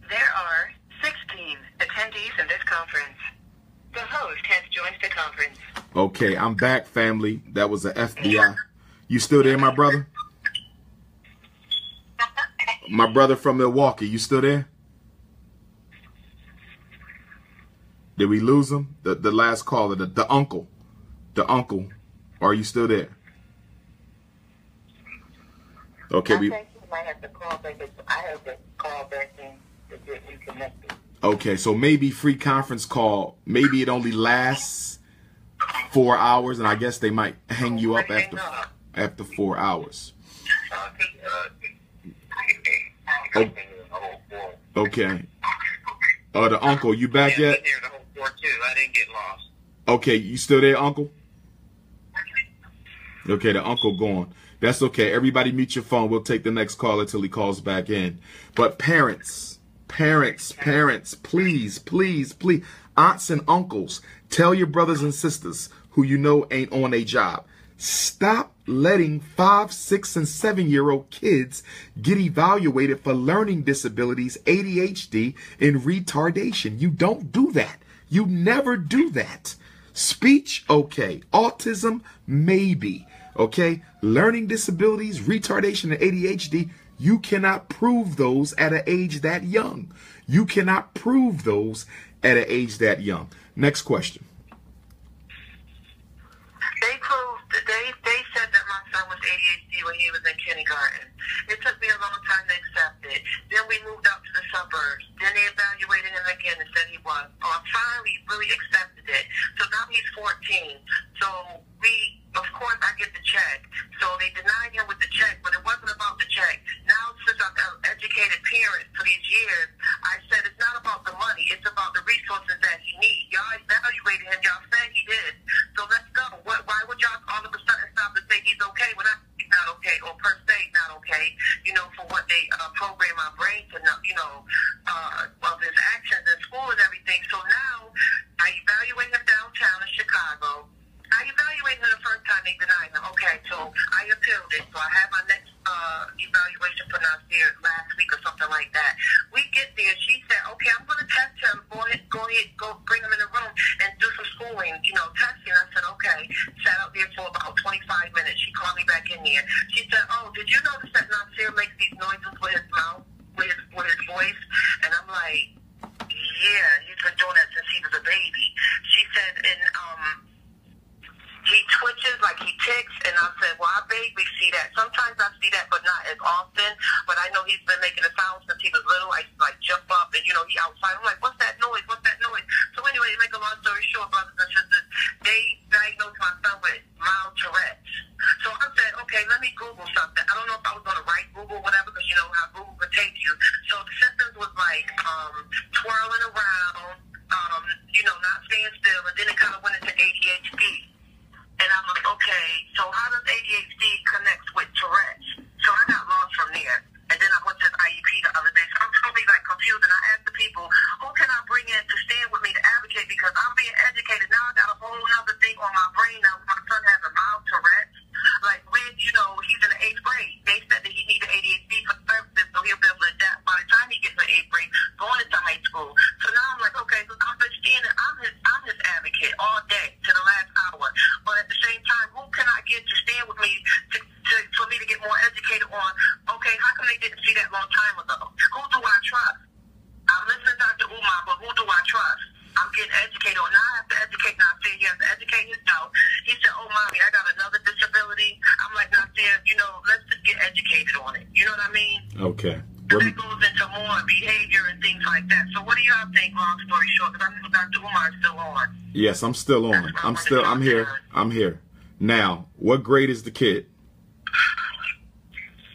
There are 16 attendees in this conference. The host has joined the conference. Okay, I'm back, family. That was the FBI. You still there, my brother? My brother from Milwaukee, you still there? Did we lose him? The last caller, the uncle. The uncle. Are you still there? Okay, I think you might have to call back. I have to call back in to get reconnected. Okay, so maybe free conference call. Maybe it only lasts 4 hours, and I guess they might hang you up after 4 hours. Oh, okay. The uncle, you back yet? I didn't get lost. Okay, you still there, uncle? Okay, the uncle gone. That's okay. Everybody mute your phone. We'll take the next caller till he calls back in. But parents, please, please, please, aunts and uncles, tell your brothers and sisters who you know ain't on a job. Stop letting 5, 6, and 7-year-old kids get evaluated for learning disabilities, ADHD, and retardation. You don't do that. You never do that. Speech, okay. Autism, maybe. Okay? Learning disabilities, retardation, and ADHD, you cannot prove those at an age that young. You cannot prove those at an age that young. Next question. They said that my son was ADHD when he was in kindergarten. It took me a long time to accept it. Then we moved out to the suburbs. Then they evaluated him again and said he was. I finally really accepted it. So now he's 14. So of course, I get the check. So they denied him with the check, but it wasn't about the check. Now, since I'm an educated parent for these years, I said it's not about the money. It's about the resources that he needs. Y'all evaluated him. Y'all said he did. So let's go. Why would y'all all of a sudden stop and say he's okay when I'm not okay, or per se not okay, for what they program my brain to know, of his actions in school and everything. So now I evaluate him downtown in Chicago. I evaluated him the first time they denied him. Okay, so I appealed it. So I had my next evaluation put out there last week or something like that. We get there. She said, okay, I'm going to test him. Go ahead, bring him in the room and do some schooling, testing. I said, okay. Sat out there for about 25 minutes. She called me back in there. She said, oh, did you notice that Nasir makes these noises with his mouth, with his voice? And I'm like, yeah, he's been doing that since he was a baby. She said, and he twitches, like he ticks, and I said, well, I vaguely see that. Sometimes I see that, but not as often. But I know he's been making a sound since he was little. I like jump up, and he outside. I'm like, what's that noise? What's that noise? So anyway, to make a long story short, brothers and sisters, they diagnosed my son with mild Tourette's. So I said, okay, let me Google something. I don't know if I was going to write Google, whatever, because you know how Google could take you. So the symptoms was like twirling around, not staying still, and then it kind of went into ADHD. And I'm like, okay, so how does ADHD connect with Tourette's? So I got lost from there. And then I went to the IEP the other day. So I'm totally confused. And I asked the people, who can I bring in to stand with me to advocate? Because I'm being educated. Now I got a whole other thing on my brain now. My son has a mild Tourette's. Like when, he's in the 8th grade. They said that he needed ADHD for services, so he'll be able to adapt by the time he gets to 8th grade, going into high school. So now I'm like, okay, so I'm been standing, I'm his advocate all day to the last hour. But at the same time, who can I get to stand with me for me to get more educated on, okay, how come they didn't see that long time ago? Who do I trust? I'm listening to Dr. Umar, but who do I trust? I'm getting educated on. Now I have to educate Nasir. He has to educate himself. He said, oh, mommy, I got another disability. I'm like, Nasir, let's just get educated on it. You know what I mean? Okay. So that goes into more behavior and things like that. So what do y'all think, long story short? Because I know Dr. Umar is still on. Yes, I'm still on. I'm here. I'm here. Now, what grade is the kid?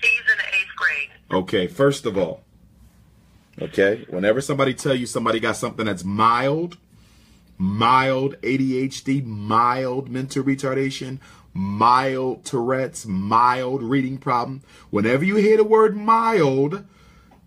He's in the 8th grade. Okay, first of all, whenever somebody tell you somebody got something that's mild ADHD, mild mental retardation, mild Tourette's, mild reading problem, whenever you hear the word mild,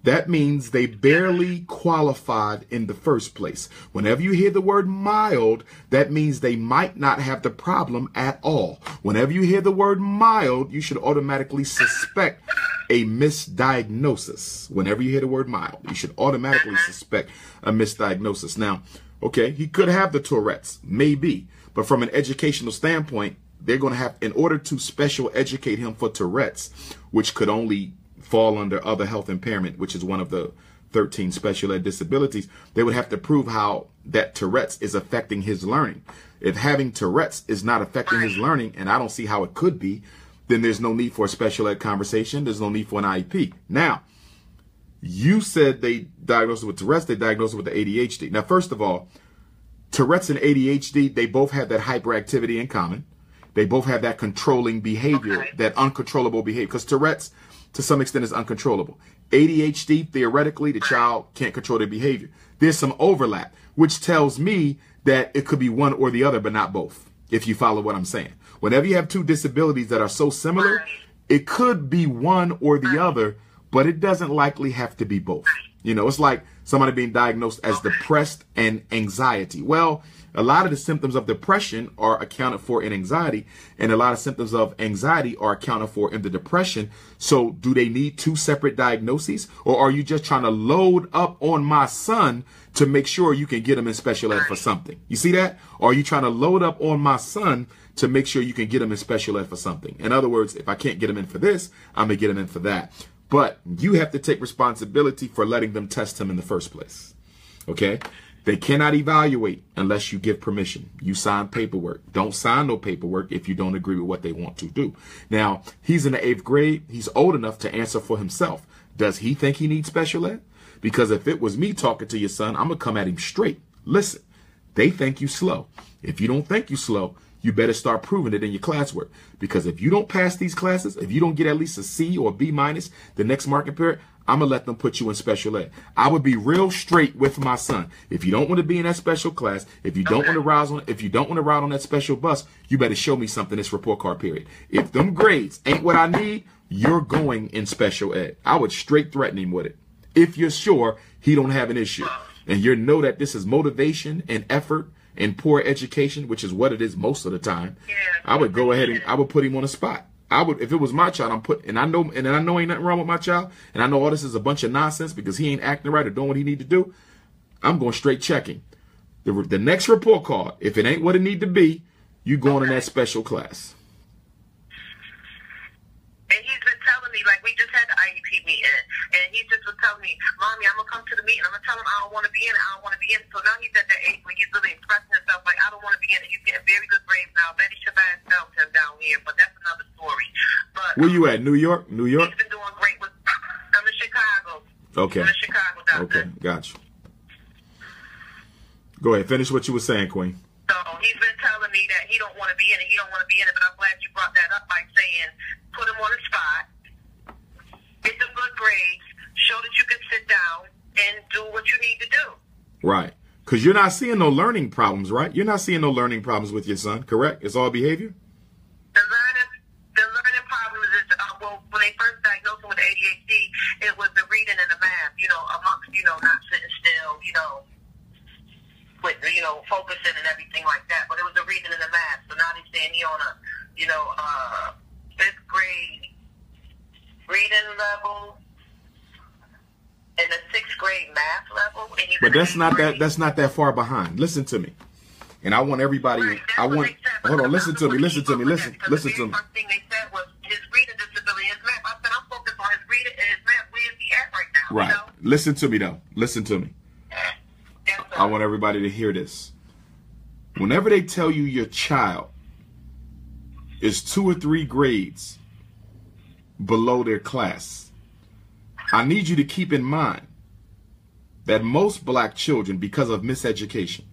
that means they barely qualified in the first place. Whenever you hear the word mild, that means they might not have the problem at all. Whenever you hear the word mild, you should automatically suspect a misdiagnosis. Whenever you hear the word mild, you should automatically suspect a misdiagnosis. Now, okay, he could have the Tourette's, maybe, but from an educational standpoint, they're going to have, in order to special educate him for Tourette's, which could only fall under other health impairment, which is one of the 13 special ed disabilities, they would have to prove how that Tourette's is affecting his learning. If having Tourette's is not affecting his learning, and I don't see how it could be, then there's no need for a special ed conversation. There's no need for an IEP. Now, you said they diagnosed it with Tourette's, they diagnosed it with the ADHD. Now, first of all, Tourette's and ADHD, they both have that hyperactivity in common. They both have that controlling behavior, that uncontrollable behavior, because Tourette's, to some extent, is uncontrollable. ADHD, theoretically, the child can't control their behavior. There's some overlap, which tells me that it could be one or the other, but not both, if you follow what I'm saying. Whenever you have two disabilities that are so similar, it could be one or the other, but it doesn't likely have to be both. You know, it's like somebody being diagnosed as depressed and anxiety. Well, a lot of the symptoms of depression are accounted for in anxiety, and a lot of symptoms of anxiety are accounted for in the depression. So do they need two separate diagnoses, or are you just trying to load up on my son to make sure you can get him in special ed for something? You see that? Or are you trying to load up on my son to make sure you can get him in special ed for something? In other words, if I can't get him in for this, I'm going to get him in for that. But you have to take responsibility for letting them test him in the first place. Okay? They cannot evaluate unless you give permission. You sign paperwork. Don't sign no paperwork if you don't agree with what they want to do. Now, he's in the 8th grade. He's old enough to answer for himself. Does he think he needs special ed? Because if it was me talking to your son, I'm going to come at him straight. Listen, they think you slow. If you don't think you slow, you better start proving it in your classwork. Because if you don't pass these classes, if you don't get at least a C or a B minus the next marking period, I'm going to let them put you in special ed. I would be real straight with my son. If you don't want to be in that special class, if you don't want to ride on that special bus, you better show me something this report card period. If them grades ain't what I need, you're going in special ed. I would straight threaten him with it. If you're sure he don't have an issue and you know that this is motivation and effort and poor education, which is what it is most of the time, I would go ahead and I would put him on the spot. I would, if it was my child, and I know ain't nothing wrong with my child, and I know all this is a bunch of nonsense because he ain't acting right or doing what he need to do, I'm going straight checking. The next report card, if it ain't what it need to be, you going in that special class. And he's been telling me, like, we just had the IEP meeting, and he just was telling me, Mommy, I'm going to come to the meeting. I'm going to tell him I don't want to be in it. I don't want to be in it. So now he's at that age where he's really expressing himself, like, I don't want to be in it. He's getting very good grades now. Betty Shabazz helped him down here, but that's another story. But where you at? New York? New York? He's been doing great with, I'm in Chicago. Okay. I'm in Chicago, doctor. Okay, got you. Go ahead. Finish what you were saying, Queen. So he's been telling me that he don't want to be in it. He don't want to be in it, but I'm glad you brought that up by saying, put him on the spot, get some good grades, show that you can sit down and do what you need to do. Right. Because you're not seeing no learning problems, right? You're not seeing no learning problems with your son, correct? It's all behavior? The learning problems is, well, when they first diagnosed him with ADHD, it was the reading and the math, amongst, not sitting still, with, focusing and everything like that. But it was the reading and the math. So now they're saying he on a, 5th grade reading level and the 6th grade math level. And but that's not that far behind. Listen to me. And I want everybody, right, hold on, listen to me. First thing they said was his reading disability, his math. I said, I'm focused on his reading and his math. Where is he at right now? Right. Listen to me, though. Listen to me. Yes, I want everybody to hear this. Whenever they tell you your child is 2 or 3 grades below their class, I need you to keep in mind that most black children, because of miseducation,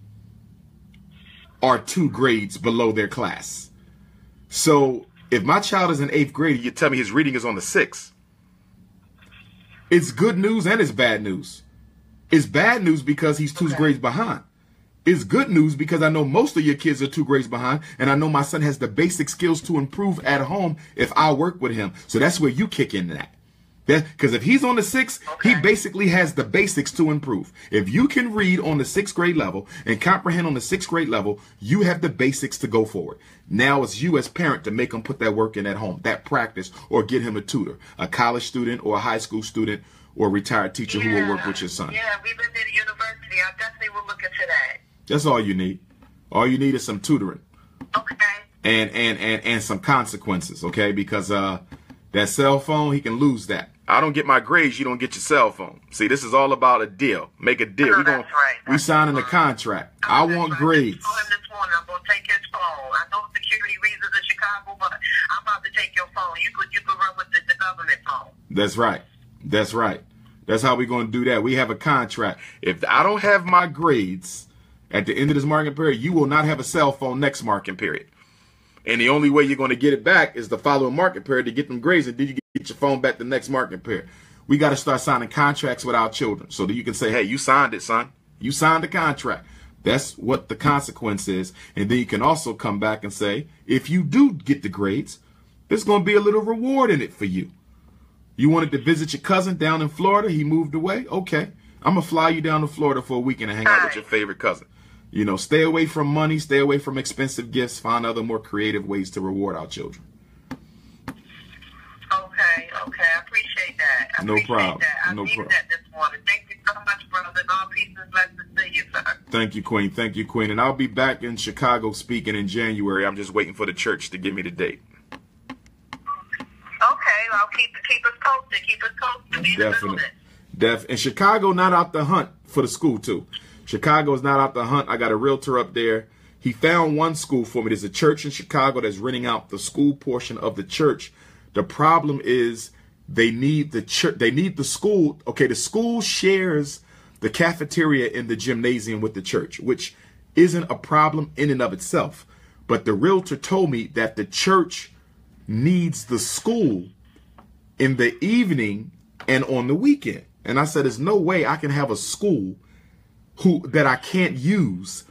are 2 grades below their class. So if my child is in 8th grade, you tell me his reading is on the 6th. It's good news and it's bad news. It's bad news because he's 2 grades behind. It's good news because I know most of your kids are 2 grades behind, and I know my son has the basic skills to improve at home if I work with him. So that's where you kick in that. Because if he's on the 6th, he basically has the basics to improve. If you can read on the 6th grade level and comprehend on the 6th grade level, you have the basics to go forward. Now it's you as parent to make him put that work in at home, that practice, or get him a tutor, a college student or a high school student or a retired teacher who will work with your son. Yeah, we've been at the university. I definitely will look into that. That's all you need. All you need is some tutoring. Okay. And some consequences, okay? Because that cell phone, he can lose that. I don't get my grades, you don't get your cell phone. See, this is all about a deal. Make a deal. We signing a contract. I want grades. I told him this morning I'm going to take his phone. I know security reasons in Chicago, but I'm about to take your phone. You could run with the government phone. That's right. That's right. That's how we're going to do that. We have a contract. If I don't have my grades at the end of this marking period, you will not have a cell phone next marking period. And the only way you're going to get it back is the following market period to get them grades, and then you get your phone back the next market period. We got to start signing contracts with our children so that you can say, hey, you signed it, son. You signed the contract. That's what the consequence is. And then you can also come back and say, if you do get the grades, there's going to be a little reward in it for you. You wanted to visit your cousin down in Florida. He moved away. Okay. I'm going to fly you down to Florida for a weekend and hang out with your favorite cousin. You know, stay away from money, stay away from expensive gifts, find other more creative ways to reward our children. Okay, I appreciate that. No problem. I needed that this morning. Thank you so much, brother. All peace and blessings to you, sir. Thank you, Queen. Thank you, Queen. And I'll be back in Chicago speaking in January. I'm just waiting for the church to give me the date. Okay, I'll keep us posted. Keep us posted. Definitely. And Chicago not out the hunt for the school, too. Chicago is not out the hunt. I got a realtor up there. He found one school for me. There's a church in Chicago that's renting out the school portion of the church. The problem is they need the church. They need the school. Okay, the school shares the cafeteria in the gymnasium with the church, which isn't a problem in and of itself. But the realtor told me that the church needs the school in the evening and on the weekend. And I said, there's no way I can have a school that I can't use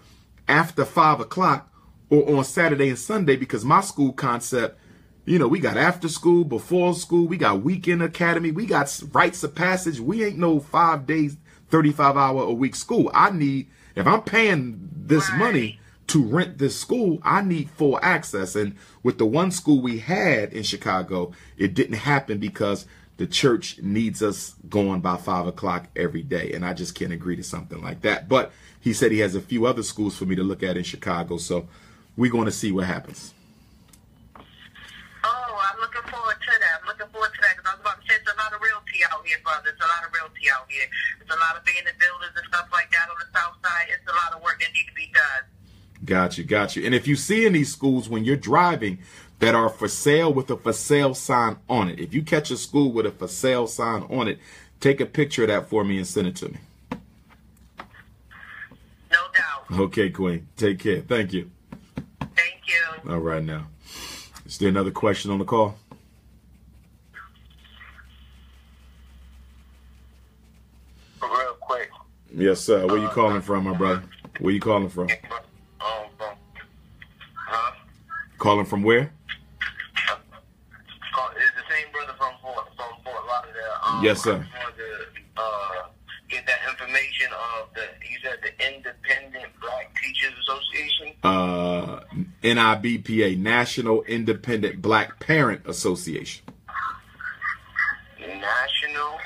after 5 o'clock or on Saturday and Sunday, because my school concept, you know, we got after school, before school, we got weekend academy, we got rites of passage. We ain't no 5 days, 35-hour-a-week school. I need, if I'm paying this money to rent this school, I need full access. And with the one school we had in Chicago, it didn't happen because the church needs us going by 5 o'clock every day. And I just can't agree to something like that. But he said he has a few other schools for me to look at in Chicago. So we're going to see what happens. Oh, I'm looking forward to that. I'm looking forward to that because I was about to say there's a lot of realty out here, brother. There's a lot of realty out here. There's a lot of being in buildings and stuff like that on the south side. It's a lot of work that needs to be done. Got you. And if you see in these schools when you're driving that are for sale with a for sale sign on it, if you catch a school with a for sale sign on it, take a picture of that for me and send it to me. No doubt. Okay, Queen. Take care. Thank you. Thank you. All right now. Is there another question on the call? Real quick. Yes, sir. Where you calling from, my brother? Where you calling from? Calling from where? It's the same brother from Fort Lauderdale. Yes, sir. I just wanted to get that information of you said the Independent Black Teachers Association? NIBPA, National Independent Black Parent Association. National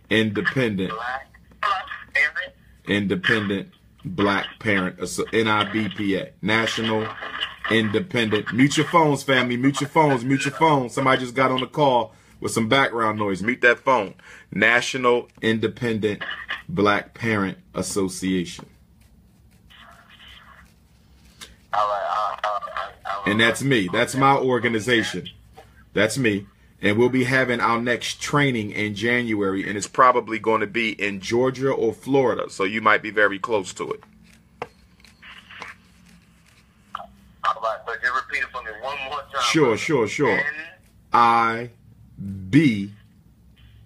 Independent Black Parent? Independent Black Parent NIBPA, National Independent. Mute your phones, family. Mute your phones. Mute your phones. Somebody just got on the call with some background noise. Mute that phone. National Independent Black Parent Association. All right. And that's me. That's my organization. That's me. And we'll be having our next training in January, and it's probably going to be in Georgia or Florida, so you might be very close to it. All right, but just repeat it for me one more time. Sure.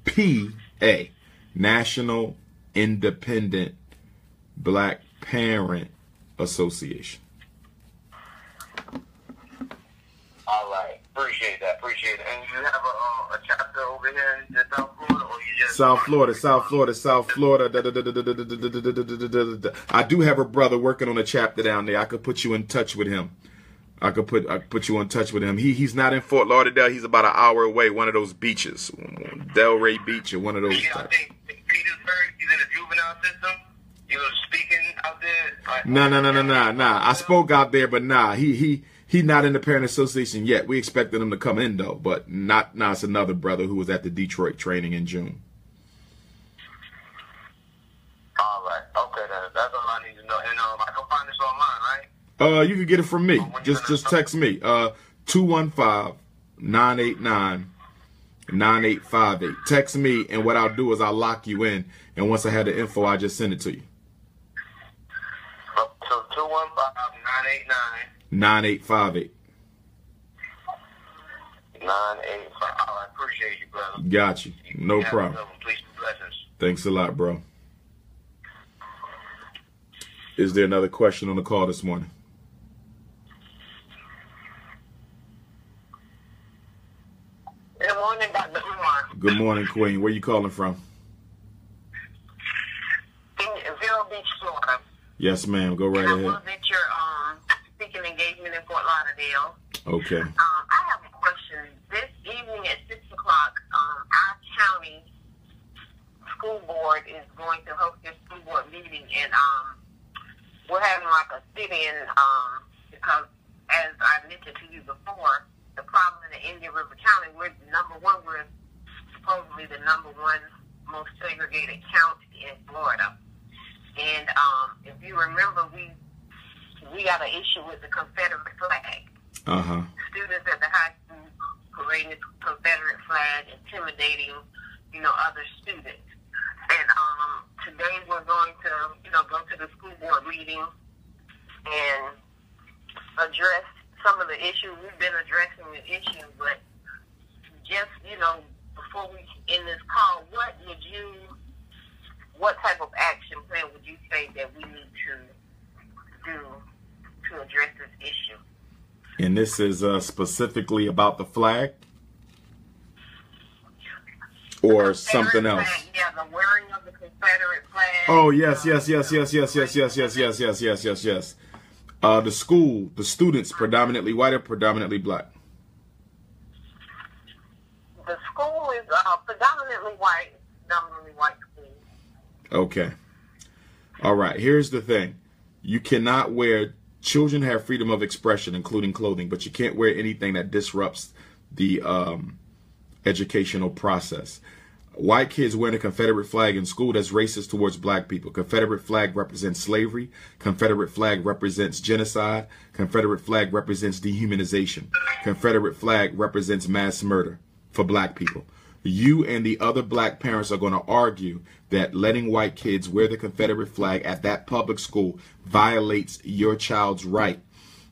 NIBPA, National Independent Black Parent Association. All right. Appreciate that. And you have a chapter over here in South Florida, or you just... South Florida. I do have a brother working on a chapter down there. I could put you in touch with him. I put you in touch with him. He's not in Fort Lauderdale. He's about an hour away. One of those beaches, Delray Beach, or one of those. Yeah, I think Petersburg. He's in the juvenile system. You were speaking out there. Nah. I spoke out there, but nah. He's not in the parent association yet. We expected him to come in though, but not now. It's another brother who was at the Detroit training in June. All right. Okay, that's all I need to know. And I can find this online, right? You can get it from me. Just text me. 215-989-9858. Text me, and what I'll do is I'll lock you in. And once I have the info, I'll just send it to you. So 215-989-9858. 9858. 985. I appreciate you, brother. Got you. No problem. Please, blessings. Thanks a lot, bro. Is there another question on the call this morning? Good morning, Dr. Umar. Good morning, Queen. Where you calling from? Yes, ma'am. Go right and ahead. I was at your speaking engagement in Fort Lauderdale. Okay. I have a question. This evening at 6 o'clock, our county school board is going to host their school board meeting, and we're having like a sit-in because, as I mentioned to you before, the problem in the Indian River County, we're supposedly the number one most segregated county in Florida. And if you remember, we got an issue with the Confederate flag. Uh-huh. Students at the high school parading the Confederate flag, intimidating, other students. And today we're going to, go to the school board meeting and address some of the issues. We've been addressing the issue, but just, before we end this call, what type of action plan would you say that we need to do to address this issue? And this is specifically about the flag? Or something else? Flag, yeah, the wearing of the Confederate flag. Oh, yes. The students, predominantly white or predominantly black? The school is predominantly white school. Okay. All right. Here's the thing. You cannot wear, children have freedom of expression, including clothing, but you can't wear anything that disrupts the educational process. White kids wearing a Confederate flag in school, that's racist towards black people. Confederate flag represents slavery. Confederate flag represents genocide. Confederate flag represents dehumanization. Confederate flag represents mass murder for black people. You and the other black parents are going to argue that letting white kids wear the Confederate flag at that public school violates your child's right,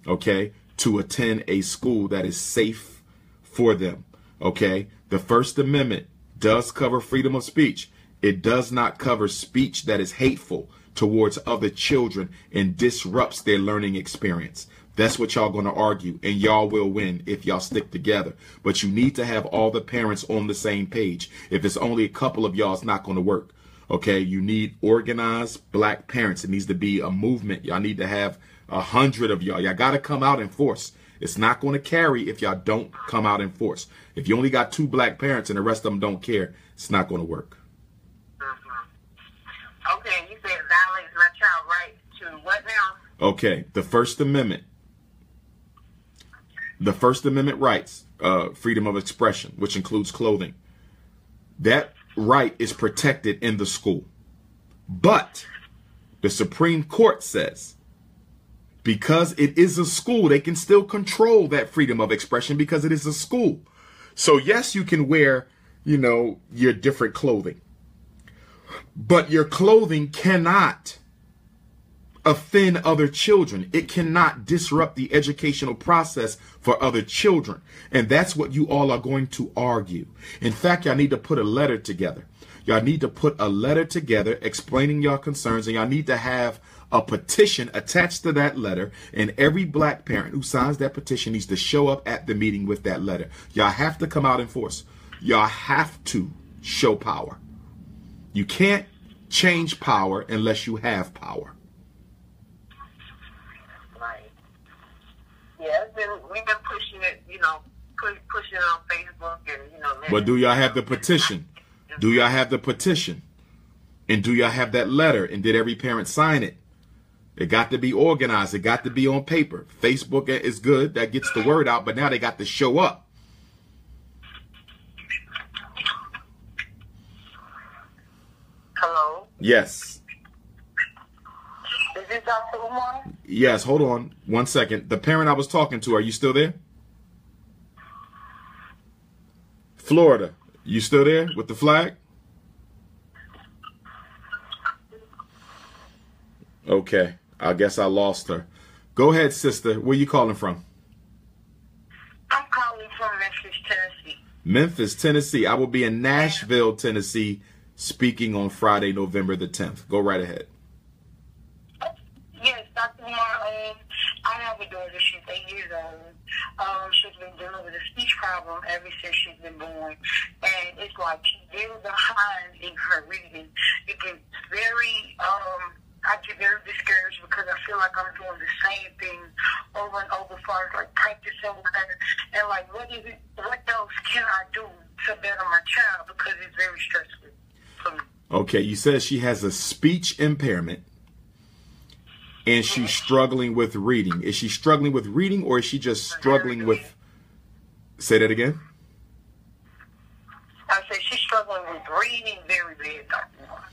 okay, to attend a school that is safe for them, okay? The First Amendment does cover freedom of speech. It does not cover speech that is hateful towards other children and disrupts their learning experience. That's what y'all going to argue, and y'all will win if y'all stick together. But you need to have all the parents on the same page. If it's only a couple of y'all, it's not going to work. Okay, you need organized black parents. It needs to be a movement. Y'all need to have 100 of y'all. Y'all got to come out in force. It's not going to carry if y'all don't come out in force. If you only got 2 black parents and the rest of them don't care, it's not going to work. Mm-hmm. Okay, you said violates my child right to what now? Okay, the First Amendment. The First Amendment rights, freedom of expression, which includes clothing. That right is protected in the school. But the Supreme Court says, because it is a school, they can still control that freedom of expression because it is a school. So yes, you can wear, your different clothing. But your clothing cannot offend other children. It cannot disrupt the educational process for other children. And that's what you all are going to argue. In fact, y'all need to put a letter together. Y'all need to put a letter together explaining your concerns, and y'all need to have a petition attached to that letter, and every black parent who signs that petition needs to show up at the meeting with that letter. Y'all have to come out in force. Y'all have to show power. You can't change power unless you have power. Right. Yeah, we've been pushing it, pushing it on Facebook and, But do y'all have the petition? Do y'all have the petition? And do y'all have that letter? And did every parent sign it? It got to be organized. It got to be on paper. Facebook is good. That gets the word out. But now they got to show up. Hello? Yes. Is this Dr. Umar? Yes. Hold on 1 second. The parent I was talking to, are you still there? Florida. You still there with the flag? Okay. I guess I lost her. Go ahead, sister. Where you calling from? I'm calling from Memphis, Tennessee. Memphis, Tennessee. I will be in Nashville, Tennessee, speaking on Friday, November the 10th. Go right ahead. Yes, Dr. Umar, I have a daughter. She's 8 years old. She's been dealing with a speech problem ever since she's been born. And it's like she's very behind in her reading. It gets very, I get very discouraged because I feel like I'm doing the same thing over and over as far as like practicing with her. And like, what else can I do to better my child? Because it's very stressful for me. Okay, you said she has a speech impairment and she's struggling with reading. Is she struggling with reading or is she just struggling with... Say that again? I said she's struggling with reading very bad, Dr. Umar.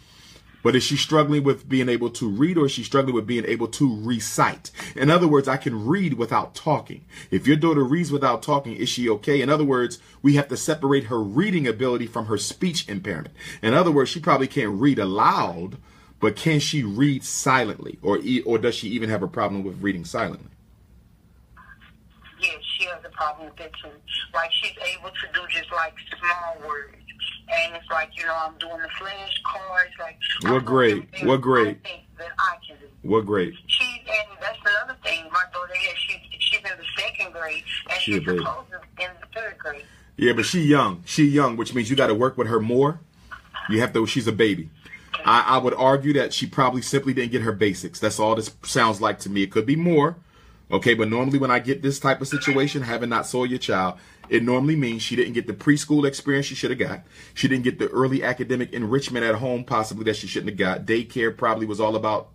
But is she struggling with being able to read or is she struggling with being able to recite? In other words, I can read without talking. If your daughter reads without talking, is she okay? In other words, we have to separate her reading ability from her speech impairment. In other words, she probably can't read aloud, but can she read silently? Or does she even have a problem with reading silently? Yes, she has a problem with it too. Like, she's able to do just like small words. And it's like, you know, I'm doing the flashcards. Like, what grade? What grade? I think that I can do. What grade? And that's another thing. My daughter, she's in the 2nd grade, and she's supposed to be in the 3rd grade. Yeah, but she's young. She's young, which means you got to work with her more. You have to. She's a baby. I would argue that she probably simply didn't get her basics. That's all this sounds like to me. It could be more. Okay, but normally when I get this type of situation, having not saw your child, it normally means she didn't get the preschool experience she should have got. She didn't get the early academic enrichment at home, possibly, that she shouldn't have got. Daycare probably was all about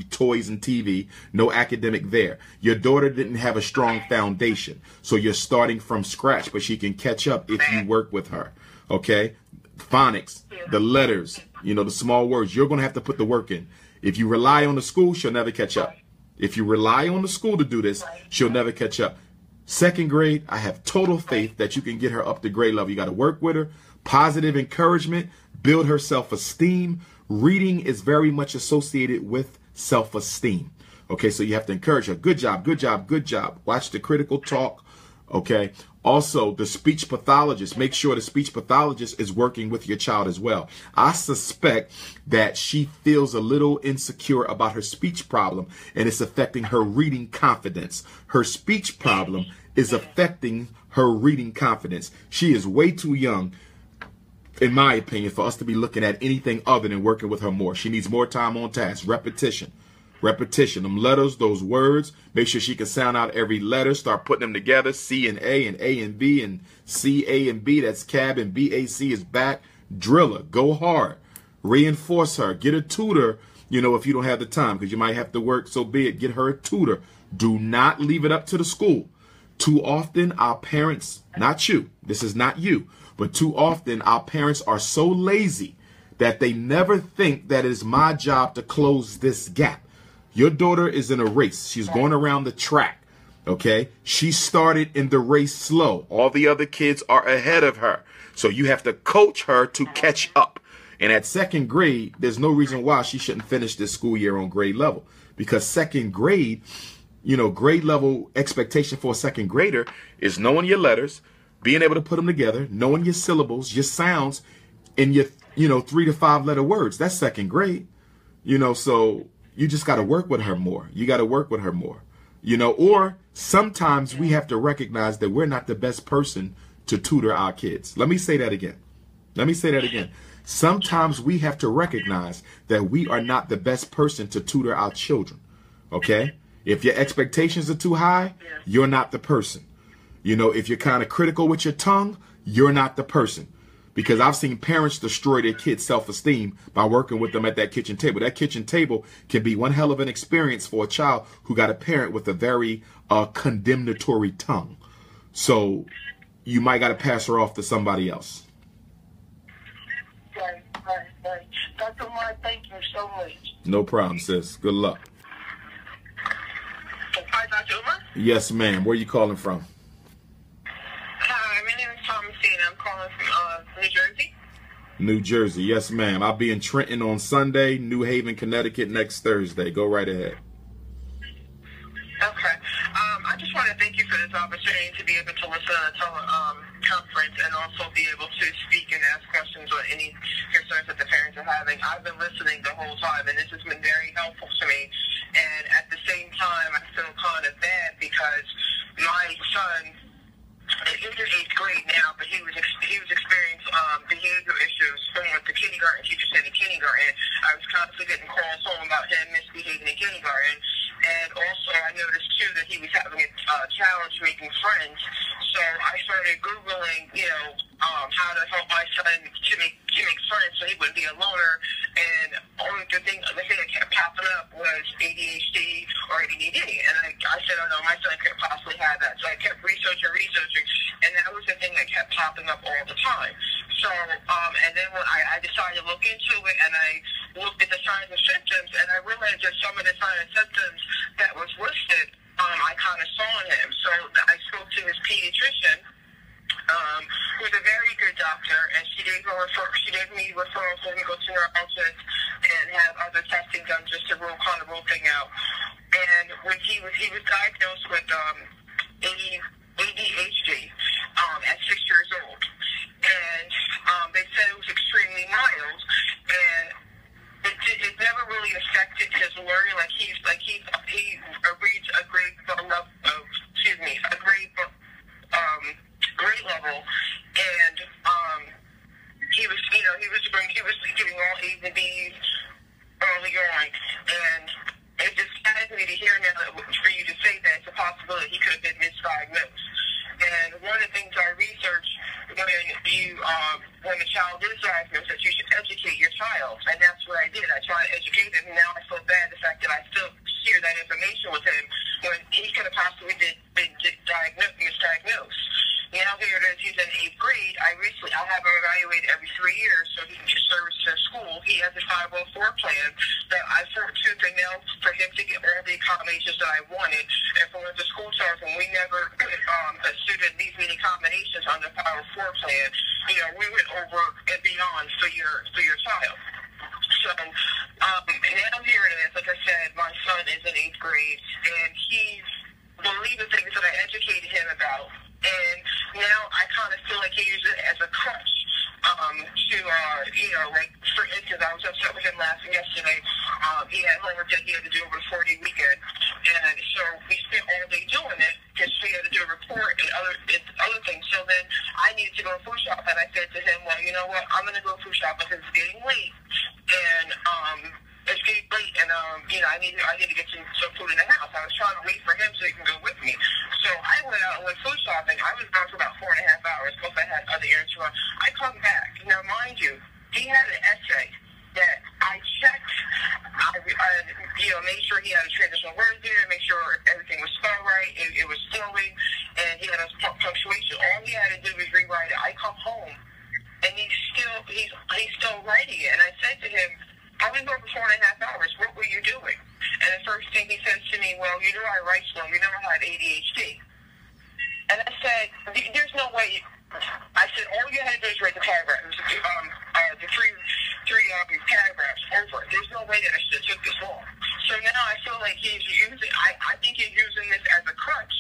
toys and TV. No academic there. Your daughter didn't have a strong foundation, so you're starting from scratch, but she can catch up if you work with her. Okay? Phonics, the letters, you know, the small words. You're going to have to put the work in. If you rely on the school, she'll never catch up. If you rely on the school to do this, she'll never catch up. 2nd grade, I have total faith that you can get her up to grade level. You got to work with her, positive encouragement, build her self-esteem. Reading is very much associated with self-esteem. Okay, so you have to encourage her. Good job, good job, good job. Watch the critical talk. Okay. Also, the speech pathologist, make sure the speech pathologist is working with your child as well. I suspect that she feels a little insecure about her speech problem and it's affecting her reading confidence. Her speech problem is affecting her reading confidence. She is way too young, in my opinion, for us to be looking at anything other than working with her more. She needs more time on task, repetition. Repetition, them letters, those words, make sure she can sound out every letter, start putting them together, C and A and B and C, A and B, that's cab and BAC is back. Drill her, go hard, reinforce her, get a tutor, you know, if you don't have the time, because you might have to work, so be it, get her a tutor. Do not leave it up to the school. Too often our parents, not you, this is not you, but too often our parents are so lazy that they never think that it is my job to close this gap. Your daughter is in a race. She's going around the track, okay? She started in the race slow. All the other kids are ahead of her. So you have to coach her to catch up. And at 2nd grade, there's no reason why she shouldn't finish this school year on grade level. Because 2nd grade, you know, grade level expectation for a 2nd grader is knowing your letters, being able to put them together, knowing your syllables, your sounds, and your, 3 to 5 letter words. That's 2nd grade, so you just got to work with her more. You got to work with her more, or sometimes we have to recognize that we're not the best person to tutor our kids. Let me say that again. Sometimes we have to recognize that we are not the best person to tutor our children. Okay? If your expectations are too high, you're not the person. If you're kind of critical with your tongue, you're not the person. Because I've seen parents destroy their kids' self-esteem by working with them at that kitchen table. That kitchen table can be one hell of an experience for a child who got a parent with a very condemnatory tongue. So you might got to pass her off to somebody else. Right. Dr. Umar, thank you so much. No problem, sis. Good luck. Hi, Dr. Umar. Yes, ma'am. Where are you calling from? Hi, my name is Thomasine. I'm calling from New Jersey. New Jersey. Yes, ma'am. I'll be in Trenton on Sunday, New Haven, Connecticut next Thursday. Go right ahead. Okay. I just want to thank you for this opportunity to be able to listen to a teleconference and also be able to speak and ask questions on any concerns that the parents are having. I've been listening the whole time, and this has been very helpful to me. And at the same time, I feel kind of bad because my son is in 8th grade now, but he was experiencing behavior issues from what the kindergarten teacher said in kindergarten. I was constantly getting calls home about him misbehaving in kindergarten. And also, I noticed, too, that he was having a challenge making friends. So I started Googling, how to help my son to make friends so he wouldn't be a loner. And the thing that kept popping up was ADHD or ADD. And I said, oh, no, my son couldn't possibly have that. So I kept researching. And that was the thing that kept popping up all the time. So, and then when I decided to look into it, and I looked at the signs and symptoms, and I realized that some of the signs and symptoms that was listed, I kind of saw in him. So I spoke to his pediatrician, who's a very good doctor, and she gave me referrals for me to go to neurologist and have other testing done just to rule thing out. And when he was diagnosed with ADHD at 6 years old, and they said it was extremely mild, and it never really affected his learning. He reads a grade level, grade level, and he was giving all A's and B's early on, and it just saddens me to hear now that for you to say that it's a possibility he could have been misdiagnosed. And one of the things I researched when a child is diagnosed, that you should educate your child, and that's what I did. I tried to educate him, and now I feel bad the fact that I still share that information with him when he could have possibly been misdiagnosed. Now here it is, he's in 8th grade. I have him evaluated every 3 years so he can get service to school. He has a 504 plan that I fought tooth and nail for him to get all the accommodations that I wanted. And from what the school tells him, we never a student needs any accommodations on the 504 plan. We went over and beyond for your child. So now here it is. Like I said, my son is in 8th grade, and he believes the things that I educated him about. And now I kind of feel like he uses it as a crutch for instance, I was upset with him yesterday. He had homework that he had to do over the 4-day weekend. And so we spent all day doing it because we had to do a report and other things. So then I needed to go food shop, and I said to him, well, you know what, I'm going to go food shop because it's getting late. And it's getting late, and I need to get some food in the house. I was trying to wait for him so he can go with me. So I went out and went food shopping. I was gone for about 4.5 hours, plus I had other errands to run. I come back. Now, mind you, he had an essay that I checked. I made sure he had a transitional word there, make sure everything was spelled right, it was flowing, and he had a punctuation. All he had to do was rewrite it. I come home, and he's still writing it. And I said to him, I was going for 4.5 hours. What were you doing? And the first thing he says to me, well, I write slow. I have ADHD. And I said, there's no way. I said, all you had to do is write the paragraph. It was the three paragraphs over. There's no way that I should have took this long. So now I feel like he's using, I think he's using this as a crutch.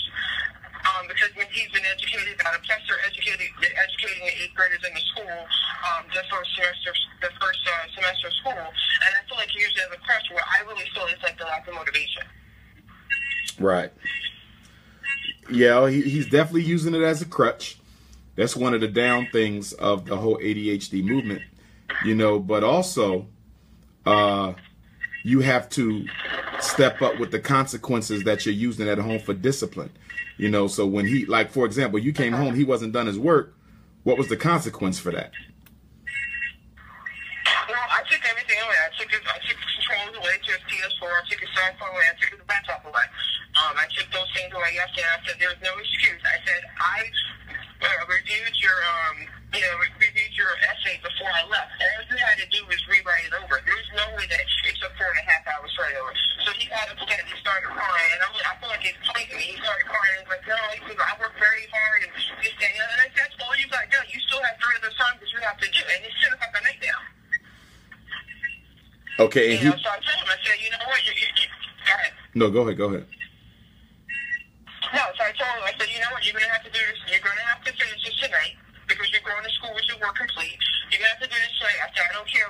Because when he's been educated about it, plus they're educating the 8th graders in the school, the first semester of school, and I feel like he uses it as a crutch where I really feel it's like the lack of motivation. Right. Yeah, he's definitely using it as a crutch. That's one of the down things of the whole ADHD movement, but also you have to step up with the consequences that you're using at home for discipline. So when he, like, for example, you came home, he wasn't done his work. What was the consequence for that? Well, I took everything away. I took his controls away, to his PS4, I took his cell phone away, I took his laptop away. I took those things away yesterday. I said, there's no excuse. I said, I reviewed your essay before I left. All you had to do was rewrite it over. There's no way that it took 4.5 hours to write over. So he got upset and he started crying. And I feel like he's playing me. He started crying. He's like, no, I worked very hard and this, that, and the other. And I said, that's all you got done. You still have 3 other assignments you have to do. And it's 10 o'clock at night now. Okay. And so I told him, I said, you know what? You go ahead. No, go ahead. No, so I told him, I said, you know what, you're going to have to do this. You're going to have to finish this tonight because you're going to school with your work complete. You're going to have to do this tonight. I said, I don't care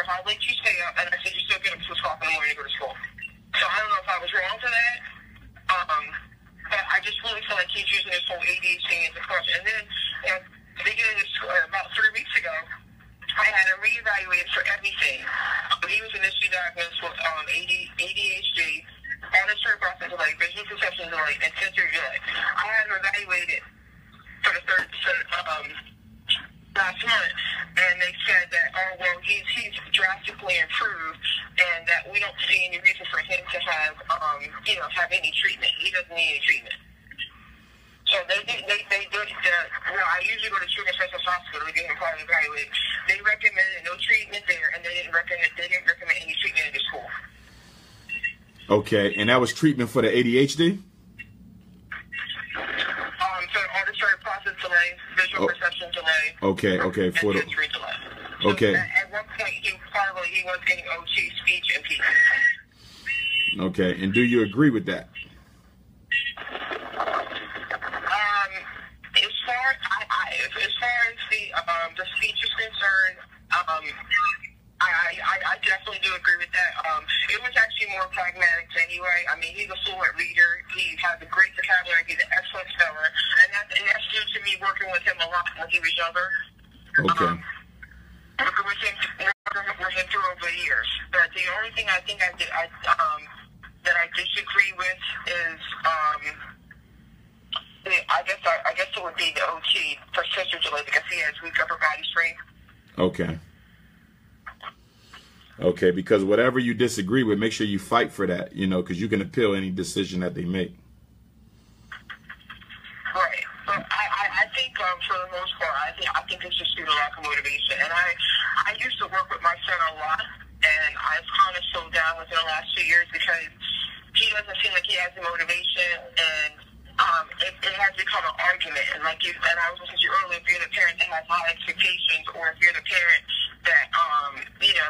how late you stay up. And I said, you still get up till 12 in the morning to go to school. So I don't know if I was wrong for that. But I just really feel like he's using this whole ADHD as a crutch. And then, beginning of about 3 weeks ago, I had him reevaluated for everything. He was initially diagnosed with ADHD, auditory processing delay, visual perception delay, and sensory delay. I had him evaluated for the last month, and they said that, oh, well, he's drastically improved, and that we don't see any reason for him to have, have any treatment. He doesn't need any treatment. So they did I usually go to Children's Specialist Hospital to get him part evaluated. They recommended no treatment there, and they didn't recommend any treatment in the school. Okay, and that was treatment for the ADHD? So auditory process delay, visual perception delay. Okay, for the sensory delay. Okay. So at one point, he was getting OT, speech, and PT. Okay, and do you agree with that? As far as the speech is concerned, I definitely do agree with that. It was actually more pragmatic anyway. I mean, he's a fluent reader. He has a great vocabulary. He's an excellent speller, and that's due to me working with him a lot when he was younger. Okay. Working with him through over the years. But the only thing I think that I disagree with is I guess it would be the OT for sensory delay because he has weak upper body strength. Okay. Okay, because whatever you disagree with, make sure you fight for that, because you can appeal any decision that they make. Right. But I think for the most part, I think it's just due to lack of motivation. And I used to work with my son a lot, and I've kind of slowed down within the last 2 years because he doesn't seem like he has the motivation, and it has become an argument. And I was listening to you earlier, if you're the parent that has high expectations, or if you're the parent that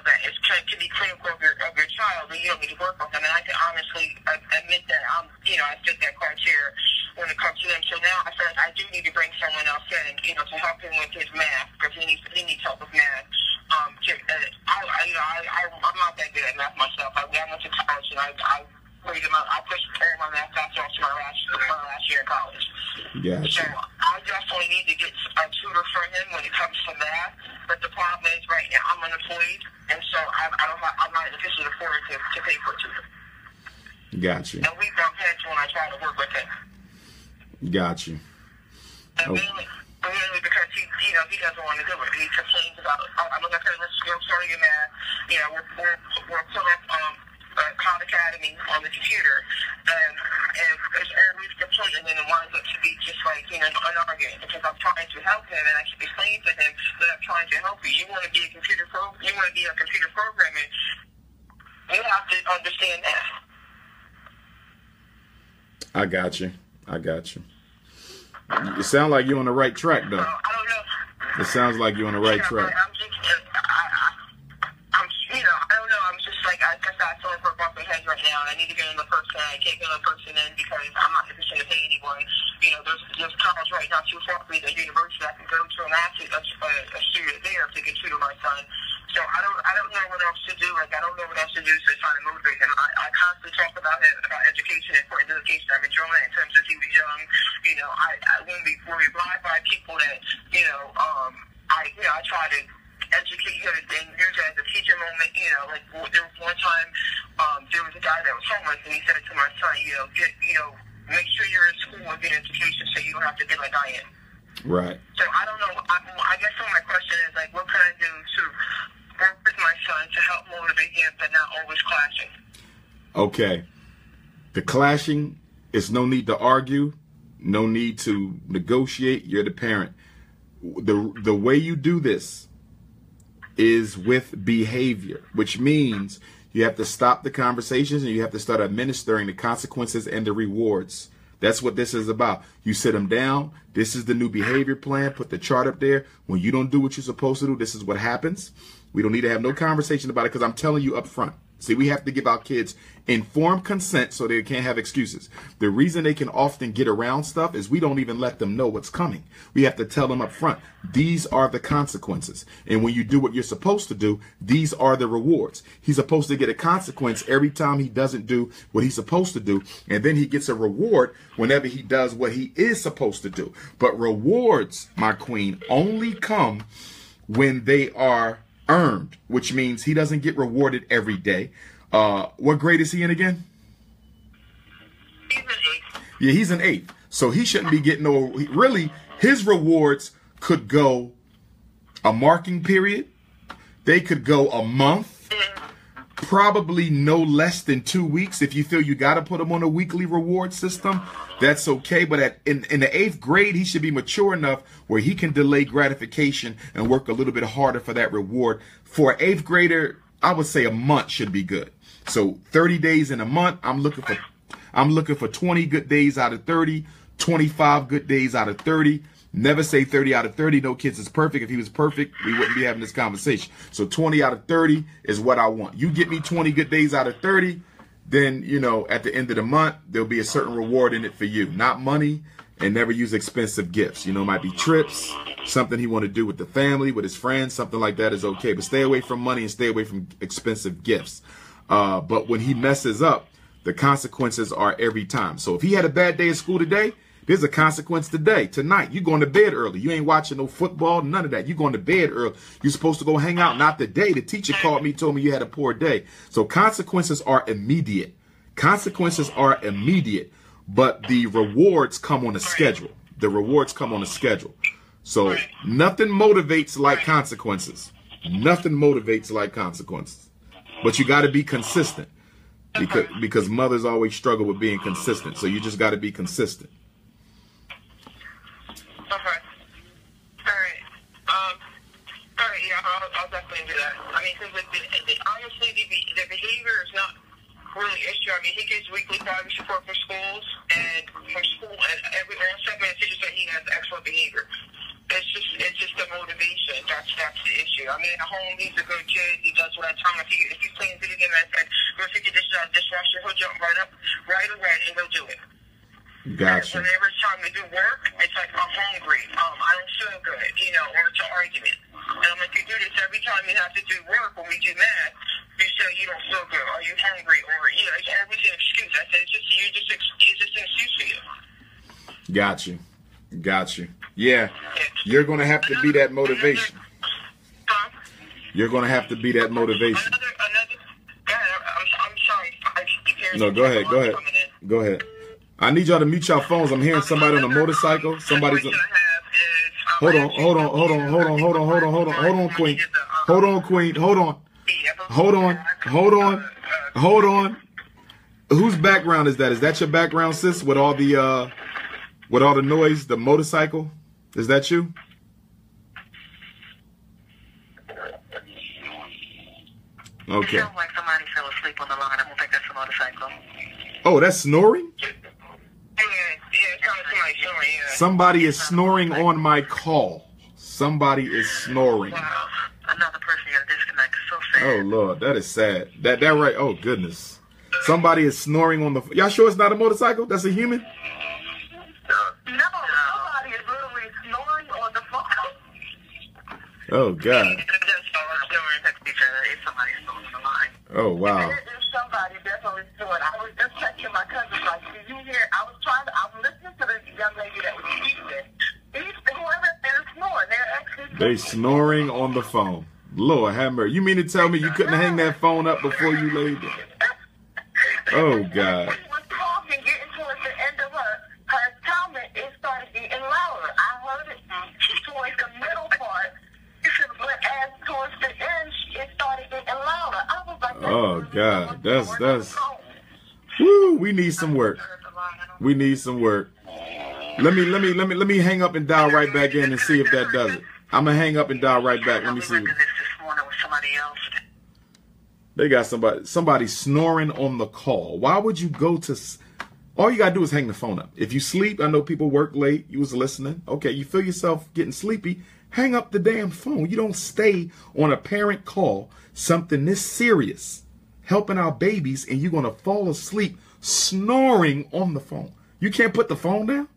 that is can be critical of your child, then you don't need to work with them. And I can honestly admit that I fit that criteria when it comes to them. So now I feel like I do need to bring someone else in, to help him with his math because he needs help with math. I'm not that good at math myself. I went to college and I pushed all my math classes off to my last year in college. Gotcha. So I definitely need to get a tutor for him when it comes to math. But the problem is right now I'm unemployed, and so I'm not in a position to afford to pay for a tutor. Gotcha. And we bump heads when I try to work with him. Gotcha. And mainly because he doesn't want to do it. He complains about, I'm like, okay, let's go start your math. We'll put up Khan Academy on the computer, and it's always complete, and then it winds up to be just like an argument because I'm trying to help him, and I keep explaining to him that I'm trying to help you. You want to be a computer programmer. You have to understand that. I got you. It sounds like you're on the right track, though. I don't know. It sounds like you're on the right track. I don't know. I'm just like, I guess I feel like we're bumping heads right now, and I need to get another person. I can't get another person in because I'm not in a position to pay anyone. There's college right now too far for me, a university I can go to and ask a student there to get tutored my son. So I don't know what else to do. Like, I don't know what else to do to try to motivate him. I constantly talk about education, important education. I've been doing it since he was young. When we ride by people that, I try to educate you, and use it as a teacher moment. Like there was one time, there was a guy that was homeless, and he said to my son, make sure you're in school and get an education so you don't have to be like I am. Right. So I don't know. I guess my question is, like, what can I do to work with my son to help motivate him, but not always clashing? Okay. The clashing is no need to argue, no need to negotiate. You're the parent. The way you do this is with behavior, which means you have to stop the conversations and you have to start administering the consequences and the rewards. That's what this is about. You sit them down. This is the new behavior plan. Put the chart up there. When you don't do what you're supposed to do, this is what happens. We don't need to have no conversation about it because I'm telling you up front. See, we have to give our kids informed consent so they can't have excuses. The reason they can often get around stuff is we don't even let them know what's coming. We have to tell them up front, these are the consequences. And when you do what you're supposed to do, these are the rewards. He's supposed to get a consequence every time he doesn't do what he's supposed to do. And then he gets a reward whenever he does what he is supposed to do. But rewards, my queen, only come when they are earned, which means he doesn't get rewarded every day. What grade is he in again? He's an 8th. Yeah, he's an 8th. So he shouldn't be getting no, really, his rewards could go a marking period. They could go a month, probably no less than 2 weeks. If you feel you got to put him on a weekly reward system, that's okay. But in the 8th grade, he should be mature enough where he can delay gratification and work a little bit harder for that reward. For an 8th grader, I would say a month should be good. So 30 days in a month, I'm looking for 20 good days out of 30, 25 good days out of 30. Never say 30 out of 30. No kids is perfect. If he was perfect, we wouldn't be having this conversation. So 20 out of 30 is what I want. You get me 20 good days out of 30, then, you know, at the end of the month, there'll be a certain reward in it for you. Not money, and never use expensive gifts. You know, it might be trips, something he want to do with the family, with his friends, something like that is okay. But stay away from money and stay away from expensive gifts. But when he messes up, the consequences are every time. So if he had a bad day at school today, there's a consequence today, tonight. You're going to bed early. You ain't watching no football, none of that. You're going to bed early. You're supposed to go hang out, not the day. The teacher called me, told me you had a poor day. So consequences are immediate. Consequences are immediate, but the rewards come on a schedule. The rewards come on a schedule. So nothing motivates like consequences. Nothing motivates like consequences. But you got to be consistent because mothers always struggle with being consistent. So you just got to be consistent. Okay. All right. Yeah, I'll definitely do that. I mean, because honestly, the behavior is not really an issue. I mean, he gets weekly progress report from schools, and from school, and all 7 teachers say he has excellent behavior. It's just the motivation. That's the issue. I mean, at home, he's a good kid. He does what I tell him. If he's playing video game, I said, go take your dishes out of the dishwasher, he'll jump right up, right away, and he'll do it. Gotcha. Whenever it's time to do work, it's like, I'm hungry. I don't feel good, you know, or it's an argument. And I'm like, you do this every time you have to do work. When we do math, you say you don't feel good. Are you hungry? Or, you know, it's always an excuse. I said, it's just an excuse for you. Got you. Yeah. You're going to have to be that motivation. You're going to have to be that motivation. I'm sorry. I keep hearing No, go ahead. I need y'all to mute your phones. I'm hearing somebody on a motorcycle. Somebody's on. Hold on, Queen. Hold on. Whose background is that? Is that your background, sis? With all the noise, the motorcycle? Is that you? Okay. It sounds like somebody fell asleep on the line. I don't think that's a motorcycle. Oh, that's snoring? Yeah. Somebody is snoring on my call. Somebody is snoring. Wow. Another person got disconnected. So sad. Oh, Lord. That is sad. That right. Oh, goodness. Somebody is snoring on the... Y'all sure it's not a motorcycle? That's a human? No, somebody is literally snoring on the phone. Oh, God. Oh, wow. There is somebody definitely snoring. I was just checking my cousin, like, did you hear? I'm listening to the young lady that was speaking. Whoever they're snoring, they're actually... They snoring on the phone. Lord have mercy. You mean to tell me you couldn't hang that phone up before you laid it? Oh, God. She was talking, getting towards the end of her comment, it started getting louder. I heard it towards the middle part. But as towards the end, it started getting louder. I was like, oh, God. That's... Woo, we need some work. We need some work. Let me hang up and dial right back in and see if that does it. I'm gonna hang up and dial right back. Let me see. They got somebody snoring on the call. Why would you go to... All you gotta do is hang the phone up. If you sleep, I know people work late. You was listening. Okay, you feel yourself getting sleepy. Hang up the damn phone. You don't stay on a parent call, something this serious, helping our babies, and you're gonna fall asleep snoring on the phone. You can't put the phone down.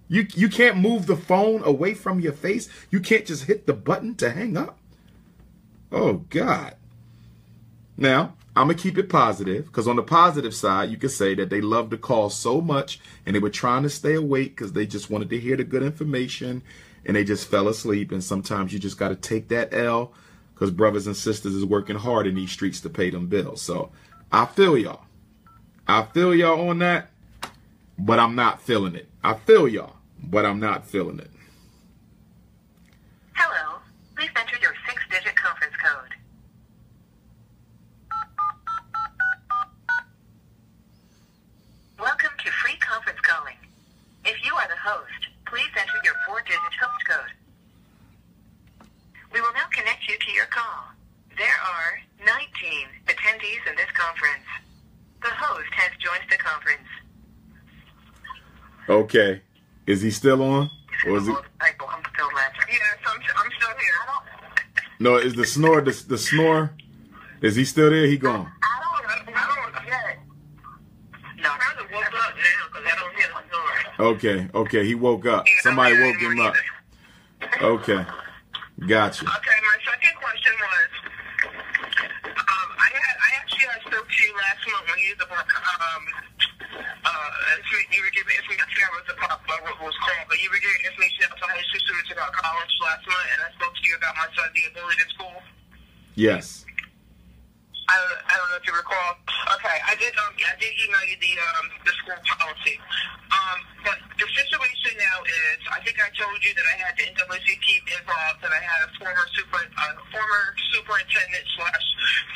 You can't move the phone away from your face. You can't just hit the button to hang up. Oh, God. Now, I'm going to keep it positive, because on the positive side, you could say that they loved the call so much and they were trying to stay awake because they just wanted to hear the good information and they just fell asleep. And sometimes you just got to take that L, because brothers and sisters is working hard in these streets to pay them bills. So I feel y'all. I feel y'all on that, but I'm not feeling it. I feel y'all, but I'm not feeling it. Hello. Please enter your 6-digit conference code. Welcome to free conference calling. If you are the host, please enter your 4-digit host code. We will now connect you to your call. There are 19 attendees in this conference. The host has joined the conference. Okay. Is he still on? Or is it? I'm still laughing. Yes, I'm still here. No, is the snore, the snore, is he still there? He gone? I don't yet. No, I woke up now because I don't hear the snore. Okay, he woke up. Somebody woke him up. Okay, gotcha. Okay, my second question was, I actually spoke to you last month when you were giving information. I forgot what was called, but you were giving information out to high school students about college last month, and I spoke to you about my son's ability to school. Yes. I don't know if you recall. Okay, I did email you the school policy. But the situation now is, I think I told you that I had the NAACP involved, and I had a former superintendent /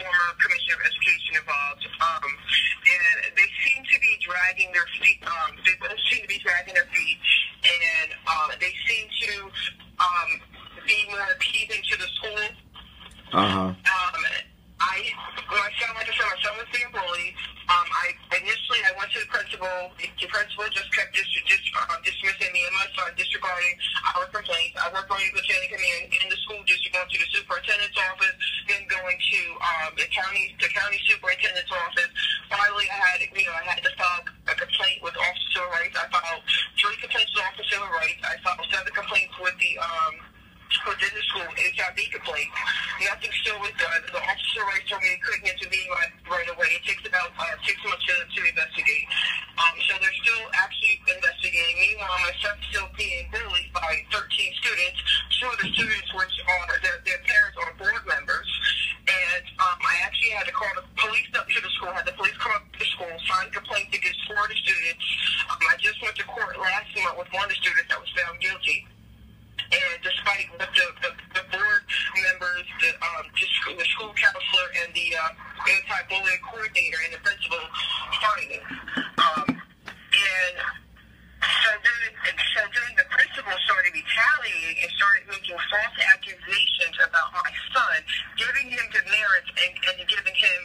former commissioner of education involved. And they seem to be dragging their feet. They both seem to be dragging their feet, and they seem to be more appeasing to the school. Like I said, my son was being bullied. Initially, I went to the principal. The principal just kept dismissing me and my son, disregarding our complaints. I worked on the chain of command in the school district, going to the superintendent's office, then going to the county superintendent's office. Finally, I had to file a complaint with Office of Civil Rights. I filed 3 complaints with Office of Civil Rights. I filed 7 complaints with the within the school, HIV complaint. Nothing still was done. The officer told me they couldn't intervene right away. It takes about 6 months to investigate. So they're still actually investigating. Meanwhile, my son's still being bullied by 13 students. 2 of the students, which are their parents, are board members. And I actually had to call the police up to the school, had the police come up to the school, sign a complaint against 4 of the students. I just went to court last month with one of the students that was found guilty. And despite what the board members, the school counselor, and the anti-bullying coordinator and the principal finding. So then the principal started retaliating and started making false accusations about my son, giving him demerits and giving him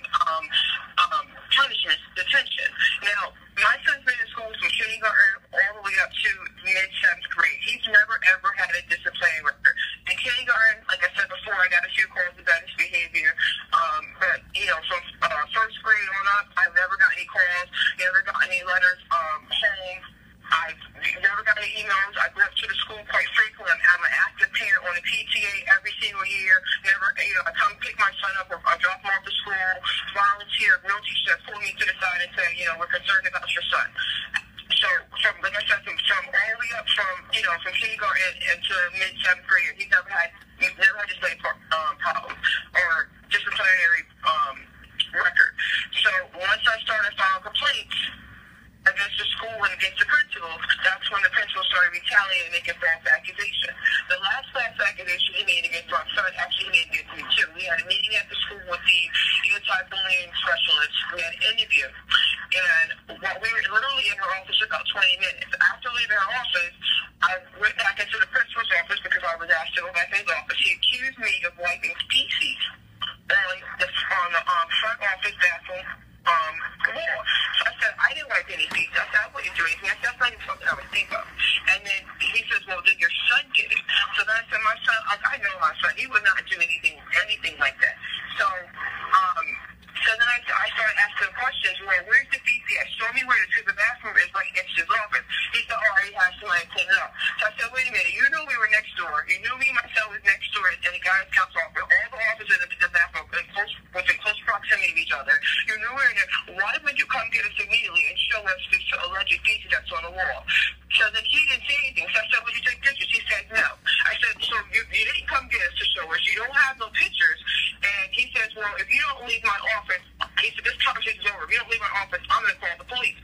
punishments, detention. Now, my son's been in school from kindergarten all the way up to mid-7th grade. He's never, ever had a disciplinary record. In kindergarten, like I said before, I got a few calls about his behavior. But, from 1st grade on up, I've never got any calls, never got any letters home. I've never got any emails. I go up to the school quite frequently. I'm an active parent on a PTA every single year. Never, I come pick my son up or I drop him off to school, volunteer. No teacher pull me to the side and say, we're concerned about your son. So, like I said, from all the way up from kindergarten into mid-7th grade, he's never had disciplinary problems or disciplinary record. So once I started filing complaints against the school and against the principal, that's when the principal started retaliating and making false accusations. The last false accusation he made against my son actually made against me too. We had a meeting at the school with the anti-bullying specialist. We had an interview. And we were literally in her office about 20 minutes. After leaving her office, I went back into the principal's office because I was asked to go back in his office. He accused me of wiping feces on the front office bathroom wall. So I said, I didn't wipe any feces. I said, I wouldn't do anything. I said, that's not even something I would think of. And then he says, well, did your son get it? So then I said, my son, I know my son. He would not do anything like that. So then I started asking questions. Well, where's the feces? Show me where the bathroom is right next to his office. He said, oh, he has somebody clean it up. So I said, wait a minute. You knew we were next door. You knew me and my son was next door in the guidance council office. All the offices in the bathroom within close proximity of each other. You knew we were there. Why would you come get us immediately and show us this alleged feces that's on the wall? So then he didn't say anything. So I said, would you take pictures? He said, no. don't have no pictures. And he says, well, if you don't leave my office, he said, this conversation's over. If you don't leave my office, I'm going to call the police.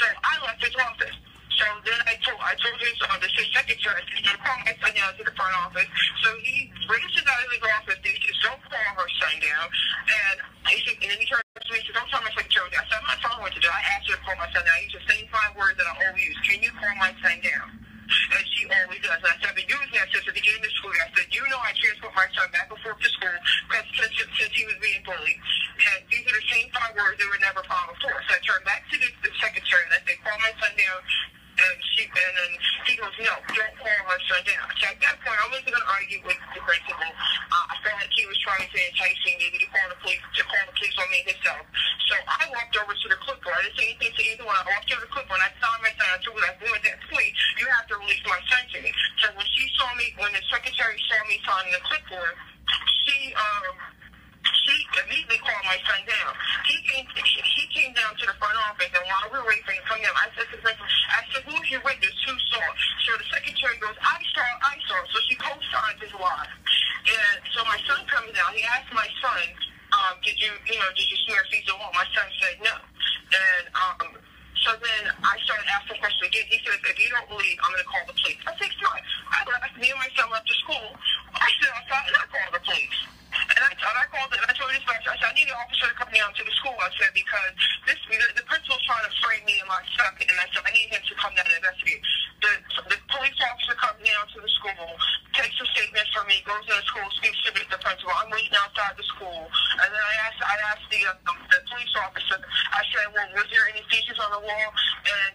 So I left his office. So then I told his secretary, I said, call my son down to the front office. So he brings him out of his office. He says, don't call her son down. And then he turns to me and says, don't tell my secretary. I said, I'm not telling her what to do. I asked her to call my son down. I used the same 5 words that I always use. Can you call my son down? And she always does. And I said, I've been using that since the beginning of school. I said, you know I transport my son back and forth to school since he was being bullied. And these are the same 5 words that were never found before. So I turned back to the secretary and I said, call my son down. And then he goes, no, don't call my son down. So at that point, I wasn't going to argue with the principal. I felt like he was trying to entice me maybe to call the police on me himself. So I walked over to the clipboard. I didn't say anything to either one. I walked over to the clipboard and I saw my son. I told her, at that point, you have to release my son to me. So when the secretary saw me signing the clipboard, she immediately called my son down. He came down to the front office, and while we were waiting for him to come down, I said to the principal, who's your witness? Who saw? So the secretary goes, I saw. So she co-signed his lie. And so my son comes down. He asked my son, did you swear if he's the one? My son said no. And so then I started asking questions again. He said, if you don't believe, I'm going to call the police. I said, fine. Me and my son left to school. I said, and I called the police. And I called it, and I told this person, I said, I need an officer to come down to the school. I said, because the principal's trying to frame me and my son, and I said, I need him to come down and investigate. The police officer comes down to the school, takes a statement from me, goes to the school, speaks to the principal. I'm waiting outside the school. And then I asked the police officer, I said, well, was there any features on the wall? And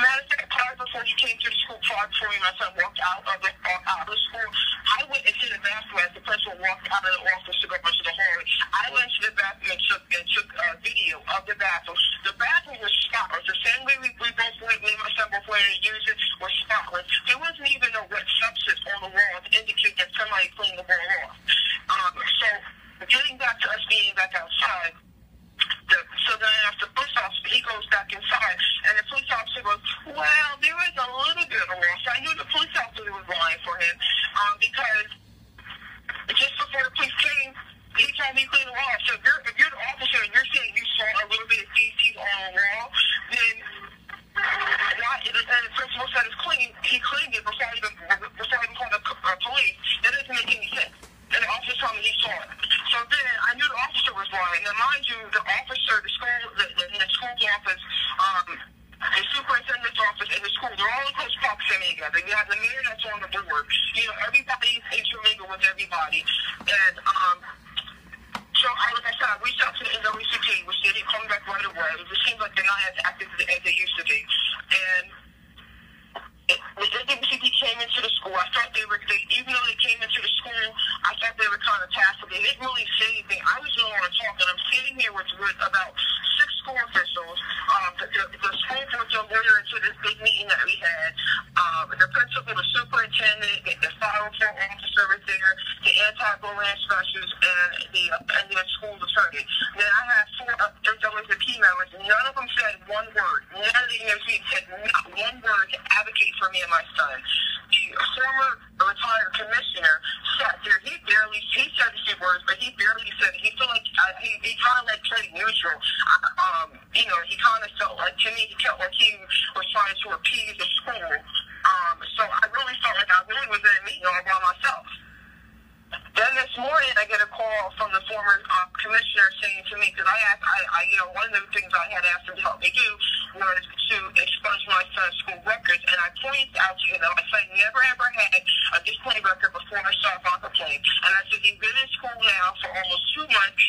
matter of fact, prior before he came to the school, prior before me and my son walked out of the school, I went into the bathroom as the principal walked out of the office to go into the hallway. I went to the bathroom and took a video of the bathroom. The bathroom was spotless. The same way we both went, me and my son both went to use it, was spotless. There wasn't even a wet substance on the wall to indicate that somebody cleaned the wall off. So getting back to us being back outside, so then after the police officer, he goes back inside, and the police officer goes, well, there was a little bit of a loss. I knew the police officer was lying for him, because just before the police came, he told me to clean the wall. So if you're the officer and you're saying you saw a little bit of feces on the wall, then why? And the principal said it's clean. He cleaned it before even called the police. That doesn't make any sense. And the officer told me he saw it. So then I knew the officer was lying. Now, mind you, the officer, the school's office, the superintendent's office, and the school, they're all in close proximity together. You have the mayor that's on the board. Everybody's intermingled with everybody. And so, like I said, I reached out to the NWCP, which they didn't come back right away. It just seems like they're not as active as they used to be. And the NWCP came into the school. I thought even though they came into the school, I thought they were kind of passive. They didn't really say anything. I was the one talking. I'm sitting here with about 6 school officials. The school board lawyer into this big meeting that we had. The principal, the superintendent, the 504 officer was there, the anti-bullying specialist, and the school attorney. Then I had 4 NWCP members. None of them said one word. None of the NWCP said not one word to advocate for me and my son. The former retired commissioner sat there. He said a few words, but he barely said it. He felt like he kind of played neutral. He kind of felt like, to me, he felt like he was trying to appease the school. So I really felt like I really was in a meeting all by myself. Then this morning, I get a call from the former commissioner saying to me, because one of the things I had asked him to help me do was to expunge my son's school records, and I pointed out to him that my son never ever had a discipline record before I saw a complaint. And I said, he's been in school now for almost 2 months.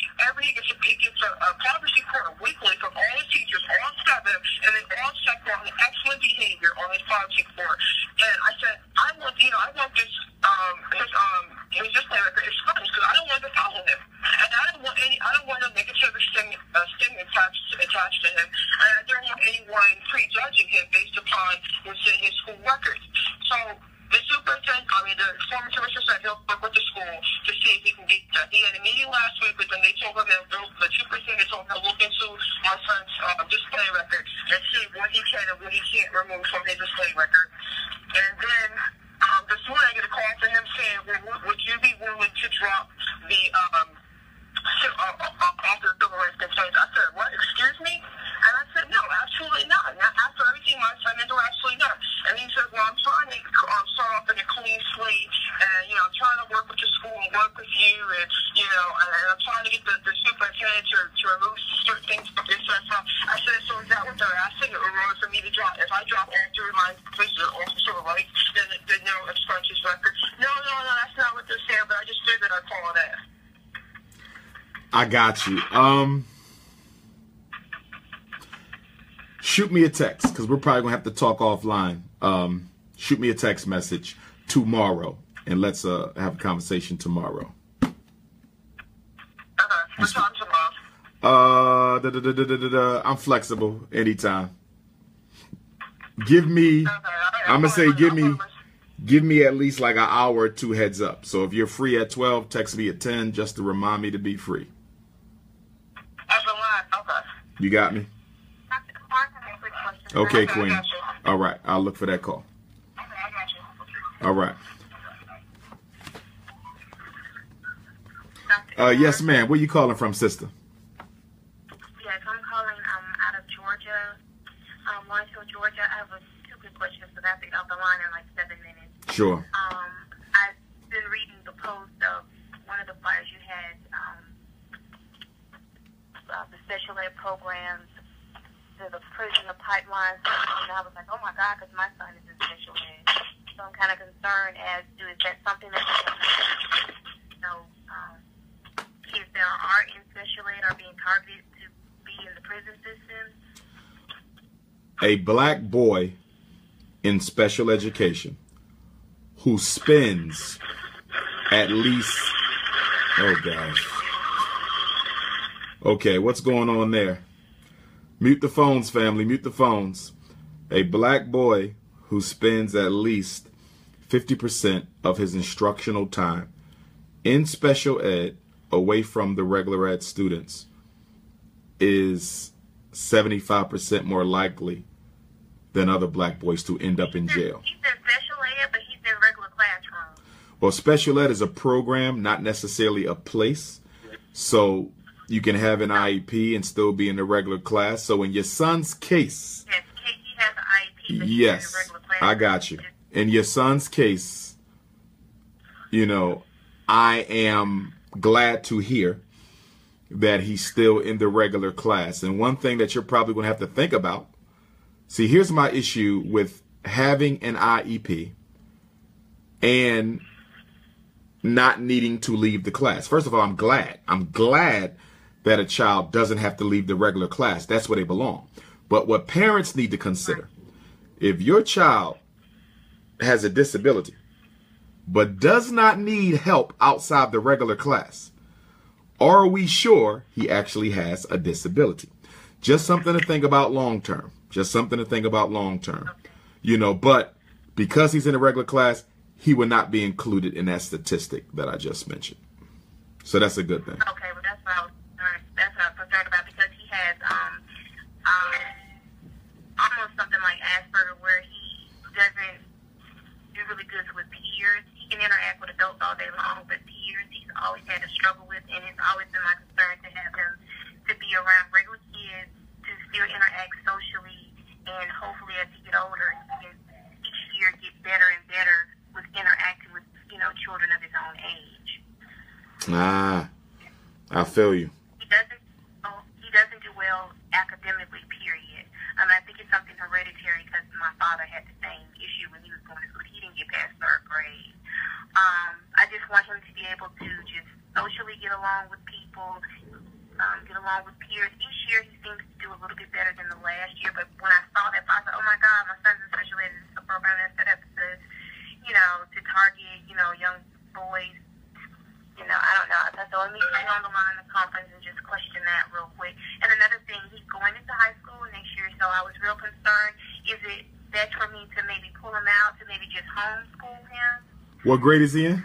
He gets a progress report weekly from all the teachers, all 7, and they all check on excellent behavior on his progress report. And I said, I want this his discipline record expunged because I don't want to follow him, and I don't want a negative stigma attached to him, and I don't want anyone prejudging him based upon what's in his school records. So the former commissioner said he'll work with the school to see if he can get that. He had a meeting last week with them. They told him that the superintendent told him to look into my son's display record and see what he can and what he can't remove from his display record. And then this morning I get a call from him saying, well, would you be willing to and, you know, and I'm trying to get the superintendent to remove certain things from this. I said, so is that what they're asking, or for me to drop? If I drop all through my officer rights, then no, it starts his record. No, that's not what they're saying, but I just figured I'd call that. I got you. Shoot me a text, because we're probably going to have to talk offline. Shoot me a text message tomorrow, and let's have a conversation tomorrow. Okay. What time tomorrow? I'm flexible anytime. Give me, I'm going to say give me at least like an hour or two heads up. So if you're free at 12, text me at 10 just to remind me to be free. Okay. You got me? Okay, Queen. All right. I'll look for that call. Okay, I got you. All right. Yes, ma'am. Where you calling from, sister? Yes, I'm calling out of Georgia, Lawrenceville, Georgia. I have two quick questions, but I have to get off the line in like 7 minutes. Sure. I've been reading the post of one of the flyers you had, the special ed programs, the prison, the pipelines, and I was like, oh my God, because my son is in special ed. So I'm kind of concerned as to, is that something that, you know, kids that are in special ed are being targeted to be in the prison system? A black boy in special education who spends at least, oh gosh. Okay, what's going on there? Mute the phones, family, mute the phones. A black boy who spends at least 50% of his instructional time in special ed away from the regular ed students is 75% more likely than other black boys to end up in jail. He's in special ed, but he's in regular classroom. Well, special ed is a program, not necessarily a place. So you can have an IEP and still be in the regular class. So in your son's case, yes, he has an IEP, but yes, he's in the regular classroom. I got you. In your son's case, you know, I am glad to hear that he's still in the regular class. And one thing that you're probably going to have to think about, see, here's my issue with having an IEP and not needing to leave the class. First of all, I'm glad that a child doesn't have to leave the regular class. That's where they belong. But what parents need to consider, if your child has a disability but does not need help outside the regular class, are we sure he actually has a disability? Just something to think about long term. Just something to think about long term. You know, but because he's in a regular class, he would not be included in that statistic that I just mentioned. So that's a good thing. Okay, well that's what I was concerned about, because he has almost something like Asperger, where he doesn't do really good with peers. He can interact with adults all day long, but peers he's always had to struggle with, and it's always been my concern to have him to be around regular kids, to still interact socially, and hopefully as he get older, he can each year get better and better with interacting with, you know, children of his own age. I feel you. He doesn't do well academically, period. I think it's something hereditary, because my father had the same issue when he was going to school. He didn't get past 3rd grade. I just want him to be able to just socially get along with people, get along with peers. Each year he seems to do a little bit better than the last year, but when I saw that, I thought, oh my God, my son's in special ed. This is a program that's set up to, you know, to target, you know, young boys. You know, I don't know. So let me stay on the line of the conference and just question that real quick. And another thing, he's going into high school next year, so I was real concerned. Is it best for me to maybe pull him out, to maybe just homeschool him? What grade is he in?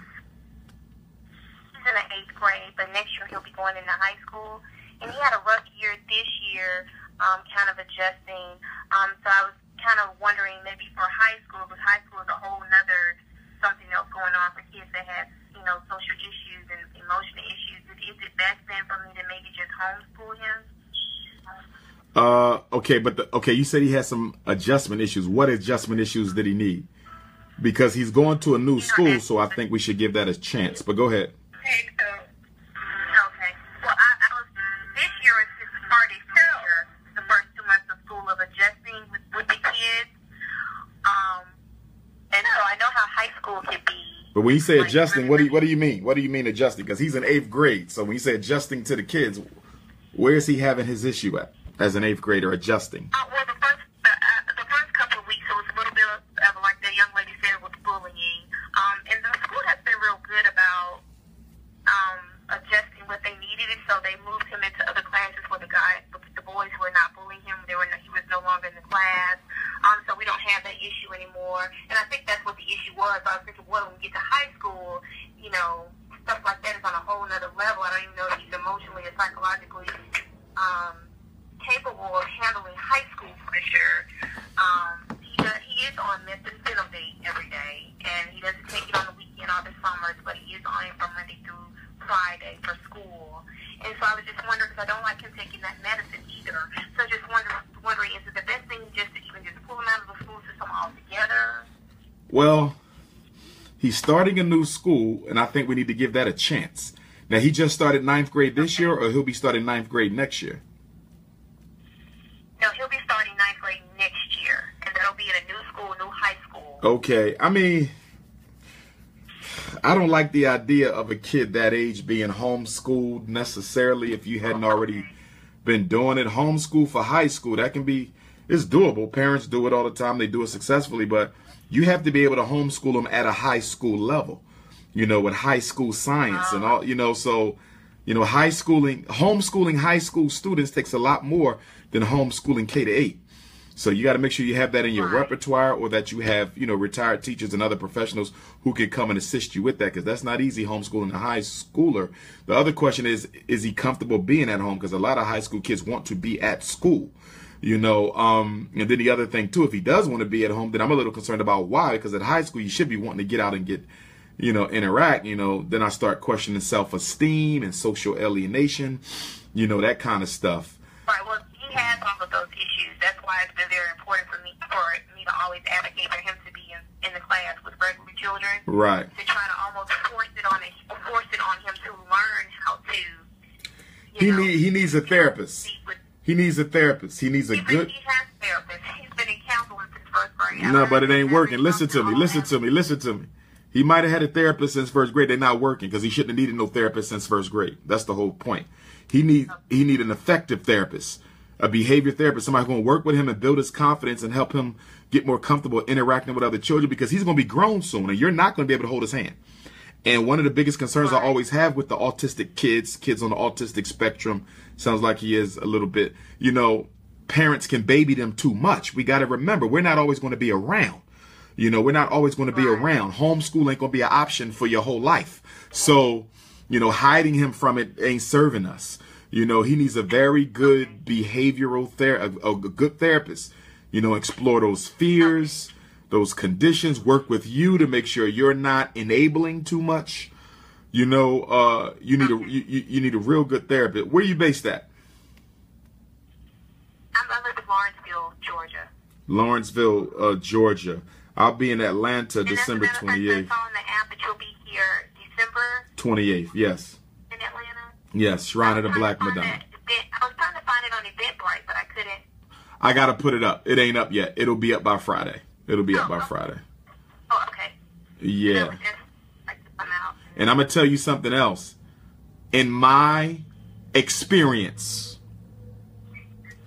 He's in the 8th grade, but next year he'll be going into high school. And he had a rough year this year, kind of adjusting. So I was kind of wondering, maybe for high school, because high school is a whole nother something else going on for kids that have, you know, social issues and emotional issues. Is it best then for me to maybe just homeschool him? Okay, you said he has some adjustment issues. What adjustment issues did he need? Because he's going to a new school, so I think we should give that a chance. But go ahead. Okay, But when you say Like, adjusting, really, what do you mean? What do you mean adjusting? Because he's in 8th grade. So when you say adjusting to the kids, where is he having his issue at as an 8th grader adjusting? Well, the first couple of weeks, it was a little bit of like the young lady said with bullying. And the school has been real good about adjusting what they needed, and so they moved him into other classes where the boys were not bullying him. He was no longer in the class. So we don't have that issue anymore. And I think that's what the issue was. I was thinking, well, when we get to high school, you know, stuff like that is on a whole nother level. I don't even know if he's emotionally or psychologically capable of handling high school pressure. He is on methamphetamine every day, and he doesn't take it on the weekend or the summers, but he is on it from Monday through Friday for school. And so I was just wondering, because I don't like him taking that medicine either. So just wondering, is it the best thing just to even just pull him out of the school system altogether? Well, he's starting a new school, and I think we need to give that a chance. Now, he just started 9th grade this year, or he'll be starting 9th grade next year? No, he'll be starting 9th grade next year, and that'll be at a new school, new high school. Okay, I mean, I don't like the idea of a kid that age being homeschooled necessarily if you hadn't already been doing it. Homeschool for high school, that can be, it's doable. Parents do it all the time. They do it successfully, but you have to be able to homeschool them at a high school level, you know, with high school science and all, you know, so, you know, homeschooling high school students takes a lot more than homeschooling K to 8. So you got to make sure you have that in your repertoire, or that you have, you know, retired teachers and other professionals who can come and assist you with that, because that's not easy homeschooling a high schooler. The other question is he comfortable being at home? Because a lot of high school kids want to be at school, you know. And then the other thing, too, if he does want to be at home, then I'm a little concerned about why, because at high school you should be wanting to get out and get, you know, interact, you know. Then I start questioning self-esteem and social alienation, you know, that kind of stuff. Right, well, he has all of those issues. That's why it's been very important for me to always advocate for him to be in the class with regular children. Right. To try to almost force it on him to learn how to. He needs a therapist. He needs a therapist. He needs a good. He has therapists. He's been in counseling since 1st grade. No, but it ain't working. Listen to me. He might have had a therapist since 1st grade. They're not working, because he shouldn't have needed no therapist since 1st grade. That's the whole point. He need an effective therapist, a behavior therapist, somebody who's going to work with him and build his confidence and help him get more comfortable interacting with other children, because he's going to be grown soon and you're not going to be able to hold his hand. And one of the biggest concerns I always have with the autistic kids on the autistic spectrum, sounds like he is a little bit, you know, parents can baby them too much. We got to remember, we're not always going to be around. You know, we're not always going to be around. Homeschool ain't going to be an option for your whole life. So, you know, hiding him from it ain't serving us. You know, he needs a very good behavioral a good therapist. You know, explore those fears, those conditions, work with you to make sure you're not enabling too much. You know, you need a real good therapist. Where are you based at? I live in Lawrenceville, Georgia. Lawrenceville, Georgia. I'll be in Atlanta December 28th. On the app that you'll be here December 28th, yes. In Atlanta? Yes, Shrine of the Black Madonna. I was trying to find it on Eventbrite, but I couldn't. I got to put it up. It ain't up yet. It'll be up by Friday. Friday. Oh, okay. Yeah. And I'm going to tell you something else. In my experience,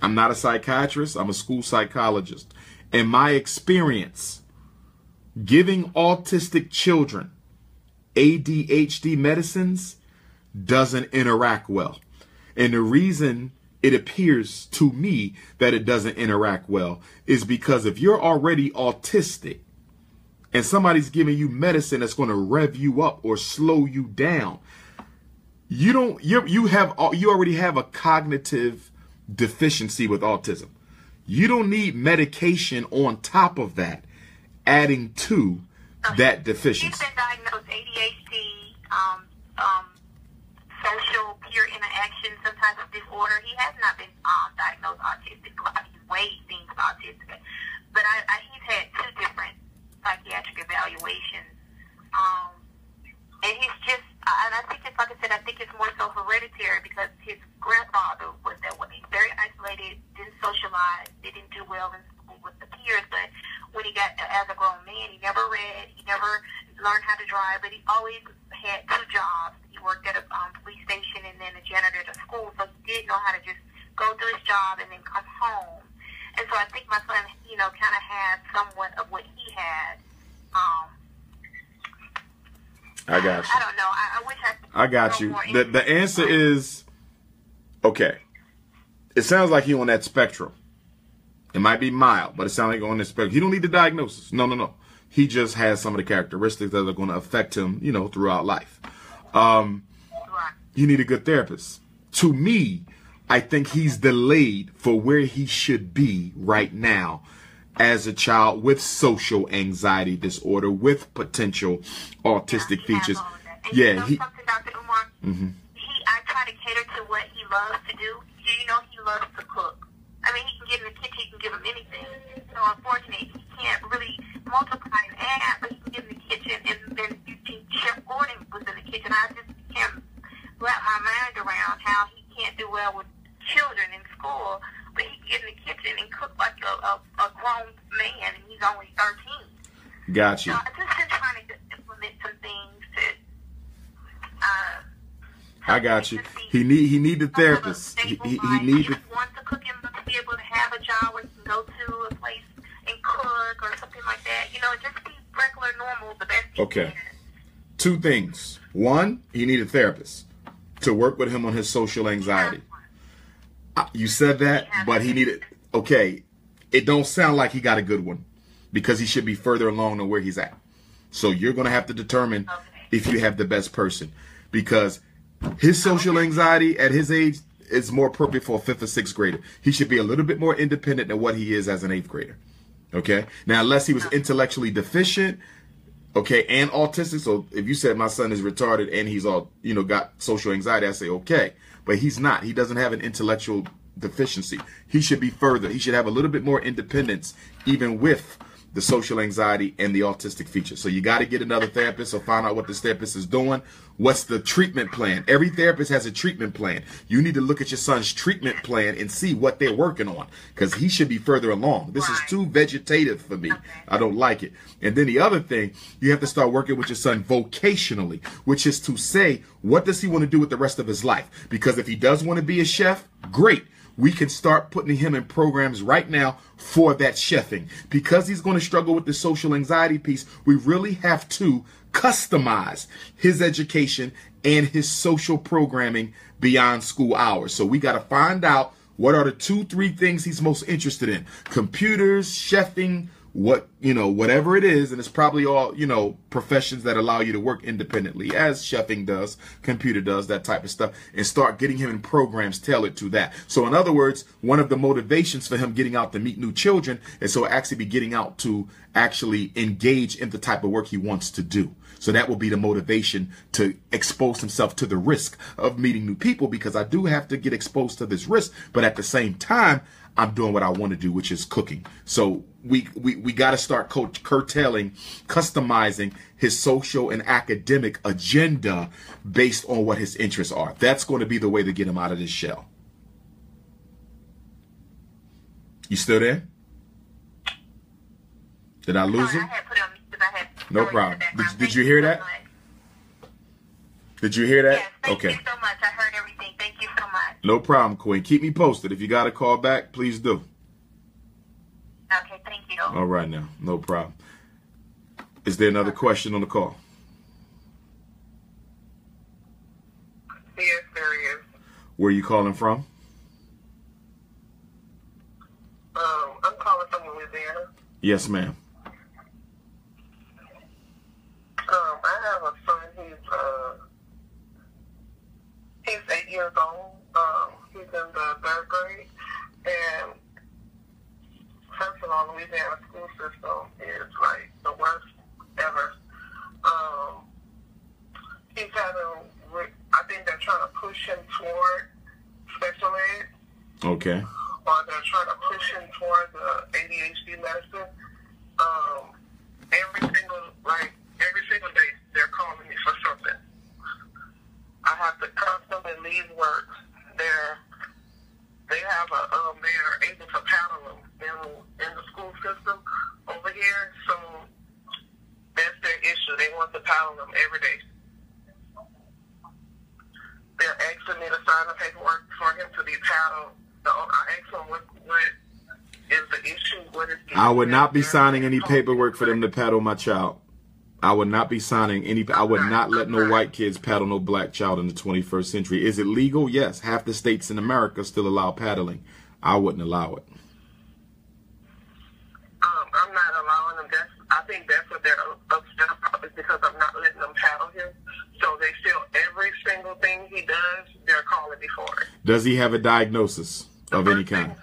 I'm not a psychiatrist. I'm a school psychologist. In my experience, giving autistic children ADHD medicines doesn't interact well. And the reason it appears to me that it doesn't interact well is because if you're already autistic and somebody's giving you medicine that's going to rev you up or slow you down, you already have a cognitive deficiency with autism. You don't need medication on top of that, adding to that deficiency. He's been diagnosed ADHD, social peer interaction, some type of disorder. He has not been diagnosed autistic. He's way seems autistic, but he's had 2 different psychiatric evaluations, and he's just. And I think it's like I said. I think it's more so hereditary because his grandfather was that way, very isolated, didn't socialize, didn't do well in school with the peers. But when he got as a grown man, he never read, he never learn how to drive, but he always had 2 jobs. He worked at a police station and then a janitor at a school, so he did know how to just go do his job and then come home. And so I think my son, you know, kind of had somewhat of what he had. I got you. I don't know. I wish I got you. The answer is, okay. It sounds like he on that spectrum. It might be mild, but it sounds like on the spectrum. He don't need the diagnosis. No. He just has some of the characteristics that are going to affect him, you know, throughout life. You need a good therapist. To me, I think he's delayed for where he should be right now as a child with social anxiety disorder, with potential autistic features. Yeah, he. Something, Dr. Umar? I try to cater to what he loves to do. Do you know he loves to cook? I mean, he can get in the kitchen, he can give him anything. So unfortunately, he can't really multiply and add, but he can get in the kitchen, and then Chef Gordon was in the kitchen. I just can't wrap my mind around how he can't do well with children in school, but he can get in the kitchen and cook like a grown man, and he's only 13. Got you. So I've just been trying to implement some things to. I got you. He need the therapist. He need the. Wants to cook him to be able to have a job where he can go to a place and cook or something like that. You know, just be regular, normal, the best. Okay. 2 things. 1, he need a therapist to work with him on his social anxiety. You said that, but he needed. Okay, it don't sound like he got a good one because he should be further along than where he's at. So you're gonna have to determine if you have the best person, because his social anxiety at his age is more appropriate for a 5th or 6th grader. He should be a little bit more independent than what he is as an 8th grader. Okay. Now, unless he was intellectually deficient, okay, and autistic. So if you said my son is retarded and he's all, you know, got social anxiety, I say, okay, but he's not. He doesn't have an intellectual deficiency. He should be further. He should have a little bit more independence, even with the social anxiety and the autistic features. So you got to get another therapist or find out what this therapist is doing. What's the treatment plan? Every therapist has a treatment plan. You need to look at your son's treatment plan and see what they're working on, because he should be further along. This is too vegetative for me. I don't like it. And then the other thing, you have to start working with your son vocationally, which is to say, what does he want to do with the rest of his life? Because if he does want to be a chef, great. We can start putting him in programs right now for that chefing. Because he's going to struggle with the social anxiety piece, we really have to customize his education and his social programming beyond school hours. So we got to find out what are the 2-3 things he's most interested in. Computers, chefing, whatever it is, and it's probably all, professions that allow you to work independently, as chefing does, computer does, that type of stuff, and start getting him in programs tailored to that. So in other words, one of the motivations for him getting out to meet new children is so actually be getting out to actually engage in the type of work he wants to do. So that will be the motivation to expose himself to the risk of meeting new people, because I do have to get exposed to this risk, but at the same time, I'm doing what I want to do, which is cooking. So we got to start curtailing, customizing his social and academic agenda based on what his interests are. That's going to be the way to get him out of this shell. You still there? Did I lose him? No problem. Did you hear that? Did you hear that? Yes, thank you so much. I heard everything. Thank you so much. No problem, Queen. Keep me posted. If you got to call back, please do. Okay, thank you. All right now. No problem. Is there another question on the call? Yes, there is. Where are you calling from? I'm calling from Louisiana. Yes, ma'am. I have a son. He's 8 years old. He's in the 3rd grade. And first of all, Louisiana school system is like the worst ever. He's having, I think they're trying to push him toward special ed. Okay. Or they're trying to push him toward the ADHD medicine. Every single day, they're calling me for something. I have to constantly leave work. They have they're able to paddle them in the school system over here. So that's their issue. They want to paddle them every day. They're asking me to sign the paperwork for him to be paddled. So I asked him what is the issue. What is I would not be signing any paperwork for them to paddle my child. I would not be signing any. I would not let no white kids paddle no black child in the 21st century. Is it legal? Yes. Half the states in America still allow paddling. I wouldn't allow it. I'm not allowing them. I think that's what they're upset about, is because I'm not letting them paddle him. So they feel every single thing he does, they're calling me for it. Does he have a diagnosis of any kind?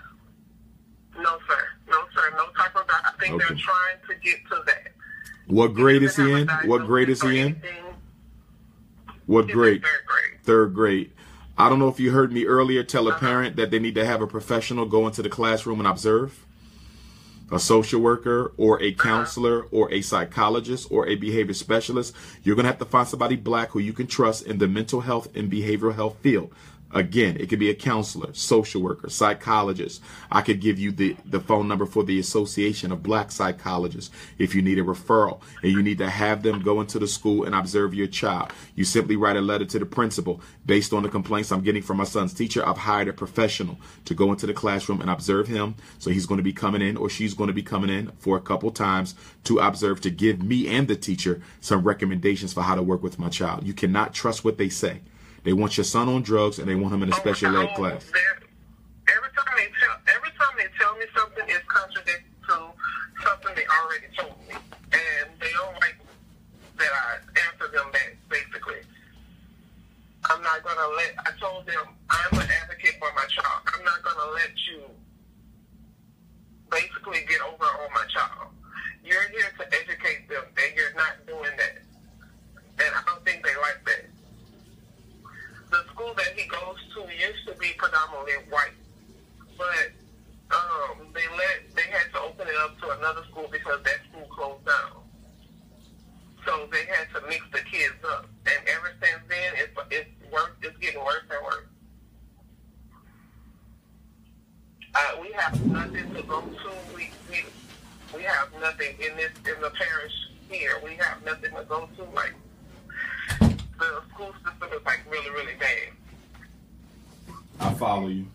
No, sir. No, sir. No type of. I think they're trying to get to that. What grade is he in? What grade is he in? What grade? Third grade. Third grade. I don't know if you heard me earlier tell a parent that they need to have a professional go into the classroom and observe. A social worker or a counselor or a psychologist or a behavior specialist. You're going to have to find somebody black who you can trust in the mental health and behavioral health field. Again, it could be a counselor, social worker, psychologist. I could give you the phone number for the Association of Black Psychologists if you need a referral and you need to have them go into the school and observe your child. You simply write a letter to the principal. Based on the complaints I'm getting from my son's teacher, I've hired a professional to go into the classroom and observe him. So he's going to be coming in, or she's going to be coming in for a couple times to observe, to give me and the teacher some recommendations for how to work with my child. You cannot trust what they say. They want your son on drugs, and they want him in a special ed class. Every time they tell me something, it's contradictory to something they already told me. And they don't like that I answer them back, basically. I'm not going to I told them, I'm an advocate for my child. I'm not going to let you basically get over on my child. You're here to educate them, and you're not doing that. And I don't think they like that. The school that he goes to used to be predominantly white, but they had to open it up to another school because that school closed down. So they had to mix the kids up, and ever since then, it's getting worse and worse. We have nothing to go to. We have nothing in the parish here. We have nothing to go to. Like, the school system is like really, really bad. I follow you.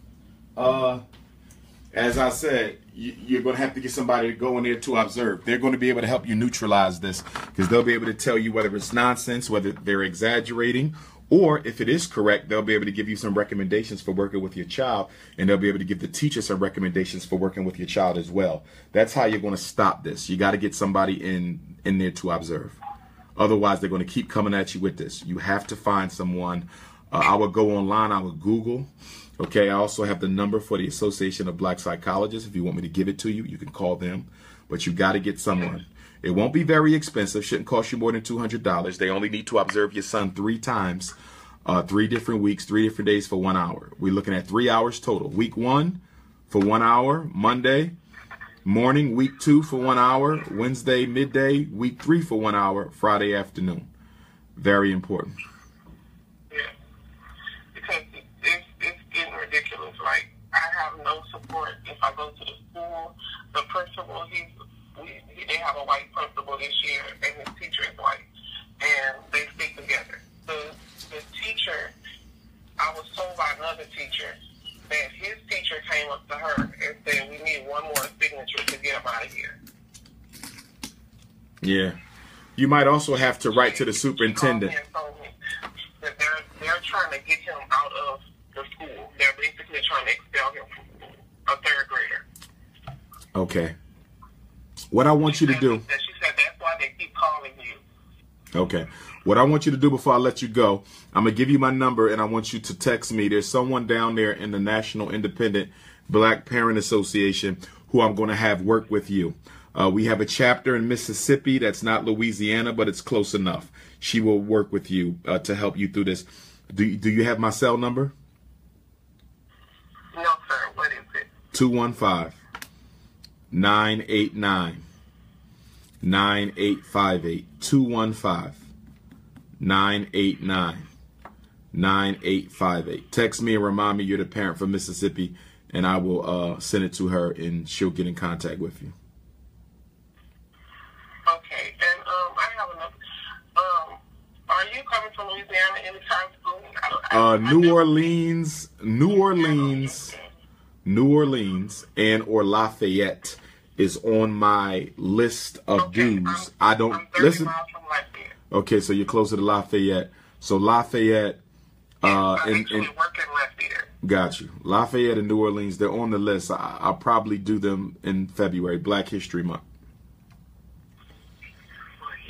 As I said, you're going to have to get somebody to go in there to observe. They're going to be able to help you neutralize this, because they'll be able to tell you whether it's nonsense, whether they're exaggerating, or if it is correct, they'll be able to give you some recommendations for working with your child, and they'll be able to give the teacher some recommendations for working with your child as well. That's how you're going to stop this. You got to get somebody in there to observe. Otherwise, they're going to keep coming at you with this. You have to find someone. I would go online. I would Google. Okay, I also have the number for the Association of Black Psychologists. If you want me to give it to you, you can call them. But you got to get someone. It won't be very expensive. Shouldn't cost you more than $200. They only need to observe your son 3 times, 3 different weeks, 3 different days for 1 hour. We're looking at 3 hours total. Week 1 for 1 hour, Monday morning. Week 2 for 1 hour, Wednesday midday. Week 3 for 1 hour, Friday afternoon. Very important. Yeah, because it's getting ridiculous. Like, I have no support if I go to the school. The principal, they have a white principal this year, and his teacher is white, and they stick together. The teacher, I was told by another teacher that his teacher came up to her and said, we need one more signature to get him out of here. Yeah. You might also have to write to the superintendent. She called me and told me that they're trying to get him out of the school. They're basically trying to expel him from school, a third grader. Okay. What I want you to do. She said that's why they keep calling you. Okay. What I want you to do before I let you go, I'm going to give you my number, and I want you to text me. There's someone down there in the National Independent Black Parent Association who I'm going to have work with you. We have a chapter in Mississippi that's not Louisiana, but it's close enough. She will work with you to help you through this. Do you have my cell number? No, sir. What is it? 215-989-9858. 215-989-9858. Text me and remind me you're the parent from Mississippi, and I will send it to her, and she'll get in contact with you. Okay, and I have another coming to Louisiana anytime soon. New Orleans, and or Lafayette is on my list of dues. I don't I'm 30 listen. miles from Lafayette. Okay, so you're closer to Lafayette. So Lafayette, I and actually work in Lafayette. got you. Lafayette and New Orleans, they're on the list. I'll probably do them in February, Black History Month.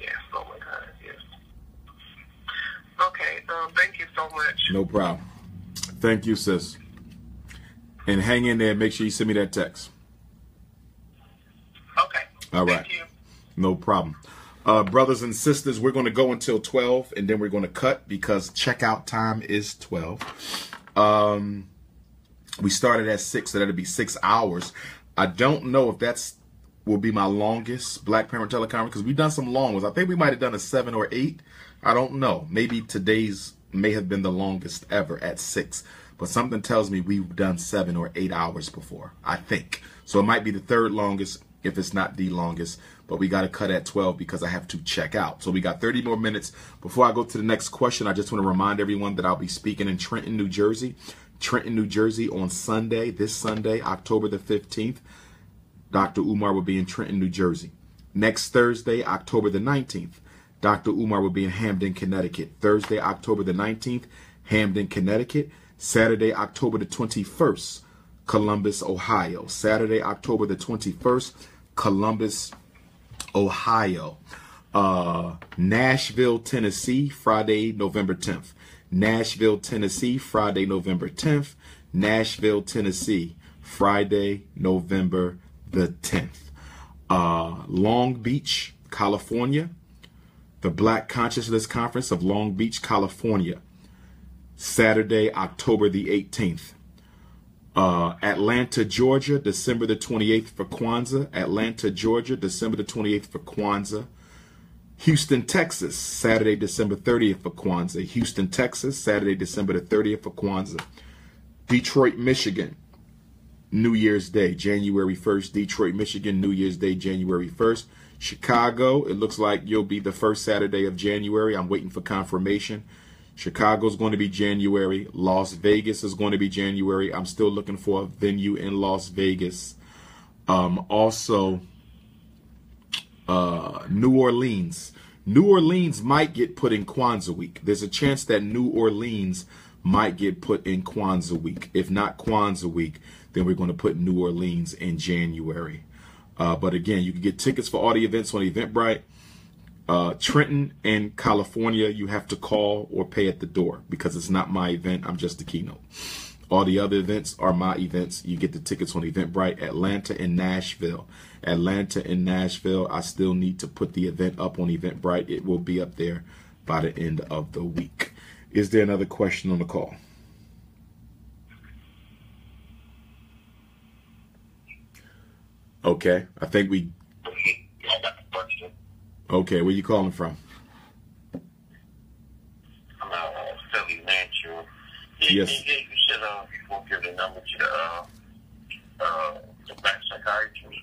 Yes, oh my God, yes. Okay, thank you so much. No problem. Thank you, sis. And hang in there. Make sure you send me that text. Okay. All right. Thank you. No problem. Brothers and sisters, we're going to go until 12, and then we're going to cut because checkout time is 12. We started at 6, so that'll be 6 hours. I don't know if that's will be my longest Black Parent Teleconference because we've done some long ones. I think we might have done a 7 or 8. I don't know. Maybe today's may have been the longest ever at 6. But something tells me we've done 7 or 8 hours before, I think. So it might be the third longest if it's not the longest. But we got to cut at 12 because I have to check out. So we got 30 more minutes. Before I go to the next question, I just want to remind everyone that I'll be speaking in Trenton, New Jersey. Trenton, New Jersey on Sunday, this Sunday, October the 15th. Dr. Umar will be in Trenton, New Jersey. Next Thursday, October the 19th, Dr. Umar will be in Hamden, Connecticut. Thursday, October the 19th, Hamden, Connecticut. Saturday, October the 21st, Columbus, Ohio. Saturday, October the 21st, Columbus, Ohio. Nashville, Tennessee, Friday, November 10th. Nashville, Tennessee, Friday, November 10th. Nashville, Tennessee, Friday, November the 10th. Long Beach, California. The Black Consciousness Conference of Long Beach, California. Saturday, October the 18th. Atlanta, Georgia, December the 28th for Kwanzaa. Atlanta, Georgia, December the 28th for Kwanzaa. Houston, Texas, Saturday, December 30th for Kwanzaa. Houston, Texas, Saturday, December the 30th for Kwanzaa. Detroit, Michigan, New Year's Day, January 1st. Detroit, Michigan, New Year's Day, January 1st. Chicago, it looks like you'll be the first Saturday of January. I'm waiting for confirmation. Chicago's going to be January. Las Vegas is going to be January. I'm still looking for a venue in Las Vegas. Also, New Orleans. New Orleans might get put in Kwanzaa week. There's a chance that New Orleans might get put in Kwanzaa week. If not Kwanzaa week, then we're going to put New Orleans in January. But again, you can get tickets for all the events on Eventbrite. Trenton and California, you have to call or pay at the door because it's not my event. I'm just the keynote. All the other events are my events. You get the tickets on Eventbrite. Atlanta and Nashville. Atlanta and Nashville, I still need to put the event up on Eventbrite. It will be up there by the end of the week. Is there another question on the call? Okay, I think we... Okay, where you calling from? I'm Philly, Nashville. Yes. You should give the number to the Black Psychiatrist.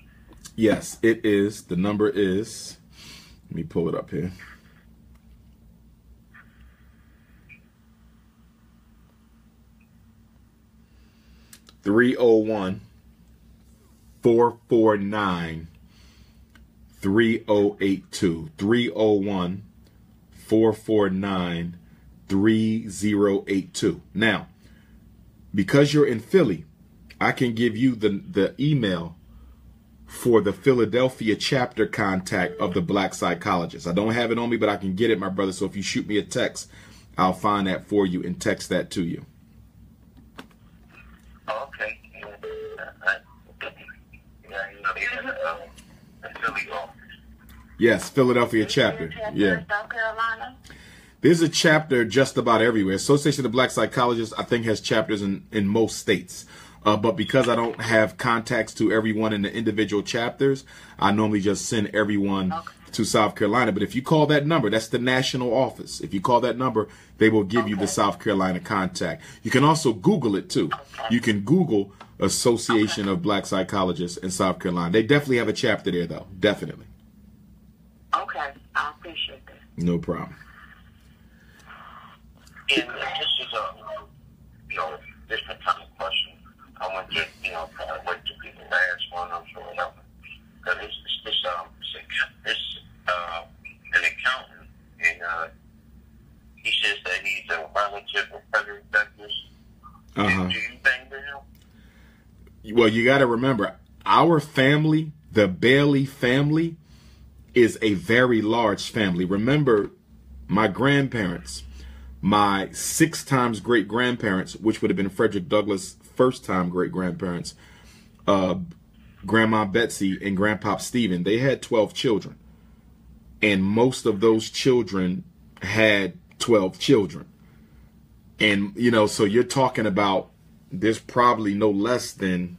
Yes, it is. The number is, let me pull it up here. (301-449) 3082 301-449 3082. Now, because you're in Philly, I can give you the email for the Philadelphia chapter contact of the Black Psychologist. I don't have it on me, but I can get it, my brother. So if you shoot me a text, I'll find that for you and text that to you. Okay. Yes, Philadelphia chapter. Yeah. South Carolina. There's a chapter just about everywhere. Association of Black Psychologists, I think, has chapters in most states. But because I don't have contacts to everyone in the individual chapters, I normally just send everyone to South Carolina. But if you call that number, that's the national office. If you call that number, they will give you the South Carolina contact. You can also Google it, too. You can Google Association of Black Psychologists in South Carolina. They definitely have a chapter there, though. Definitely. Okay, I appreciate that. No problem. Yeah, this is a, different kind of question. I want to, kind of wait to be the last one or whatever. Because it's an accountant, and he says that he's a relative of Frederick Douglass. Do you think that? Well, you got to remember, our family, the Bailey family, is a very large family. Remember, my grandparents, my 6 times great grandparents, which would have been Frederick Douglass' first time great grandparents, Grandma Betsy and Grandpop Stephen, they had 12 children. And most of those children had 12 children. And, so you're talking about there's probably no less than,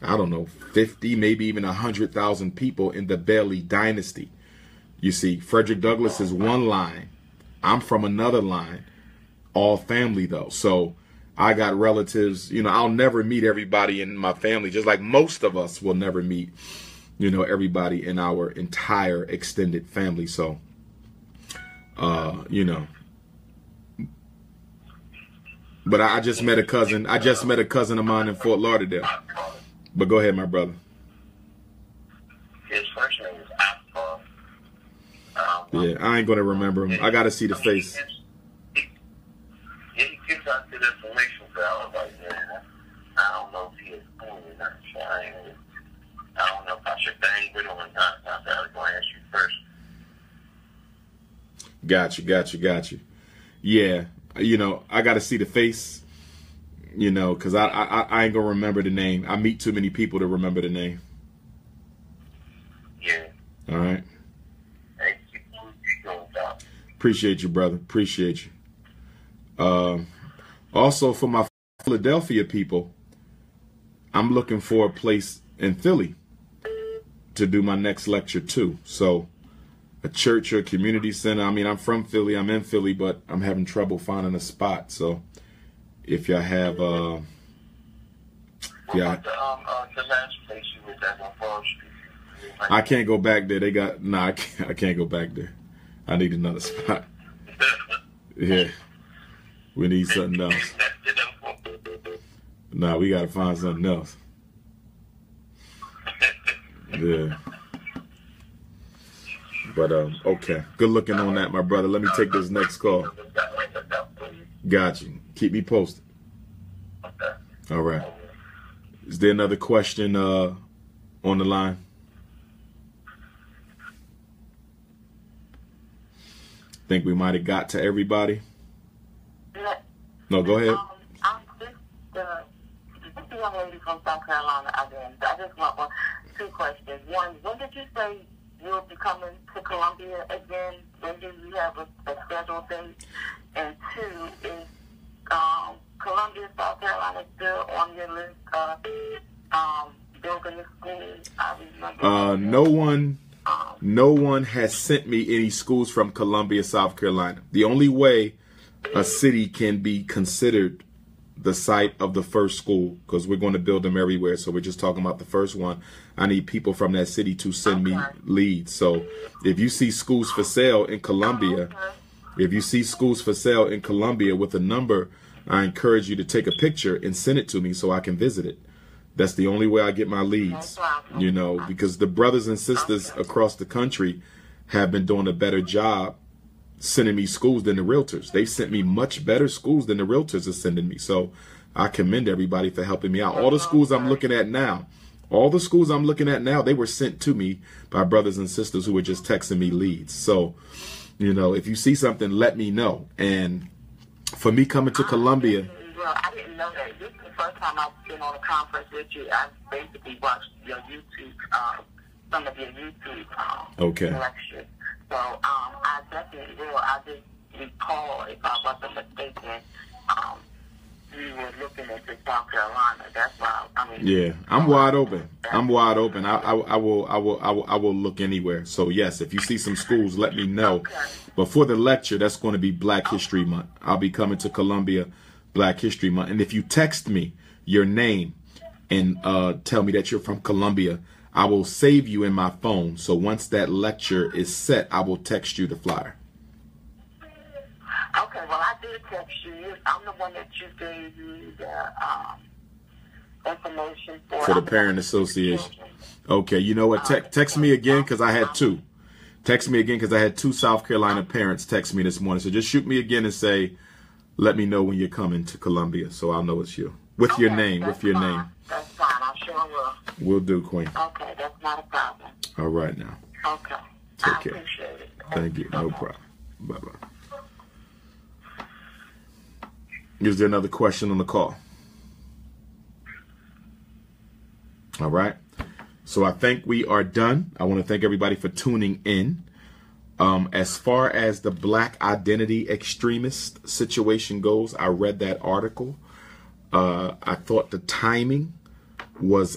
I don't know, 50, maybe even 100,000 people in the Bailey dynasty. You see, Frederick Douglass is one line. I'm from another line. All family, though. So I got relatives. I'll never meet everybody in my family, just like most of us will never meet, everybody in our entire extended family. So, But I just met a cousin. I just met a cousin of mine in Fort Lauderdale. But go ahead, my brother. His first name is Akbar. Yeah, I ain't gonna remember him. I gotta see the face. He gives out good information, but I was like, man, I don't know if he is cool or not. So I don't know if I should bang with him or not. So I was going to ask you first. Got you. Yeah, I gotta see the face. Because I ain't gonna remember the name. I meet too many people to remember the name. Yeah. All right. Hey, keep going, Doc. Appreciate you, brother. Appreciate you. Also, for my Philadelphia people, I'm looking for a place in Philly to do my next lecture too. So, a church or a community center. I mean, I'm from Philly. I'm in Philly, but I'm having trouble finding a spot. So, if y'all have, the last place you was at on Fall Street. I can't go back there. I can't go back there. I need another spot. Yeah. We need something else. Nah, we got to find something else. Yeah. But, okay. Good looking on that, my brother. Let me take this next call. Got you. Keep me posted. All right. Is there another question on the line? Think we might have got to everybody? No, go ahead. I'm just the young lady from South Carolina again. I just want 2 questions. One, when did you say you'll be coming to Columbia again? When do you have a scheduled date? And 2 is Columbia, South Carolina still on your list of building a school? I remember. No one has sent me any schools from Columbia, South Carolina. The only way a city can be considered the site of the first school, because we're going to build them everywhere, so we're just talking about the first one. I need people from that city to send me leads. So if you see schools for sale in Columbia, with a number, I encourage you to take a picture and send it to me so I can visit it. That's the only way I get my leads, because the brothers and sisters across the country have been doing a better job sending me schools than the realtors. They've sent me much better schools than the realtors are sending me. So I commend everybody for helping me out. All the schools I'm looking at now, they were sent to me by brothers and sisters who were just texting me leads. So, if you see something, let me know. And for me coming to Columbia. Well, I didn't know that. This is the first time I've been on a conference with you. I basically watched your YouTube, some of your YouTube lectures. So I definitely will. I just recall, if I wasn't mistaken, you were looking into South Carolina. That's why. Yeah, I'm wide open. I will look anywhere. So yes, if you see some schools, let me know. Okay. But for the lecture, that's going to be Black History Month. I'll be coming to Columbia, Black History Month. And if you text me your name and tell me that you're from Columbia, I will save you in my phone. So once that lecture is set, I will text you the flyer. Okay, well, I did text you. I'm the one that you gave me the information for the parent association. Okay, you know what? Text me again because I had two. Text me again because I had two South Carolina parents text me this morning. So just shoot me again and say, let me know when you're coming to Columbia, so I'll know it's you. With your name, with your name. That's fine. I sure will. Will do, Queen. Okay, that's not a problem. All right now. Okay. Take I care. appreciate it. Thank you. No problem. Bye-bye. Is there another question on the call? All right. So I think we are done. I want to thank everybody for tuning in. As far as the black identity extremist situation goes, I read that article. I thought the timing was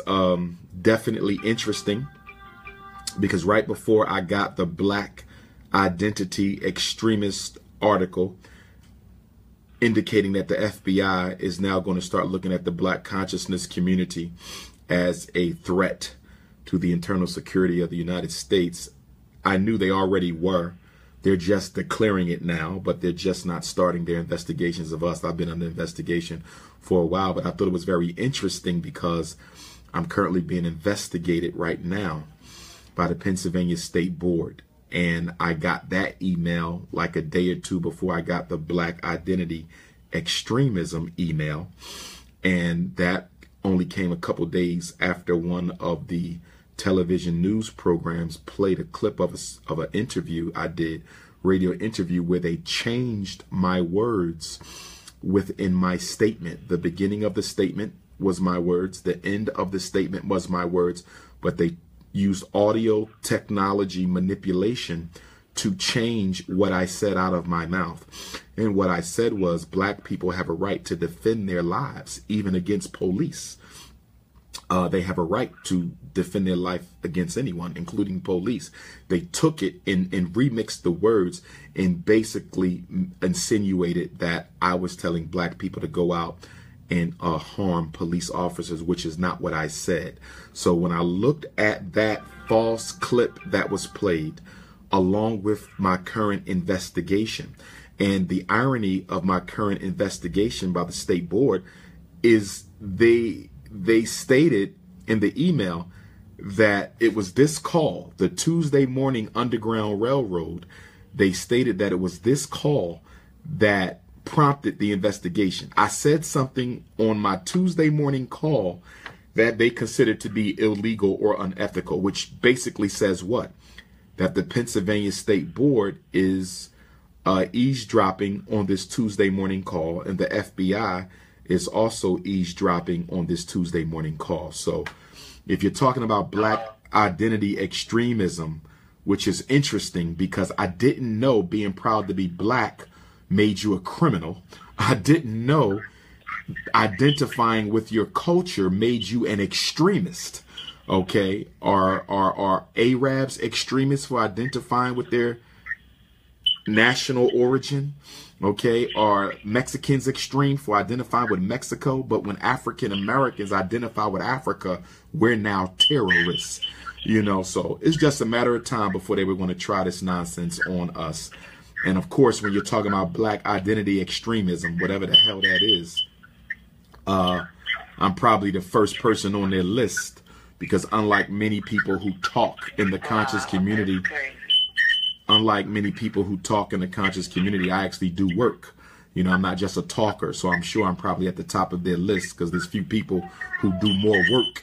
definitely interesting because right before I got the black identity extremist article indicating that the FBI is now going to start looking at the black consciousness community as a threat to the internal security of the United States, I knew they already were. They're just declaring it now, but they're just not starting their investigations of us. I've been under investigation for a while, but I thought it was very interesting because I'm currently being investigated right now by the Pennsylvania State Board. And I got that email like a day or two before I got the black identity extremism email. And that only came a couple days after one of the television news programs played a clip of an interview I did, radio interview, where they changed my words within my statement. The beginning of the statement was my words. The end of the statement was my words, but they used audio technology manipulation to change what I said out of my mouth. And what I said was black people have a right to defend their lives, even against police. They have a right to defend their life against anyone, including police. They took it and remixed the words and basically insinuated that I was telling black people to go out and harm police officers, which is not what I said. So when I looked at that false clip that was played, along with my current investigation, and the irony of my current investigation by the state board is they stated in the email that it was this call, the Tuesday Morning Underground Railroad. They stated that it was this call that prompted the investigation. I said something on my Tuesday morning call that they considered to be illegal or unethical, which basically says what? That the Pennsylvania State Board is eavesdropping on this Tuesday morning call, and the FBI is also eavesdropping on this Tuesday morning call. So if you're talking about black identity extremism, which is interesting because I didn't know being proud to be black made you a criminal. I didn't know identifying with your culture made you an extremist. Okay, are Arabs extremists for identifying with their national origin? Okay, are Mexicans extreme for identifying with Mexico? But when African Americans identify with Africa, we're now terrorists. You know, so it's just a matter of time before they were going to try this nonsense on us. And of course, when you're talking about black identity extremism, whatever the hell that is, I'm probably the first person on their list because unlike many people who talk in the conscious community, I actually do work. You know, I'm not just a talker. So I'm sure I'm probably at the top of their list because there's few people who do more work